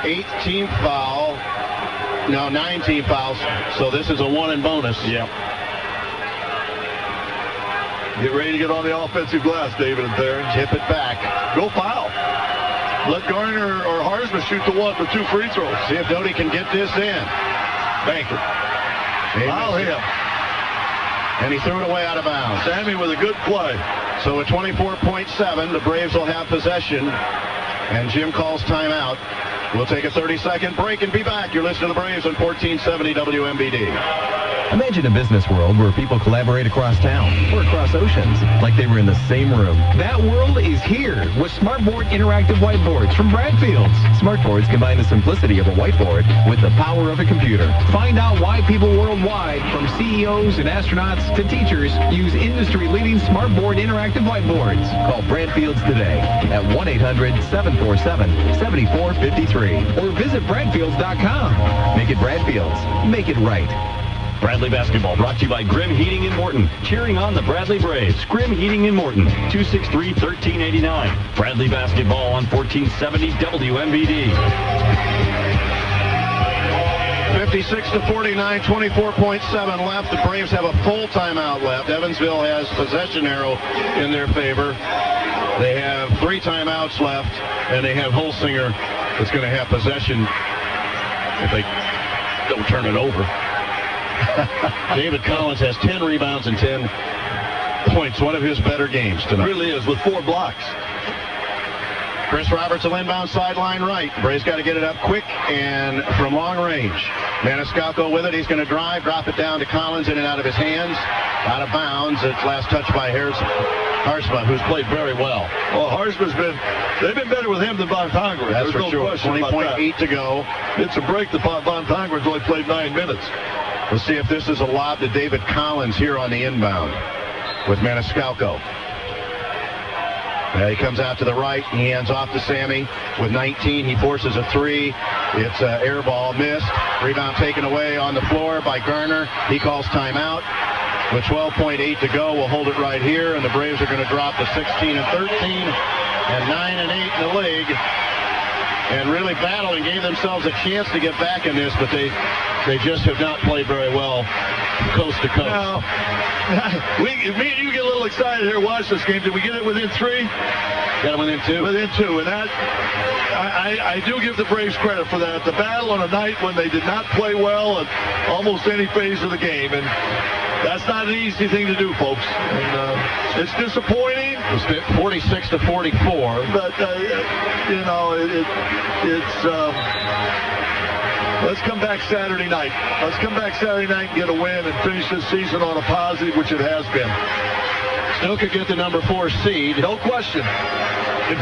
18th foul. No, 19 fouls. So this is a 1 in bonus. Yeah. Get ready to get on the offensive glass, David and Theron. Tip it back. Go foul. Let Garner or Harsman shoot the 2 free throws. See if Doty can get this in. Bank it. Foul him. And he threw it away out of bounds. Sammy with a good play. So at 24.7, the Braves will have possession. And Jim calls timeout. We'll take a 30-second break and be back. You're listening to the Braves on 1470 WMBD. Imagine a business world where people collaborate across town or across oceans, like they were in the same room. That world is here with SmartBoard interactive whiteboards from Bradfield's. SmartBoards combine the simplicity of a whiteboard with the power of a computer. Find out why people worldwide, from CEOs and astronauts to teachers, use industry-leading SmartBoard interactive whiteboards. Call Bradfield's today at 1-800-747-7453 or visit Bradfields.com. Make it Bradfield's. Make it right. Bradley Basketball brought to you by Grimm Heating in Morton. Cheering on the Bradley Braves. Grimm Heating in Morton, 263-1389. Bradley Basketball on 1470 WMBD. 56-49, 24.7 left. The Braves have a full timeout left. Evansville has possession arrow in their favor. They have 3 timeouts left, and they have Holsinger that's going to have possession if they don't turn it over. David Collins has 10 rebounds and 10 points. One of his better games tonight. Really is, with 4 blocks. Chris Roberts will inbound sideline right. Braves got to get it up quick and from long range. Maniscalco with it. He's going to drive, drop it down to Collins, in and out of his hands. Out of bounds. It's last touch by Harsma, who's played very well. Well, they've been better with him than Von Tongren. That's There's for no sure. question 20.8 to go. It's a break that Von Tongren's only played 9 minutes. We'll see if this is a lob to David Collins here on the inbound with Maniscalco. He comes out to the right. He hands off to Sammy with 19. He forces a 3. It's an air ball missed. Rebound taken away on the floor by Garner. He calls timeout. With 12.8 to go, we'll hold it right here, and the Braves are going to drop to 16 and 13 and 9 and 8 in the league. And really battled and gave themselves a chance to get back in this, but they just have not played very well coast to coast. Now, me and you get a little excited here. Watch this game. Did we get it within 3? Got it within 2. Within 2, and that I do give the Braves credit for that. The battle on a night when they did not play well at almost any phase of the game, and that's not an easy thing to do, folks. And it's disappointing. It's 46 to 44. But you know, it's. Let's come back Saturday night. Let's come back Saturday night and get a win and finish this season on a positive, which it has been. Still could get the number 4 seed. No question. Can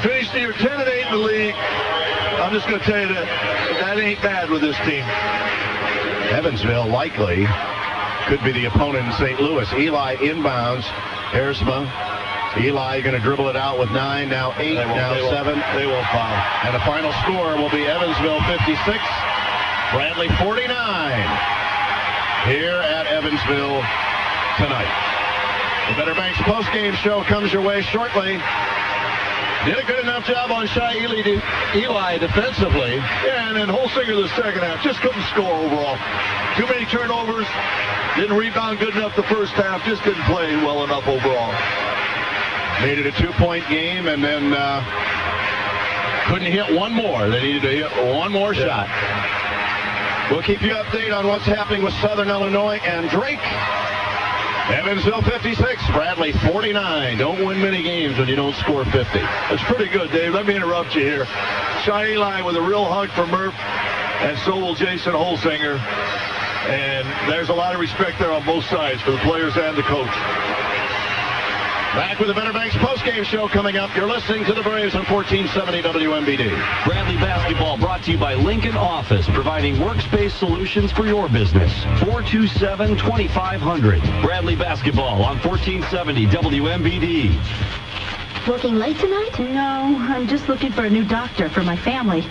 finish the year 10 and 8 in the league. I'm just going to tell you that ain't bad with this team. Evansville likely could be the opponent in St. Louis. Eli inbounds. Harsma. Eli going to dribble it out with 9, now 8, now 7. They won't foul. And the final score will be Evansville 56, Bradley 49 here at Evansville tonight. The Better Banks postgame show comes your way shortly. Did a good enough job on Shai Eli defensively. Yeah, and then Holsinger the second half just couldn't score overall. Too many turnovers. Didn't rebound good enough the first half. Just didn't play well enough overall. Made it a 2-point game, and then couldn't hit one more. They needed to hit one more shot. We'll keep you updated on what's happening with Southern Illinois and Drake. Evansville 56, Bradley 49. Don't win many games when you don't score 50. That's pretty good, Dave. Let me interrupt you here. Shai Eli with a real hug for Murph, and so will Jason Holsinger. And there's a lot of respect there on both sides for the players and the coach. Back with the Better Banks postgame show coming up. You're listening to the Braves on 1470 WMBD. Bradley Basketball brought to you by Lincoln Office, providing workspace solutions for your business. 427-2500. Bradley Basketball on 1470 WMBD. Working late tonight? No, I'm just looking for a new doctor for my family.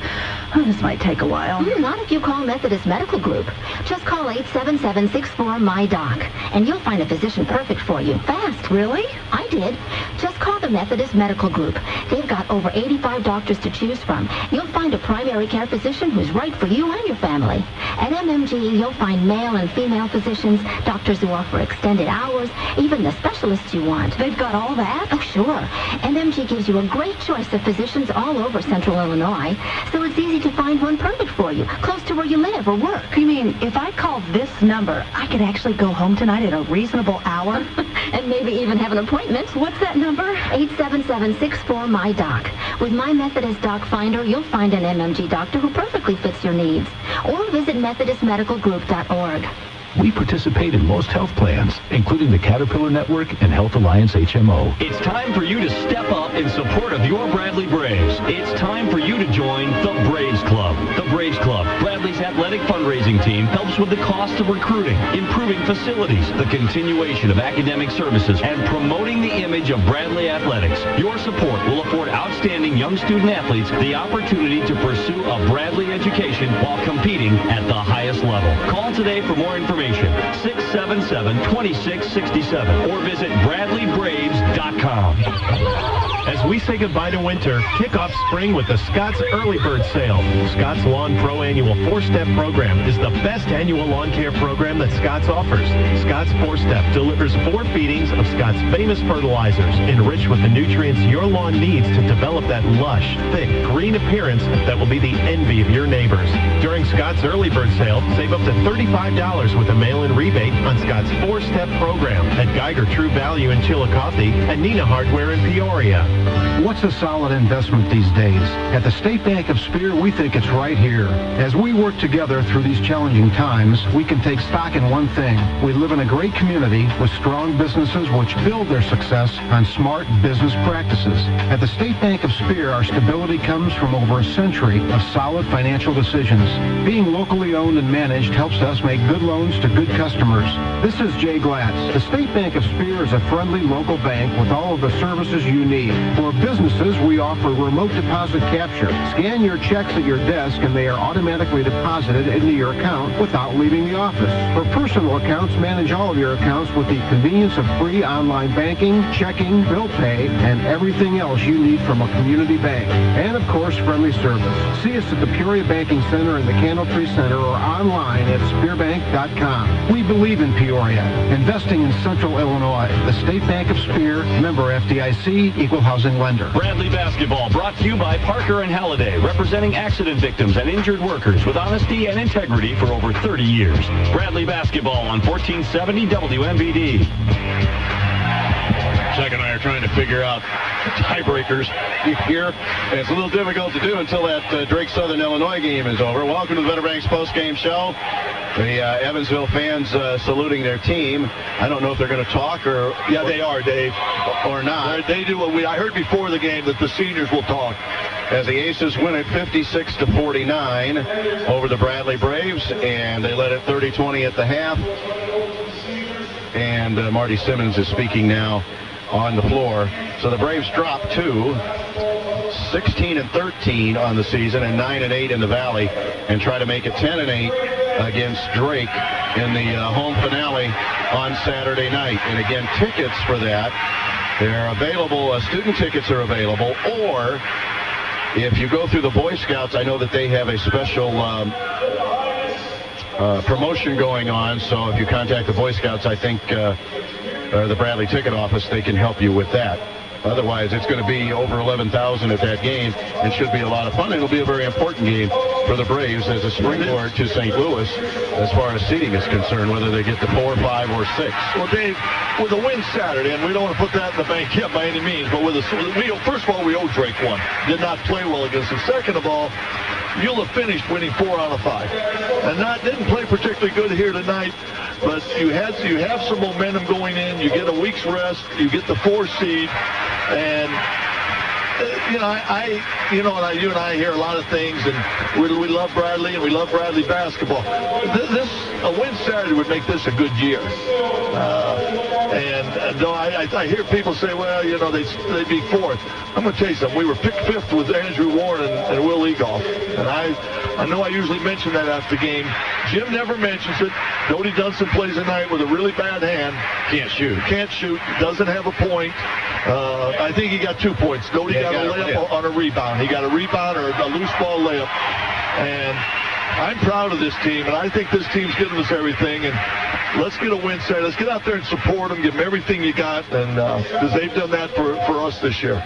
Oh, this might take a while. Not if you call Methodist Medical Group. Just call 877-64-MY-DOC, and you'll find a physician perfect for you. Fast. Really? I did. Just call the Methodist Medical Group. They've got over 85 doctors to choose from. You'll find a primary care physician who's right for you and your family. At MMG, you'll find male and female physicians, doctors who offer extended hours, even the specialists you want. They've got all that? Oh, sure. MMG gives you a great choice of physicians all over Central Illinois, so it's easy to find one perfect for you, close to where you live or work. You mean if I called this number, I could actually go home tonight at a reasonable hour? And maybe even have an appointment. What's that number? 877-64-MY-DOC. With My Methodist Doc Finder, you'll find an MMG doctor who perfectly fits your needs. Or visit MethodistMedicalGroup.org. We participate in most health plans, including the Caterpillar Network and Health Alliance HMO. It's time for you to step up in support of your Bradley Braves. It's time for you to join the Braves Club. The Braves Club, Bradley's athletic fundraising team, helps with the cost of recruiting, improving facilities, the continuation of academic services, and promoting the image of Bradley athletics. Your support will afford outstanding young student athletes the opportunity to pursue a Bradley education while competing at the highest level. Call today for more information. 677-2667 or visit BradleyBraves.com. As we say goodbye to winter, kick off spring with the Scott's Early Bird Sale. Scott's Lawn Pro Annual 4-Step Program is the best annual lawn care program that Scott's offers. Scott's 4-Step delivers 4 feedings of Scott's famous fertilizers, enriched with the nutrients your lawn needs to develop that lush, thick, green appearance that will be the envy of your neighbors. During Scott's Early Bird Sale, save up to $35 with a mail-in rebate on Scott's 4-Step Program at Geiger True Value in Chillicothe and Nina Hardware in Peoria. What's a solid investment these days? At the State Bank of Spear, we think it's right here. As we work together through these challenging times, we can take stock in one thing. We live in a great community with strong businesses which build their success on smart business practices. At the State Bank of Spear, our stability comes from over a century of solid financial decisions. Being locally owned and managed helps us make good loans to good customers. This is Jay Glatz. The State Bank of Spear is a friendly local bank with all of the services you need. For businesses, we offer remote deposit capture. Scan your checks at your desk and they are automatically deposited into your account without leaving the office. For personal accounts, manage all of your accounts with the convenience of free online banking, checking, bill pay, and everything else you need from a community bank. And of course, friendly service. See us at the Peoria Banking Center in the Candletree Center or online at spearbank.com. We believe in Peoria, investing in Central Illinois. The State Bank of Spear, member FDIC, equal housing lender. Bradley Basketball brought to you by Parker and Halliday, representing accident victims and injured workers with honesty and integrity for over 30 years. Bradley Basketball on 1470 WMVD. Chuck and I are trying to figure out tiebreakers here. And it's a little difficult to do until that Drake Southern Illinois game is over. Welcome to the Better Banks postgame show. The Evansville fans saluting their team. I don't know if they're going to talk or... Yeah, they are, Dave. Or not. They do. I heard before the game that the seniors will talk. As the Aces win it 56-49 over the Bradley Braves. And they led it 30-20 at the half. And Marty Simmons is speaking now on the floor. So the Braves drop to 16-13 on the season and 9-8 in the Valley, and try to make it 10-8 against Drake in the home finale on Saturday night. And again, tickets for that, they're available. Student tickets are available, or if you go through the Boy Scouts, I know that they have a special promotion going on. So if you contact the Boy Scouts, I think the Bradley ticket office, they can help you with that. Otherwise, it's going to be over 11,000 at that game and should be a lot of fun. It'll be a very important game for the Braves as a springboard to St. Louis as far as seeding is concerned, whether they get to 4, 5, or 6. Well, Dave, with a win Saturday, and we don't want to put that in the bank yet by any means, but first of all, we owe Drake one. Did not play well against him. Second of all, you'll have finished winning 4 out of 5. And didn't play particularly good here tonight, but you have some momentum going in. You get a week's rest. You get the 4 seed. And you and I hear a lot of things, and we love Bradley, and we love Bradley basketball. A win Saturday would make this a good year. I hear people say, well, they'd be 4th. I'm going to tell you something. We were picked 5th with Andrew Warren and Will Egoff. And I know I usually mention that after the game. Jim never mentions it. Dodie Dunson plays tonight with a really bad hand. Can't shoot. Doesn't have a point. I think he got 2 points. Dodie got a layup on a rebound. He got a rebound or a loose ball layup. And I'm proud of this team, and I think this team's giving us everything. And let's get a win Saturday. Let's get out there and support them, give them everything you got, and because they've done that for us this year.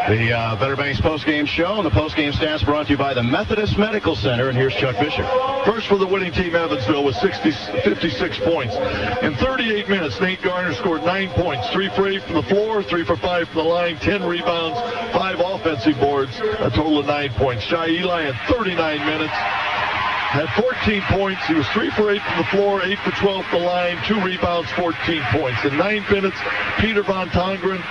The Better Banks postgame show, and the postgame stats brought to you by the Methodist Medical Center, and here's Chuck Bishop. First for the winning team, Evansville, with 56 points. In 38 minutes, Nate Garner scored 9 points, 3 for 8 from the floor, 3 for 5 from the line, 10 rebounds, 5 offensive boards, a total of 9 points. Shai Eli in 39 minutes had 14 points. He was 3 for 8 from the floor, 8 for 12 from the line, 2 rebounds, 14 points. In 9 minutes, Peter Von Tongren,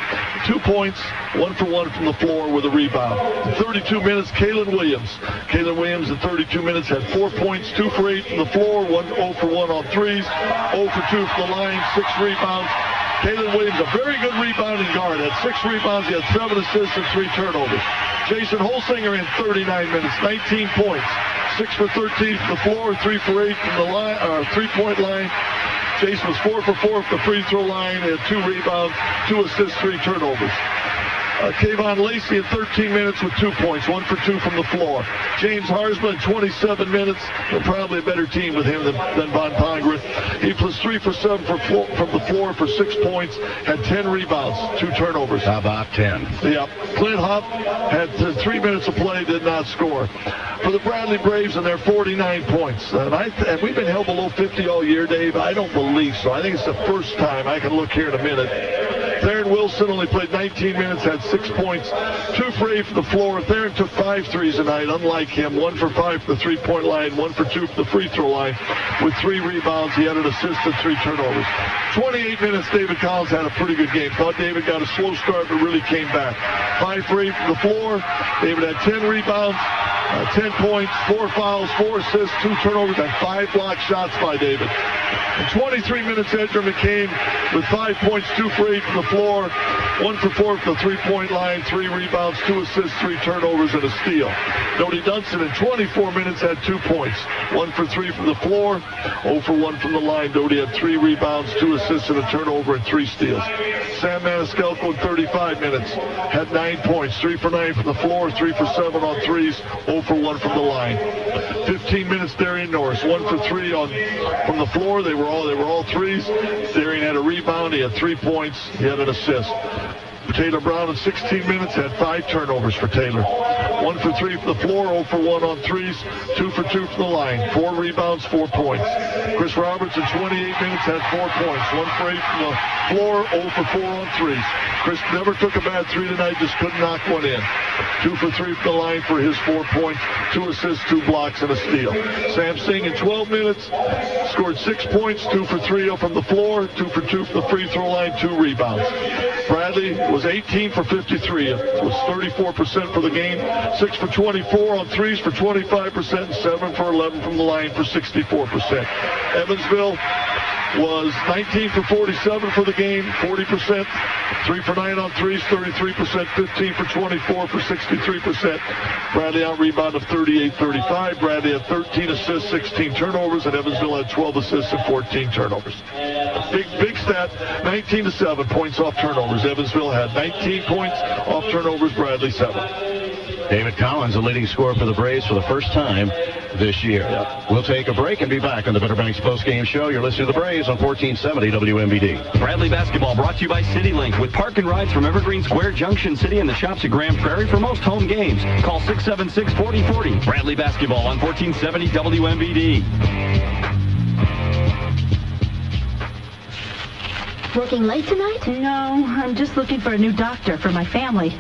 2 points, 1 for 1 from the floor with a rebound. In 32 minutes, Kalen Williams. Kalen Williams in 32 minutes had 4 points, 2 for 8 from the floor, 0 for 1 on threes, 0 for 2 from the line, 6 rebounds. Kalen Williams, a very good rebounding guard, had 6 rebounds, he had 7 assists and 3 turnovers. Jason Holsinger in 39 minutes, 19 points, 6 for 13 from the floor, 3 for 8 from the line, 3-point line. Jason was 4 for 4 from the free throw line, he had 2 rebounds, 2 assists, 3 turnovers. Kayvon Lacey in 13 minutes with 2 points, 1 for 2 from the floor. James Harsman in 27 minutes. They're probably a better team with him than Von Tongren. He was 3 for 7 from the floor for 6 points, had 10 rebounds, 2 turnovers. How about 10? Yeah. Clint Huff had 3 minutes of play, did not score. For the Bradley Braves, and they're 49 points. And we've been held below 50 all year, Dave. I don't believe so. I think it's the first time, I can look here in a minute, Theron Wilson only played 19 minutes, had 6 points, 2 for 8 from the floor. Theron took 5 threes tonight, unlike him. 1 for 5 from the three-point line, 1 for 2 from the free throw line, with 3 rebounds. He had an assist and 3 turnovers. 28 minutes, David Collins had a pretty good game. Thought David got a slow start, but really came back. 5 for 8 from the floor. David had 10 rebounds, 10 points, 4 fouls, 4 assists, 2 turnovers, and 5 block shots by David. In 23 minutes, Edgar McCain with 5 points, 2 for 8 from the floor, 1 for 4 from the three-point line, 3 rebounds, 2 assists, 3 turnovers, and a steal. Dodie Dunson in 24 minutes had 2 points, 1 for 3 from the floor, 0 for 1 from the line. Dodie had 3 rebounds, 2 assists, and a turnover, and 3 steals. Sam Maniscalco in 35 minutes had 9 points, 3 for 9 from the floor, 3 for 7 on threes, 0 for 1 from the line. 15 minutes, Darian Norris, 1 for 3 from the floor. They were all threes. Darian had a rebound. He had 3 points. He had an assist. Taylor Brown in 16 minutes had 5 turnovers for Taylor. 1 for 3 from the floor, 0 for 1 on threes, 2 for 2 from the line, 4 rebounds, 4 points. Chris Roberts in 28 minutes had 4 points, 1 for 8 from the floor, 0 for 4 on threes. Chris never took a bad 3 tonight, just couldn't knock one in. 2 for 3 from the line for his 4 points, 2 assists, 2 blocks, and a steal. Sam Singh in 12 minutes scored 6 points, 2 for 3 from the floor, 2 for 2 from the free throw line, 2 rebounds. Bradley was 18 for 53. It was 34% for the game. 6 for 24 on threes for 25%, and 7 for 11 from the line for 64%. Evansville was 19 for 47 for the game, 40%. 3 for 9 on threes, 33%. 15 for 24 for 63%. Bradley out-rebounded 38-35. Bradley had 13 assists, 16 turnovers, and Evansville had 12 assists and 14 turnovers. Big stat, 19-7 points off turnovers. Evansville had 19 points off turnovers, Bradley 7. David Collins, the leading scorer for the Braves for the first time this year. We'll take a break and be back on the Better Banks postgame show. You're listening to the Braves on 1470 WMBD. Bradley Basketball brought to you by CityLink with park and rides from Evergreen Square, Junction City, and the shops at Grand Prairie for most home games. Call 676-4040. Bradley Basketball on 1470 WMBD. Working late tonight? No, I'm just looking for a new doctor for my family.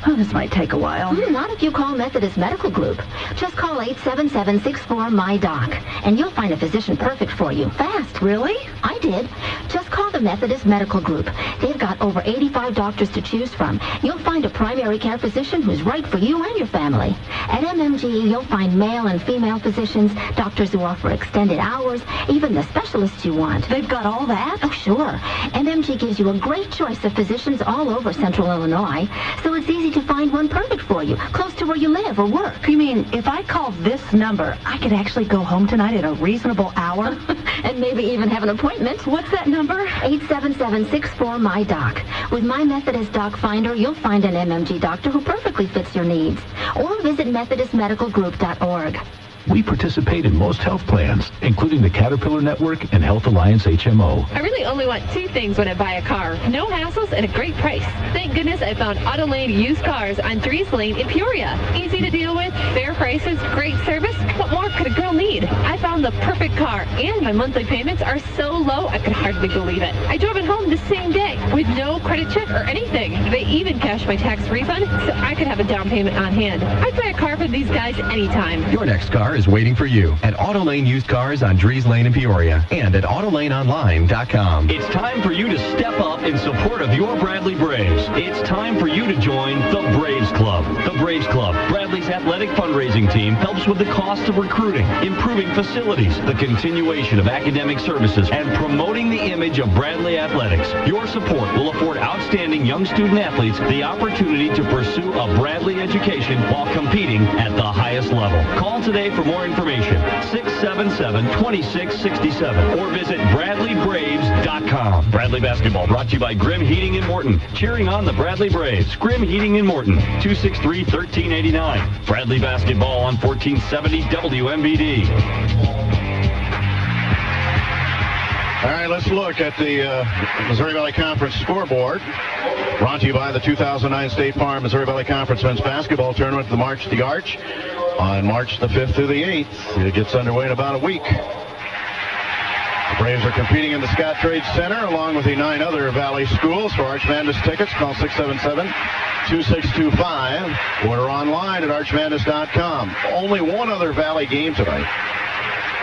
Oh, this might take a while. Not if you call Methodist Medical Group. Just call 877-64-MY-DOC, and you'll find a physician perfect for you. Fast. Really? I did. Just call the Methodist Medical Group. They've got over 85 doctors to choose from. You'll find a primary care physician who's right for you and your family. At MMGE, you'll find male and female physicians, doctors who offer extended hours, even the specialists you want. They've got all that? Oh, sure. MMG gives you a great choice of physicians all over Central Illinois, so it's easy to find one perfect for you, close to where you live or work. You mean if I called this number, I could actually go home tonight at a reasonable hour? And maybe even have an appointment. What's that number? 877-64-MY-DOC. With My Methodist Doc Finder, you'll find an MMG doctor who perfectly fits your needs. Or visit MethodistMedicalGroup.org. We participate in most health plans, including the Caterpillar Network and Health Alliance HMO. I really only want 2 things when I buy a car. No hassles and a great price. Thank goodness I found Auto Lane used cars on 3's Lane in Peoria. Easy to deal with, fair prices, great service. What more could a girl need? I found the perfect car, and my monthly payments are so low I could hardly believe it. I drove it home the same day with no credit check or anything. They even cashed my tax refund so I could have a down payment on hand. I'd buy a car from these guys anytime. Your next car is waiting for you at Auto Lane Used Cars on Drees Lane in Peoria and at AutoLaneOnline.com. It's time for you to step up in support of your Bradley Braves. It's time for you to join the Braves Club. The Braves Club, Bradley's athletic fundraising team, helps with the cost of recruiting, improving facilities, the continuation of academic services, and promoting the image of Bradley athletics. Your support will afford outstanding young student athletes the opportunity to pursue a Bradley education while competing at the highest level. Call today for more information, 677-2667, or visit BradleyBraves.com. Bradley Basketball brought to you by Grimm Heating in Morton. Cheering on the Bradley Braves. Grimm Heating in Morton, 263-1389. Bradley Basketball on 1470 WMBD. All right, let's look at the Missouri Valley Conference scoreboard. Brought to you by the 2009 State Farm Missouri Valley Conference Men's Basketball Tournament, the March to the Arch, on March the 5th through the 8th. It gets underway in about a week. The Braves are competing in the Scott Trade Center along with the 9 other Valley schools. For Arch Madness tickets, call 677-2625. Order online at archmadness.com. Only one other Valley game tonight,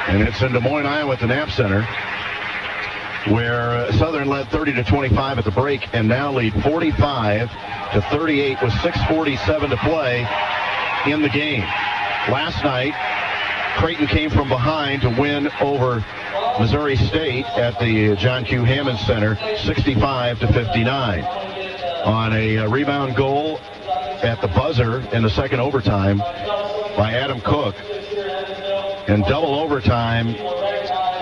and it's in Des Moines, Iowa at the Knapp Center, where Southern led 30-25 at the break and now lead 45-38 with 6:47 to play in the game. Last night, Creighton came from behind to win over Missouri State at the John Q. Hammond Center, 65-59. On a rebound goal at the buzzer in the second overtime by Adam Cook. In double overtime,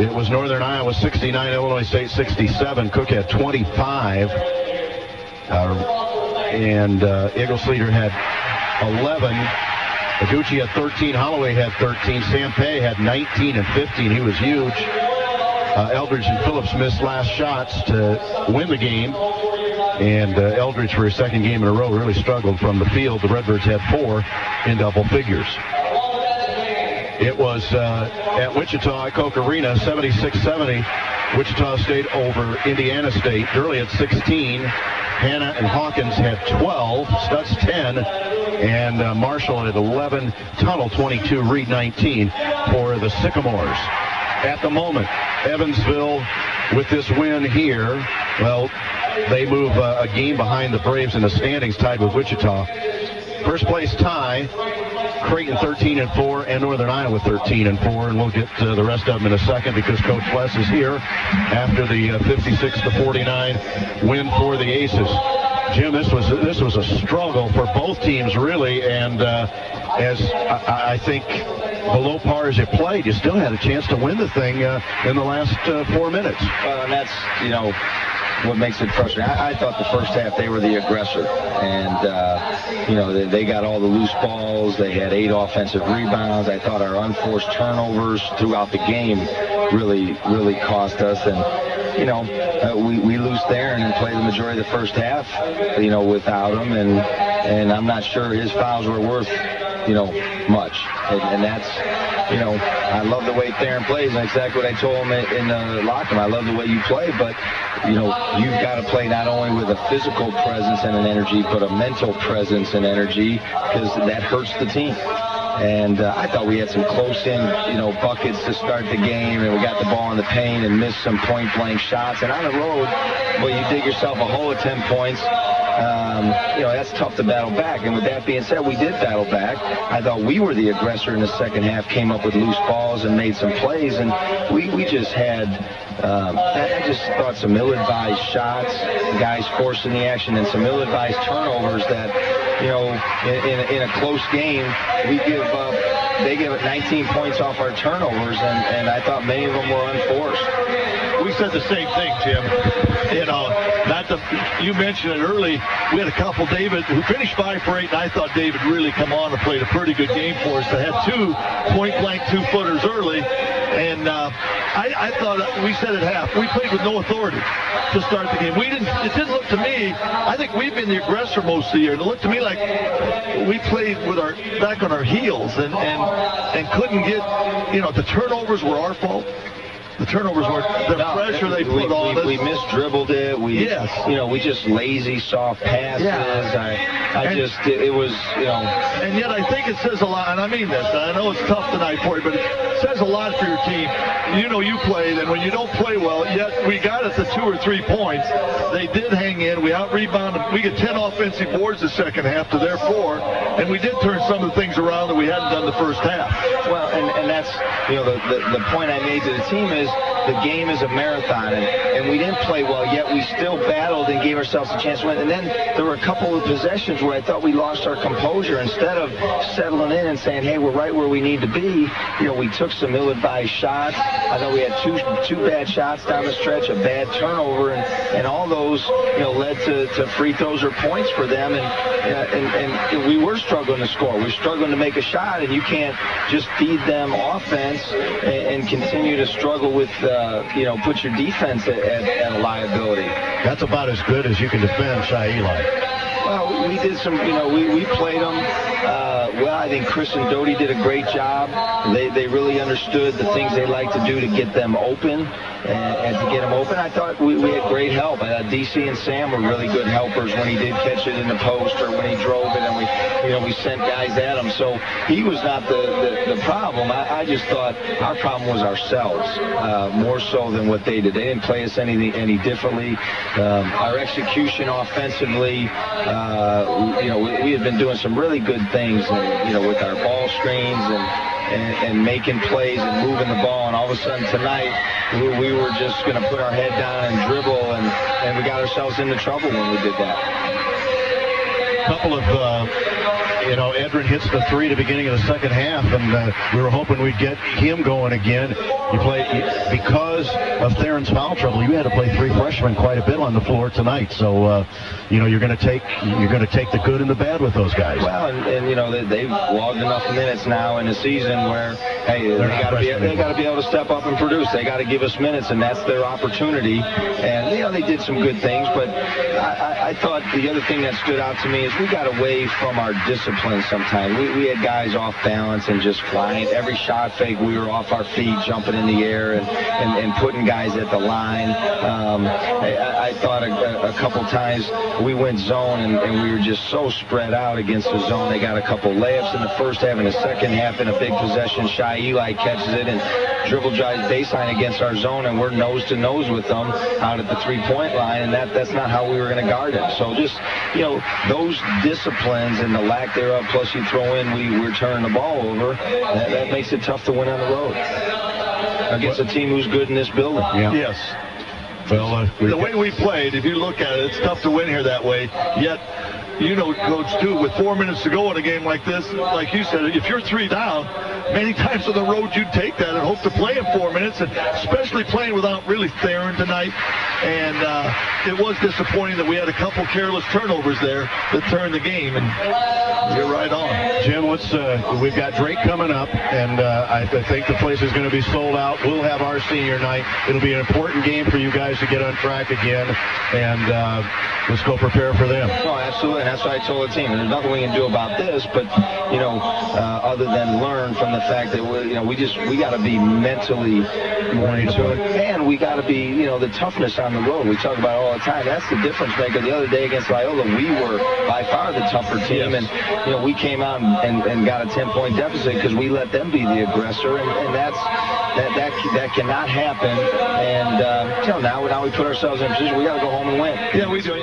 it was Northern Iowa 69, Illinois State 67. Cook had 25. And Eaglesleader had 11. Iguchi had 13. Holloway had 13. Sampé had 19 and 15. He was huge. Eldridge and Phillips missed last shots to win the game. And Eldridge, for his second game in a row, really struggled from the field. The Redbirds had 4 in double figures. It was at Wichita at Koch Arena, 76-70. Wichita State over Indiana State. Early at 16. Hanna and Hawkins had 12. Stutz 10. And Marshall at 11. Tunnel 22. Reed 19 for the Sycamores. At the moment, Evansville with this win here, well, they move a game behind the Braves in the standings, tied with Wichita. First place tie, Creighton 13-4 and Northern Iowa 13-4, and we'll get the rest of them in a second because Coach Wes is here after the 56-49 win for the Aces. Jim, this was a struggle for both teams really, and as I think below par as you played, you still had a chance to win the thing in the last 4 minutes. And that's, you know, what makes it frustrating. I thought the first half they were the aggressor, and you know, they got all the loose balls. They had 8 offensive rebounds. I thought our unforced turnovers throughout the game really cost us, and you know, we lose there and then play the majority of the first half, you know, without him, and I'm not sure his fouls were worth, you know, much, and that's, you know, I love the way Theron plays, and exactly what I told him in the locker room. I love the way you play, but, you know, you've got to play not only with a physical presence and an energy, but a mental presence and energy, because that hurts the team. And I thought we had some close-in, you know, buckets to start the game, and we got the ball in the paint and missed some point-blank shots. And on the road, well, you dig yourself a hole at 10 points. You know, that's tough to battle back. And with that being said, we did battle back. I thought we were the aggressor in the second half, came up with loose balls and made some plays. And we just had, I just thought some ill-advised shots, guys forcing the action, and some ill-advised turnovers that, you know, in a close game, we give up, they give it 19 points off our turnovers, and I thought many of them were unforced. We said the same thing, Jim. You know, you mentioned it early. We had a couple, David, who finished 5 for 8, and I thought David really come on and played a pretty good game for us. They had 2 point-blank 2-footers early, and I thought, we said at half, we played with no authority to start the game. It didn't look to me, I think we've been the aggressor most of the year. It looked to me like we played with our back on our heels and couldn't get, you know, the turnovers were our fault. The turnovers were the pressure they put on us. We misdribbled it. Yes. You know, we just lazy, soft passes. Yeah. It was, you know. And yet I think it says a lot, and I mean this. I know it's tough tonight for you, but it says a lot for your team. You know, you played, and when you don't play well, yet we got it to 2 or 3 points. They did hang in. We out-rebounded. We get 10 offensive boards the second half to their 4, and we did turn some of the things around that we hadn't done the first half. Well, and that's, you know, the point I made to the team is the game is a marathon, and we didn't play well, yet we still battled and gave ourselves a chance to win. And then there were a couple of possessions where I thought we lost our composure. Instead of settling in and saying, hey, we're right where we need to be, you know, we took some ill-advised shots. I thought we had two bad shots down the stretch, a bad turnover, and all those, you know, led to free throws or points for them. And we were struggling to score. We're struggling to make a shot, and you can't just feed them offense and continue to struggle with, you know, put your defense at a liability. That's about as good as you can defend Shai Eli. Well, we did some, we played them. Well, I think Chris and Doty did a great job. They really understood the things they like to do to get them open and to get them open. I thought we had great help. DC and Sam were really good helpers when he did catch it in the post or when he drove it, and we sent guys at him. So he was not the problem. I just thought our problem was ourselves, more so than what they did. They didn't play us any differently. Our execution offensively, we had been doing some really good things, with our ball screens and making plays and moving the ball. And all of a sudden tonight, we were just going to put our head down and dribble, and we got ourselves into trouble when we did that. Couple of, Edrin hits the three at the beginning of the second half, and we were hoping we'd get him going again. Because of Theron's foul trouble, you had to play three freshmen quite a bit on the floor tonight. So, you're going to take the good and the bad with those guys. Well, and they've logged enough minutes now in the season where, hey, they got to be able to step up and produce. They got to give us minutes, and that's their opportunity. And they did some good things, but I thought the other thing that stood out to me is we got away from our discipline sometimes. We had guys off balance and just flying. Every shot fake, we were off our feet, jumping in the air and putting guys at the line. I thought a couple times we went zone and we were just so spread out against the zone. They got a couple layups in the first half. In the second half, in a big possession, Shy Eli catches it and dribble drives baseline against our zone, and we're nose to nose with them out at the three-point line, and that's not how we were going to guard it. So just, those disciplines and the lack thereof, plus you throw in we're turning the ball over, that makes it tough to win on the road against a team who's good in this building. Yeah. Yes. Well, the way we played, if you look at it, it's tough to win here that way. Yet, Coach, too, with 4 minutes to go in a game like this, like you said, if you're three down, many times on the road you'd take that and hope to play in 4 minutes, and especially playing without really Theron tonight. And it was disappointing that we had a couple careless turnovers there that turned the game, and you're right on. Jim, we've got Drake coming up, and I think the place is going to be sold out. We'll have our senior night. It'll be an important game for you guys to get on track again, and let's go prepare for them. Oh, absolutely, and that's what I told the team. There's nothing we can do about this, but, other than learn from the fact that, we got to be mentally more into it, and we got to be, the toughness on the road. We talk about it all the time. That's the difference maker. The other day against Loyola, we were by far the tougher team, yes. And, we came out and got a 10-point deficit because we let them be the aggressor, and that cannot happen. And now we put ourselves in a position we got to go home and win. Yeah, we do.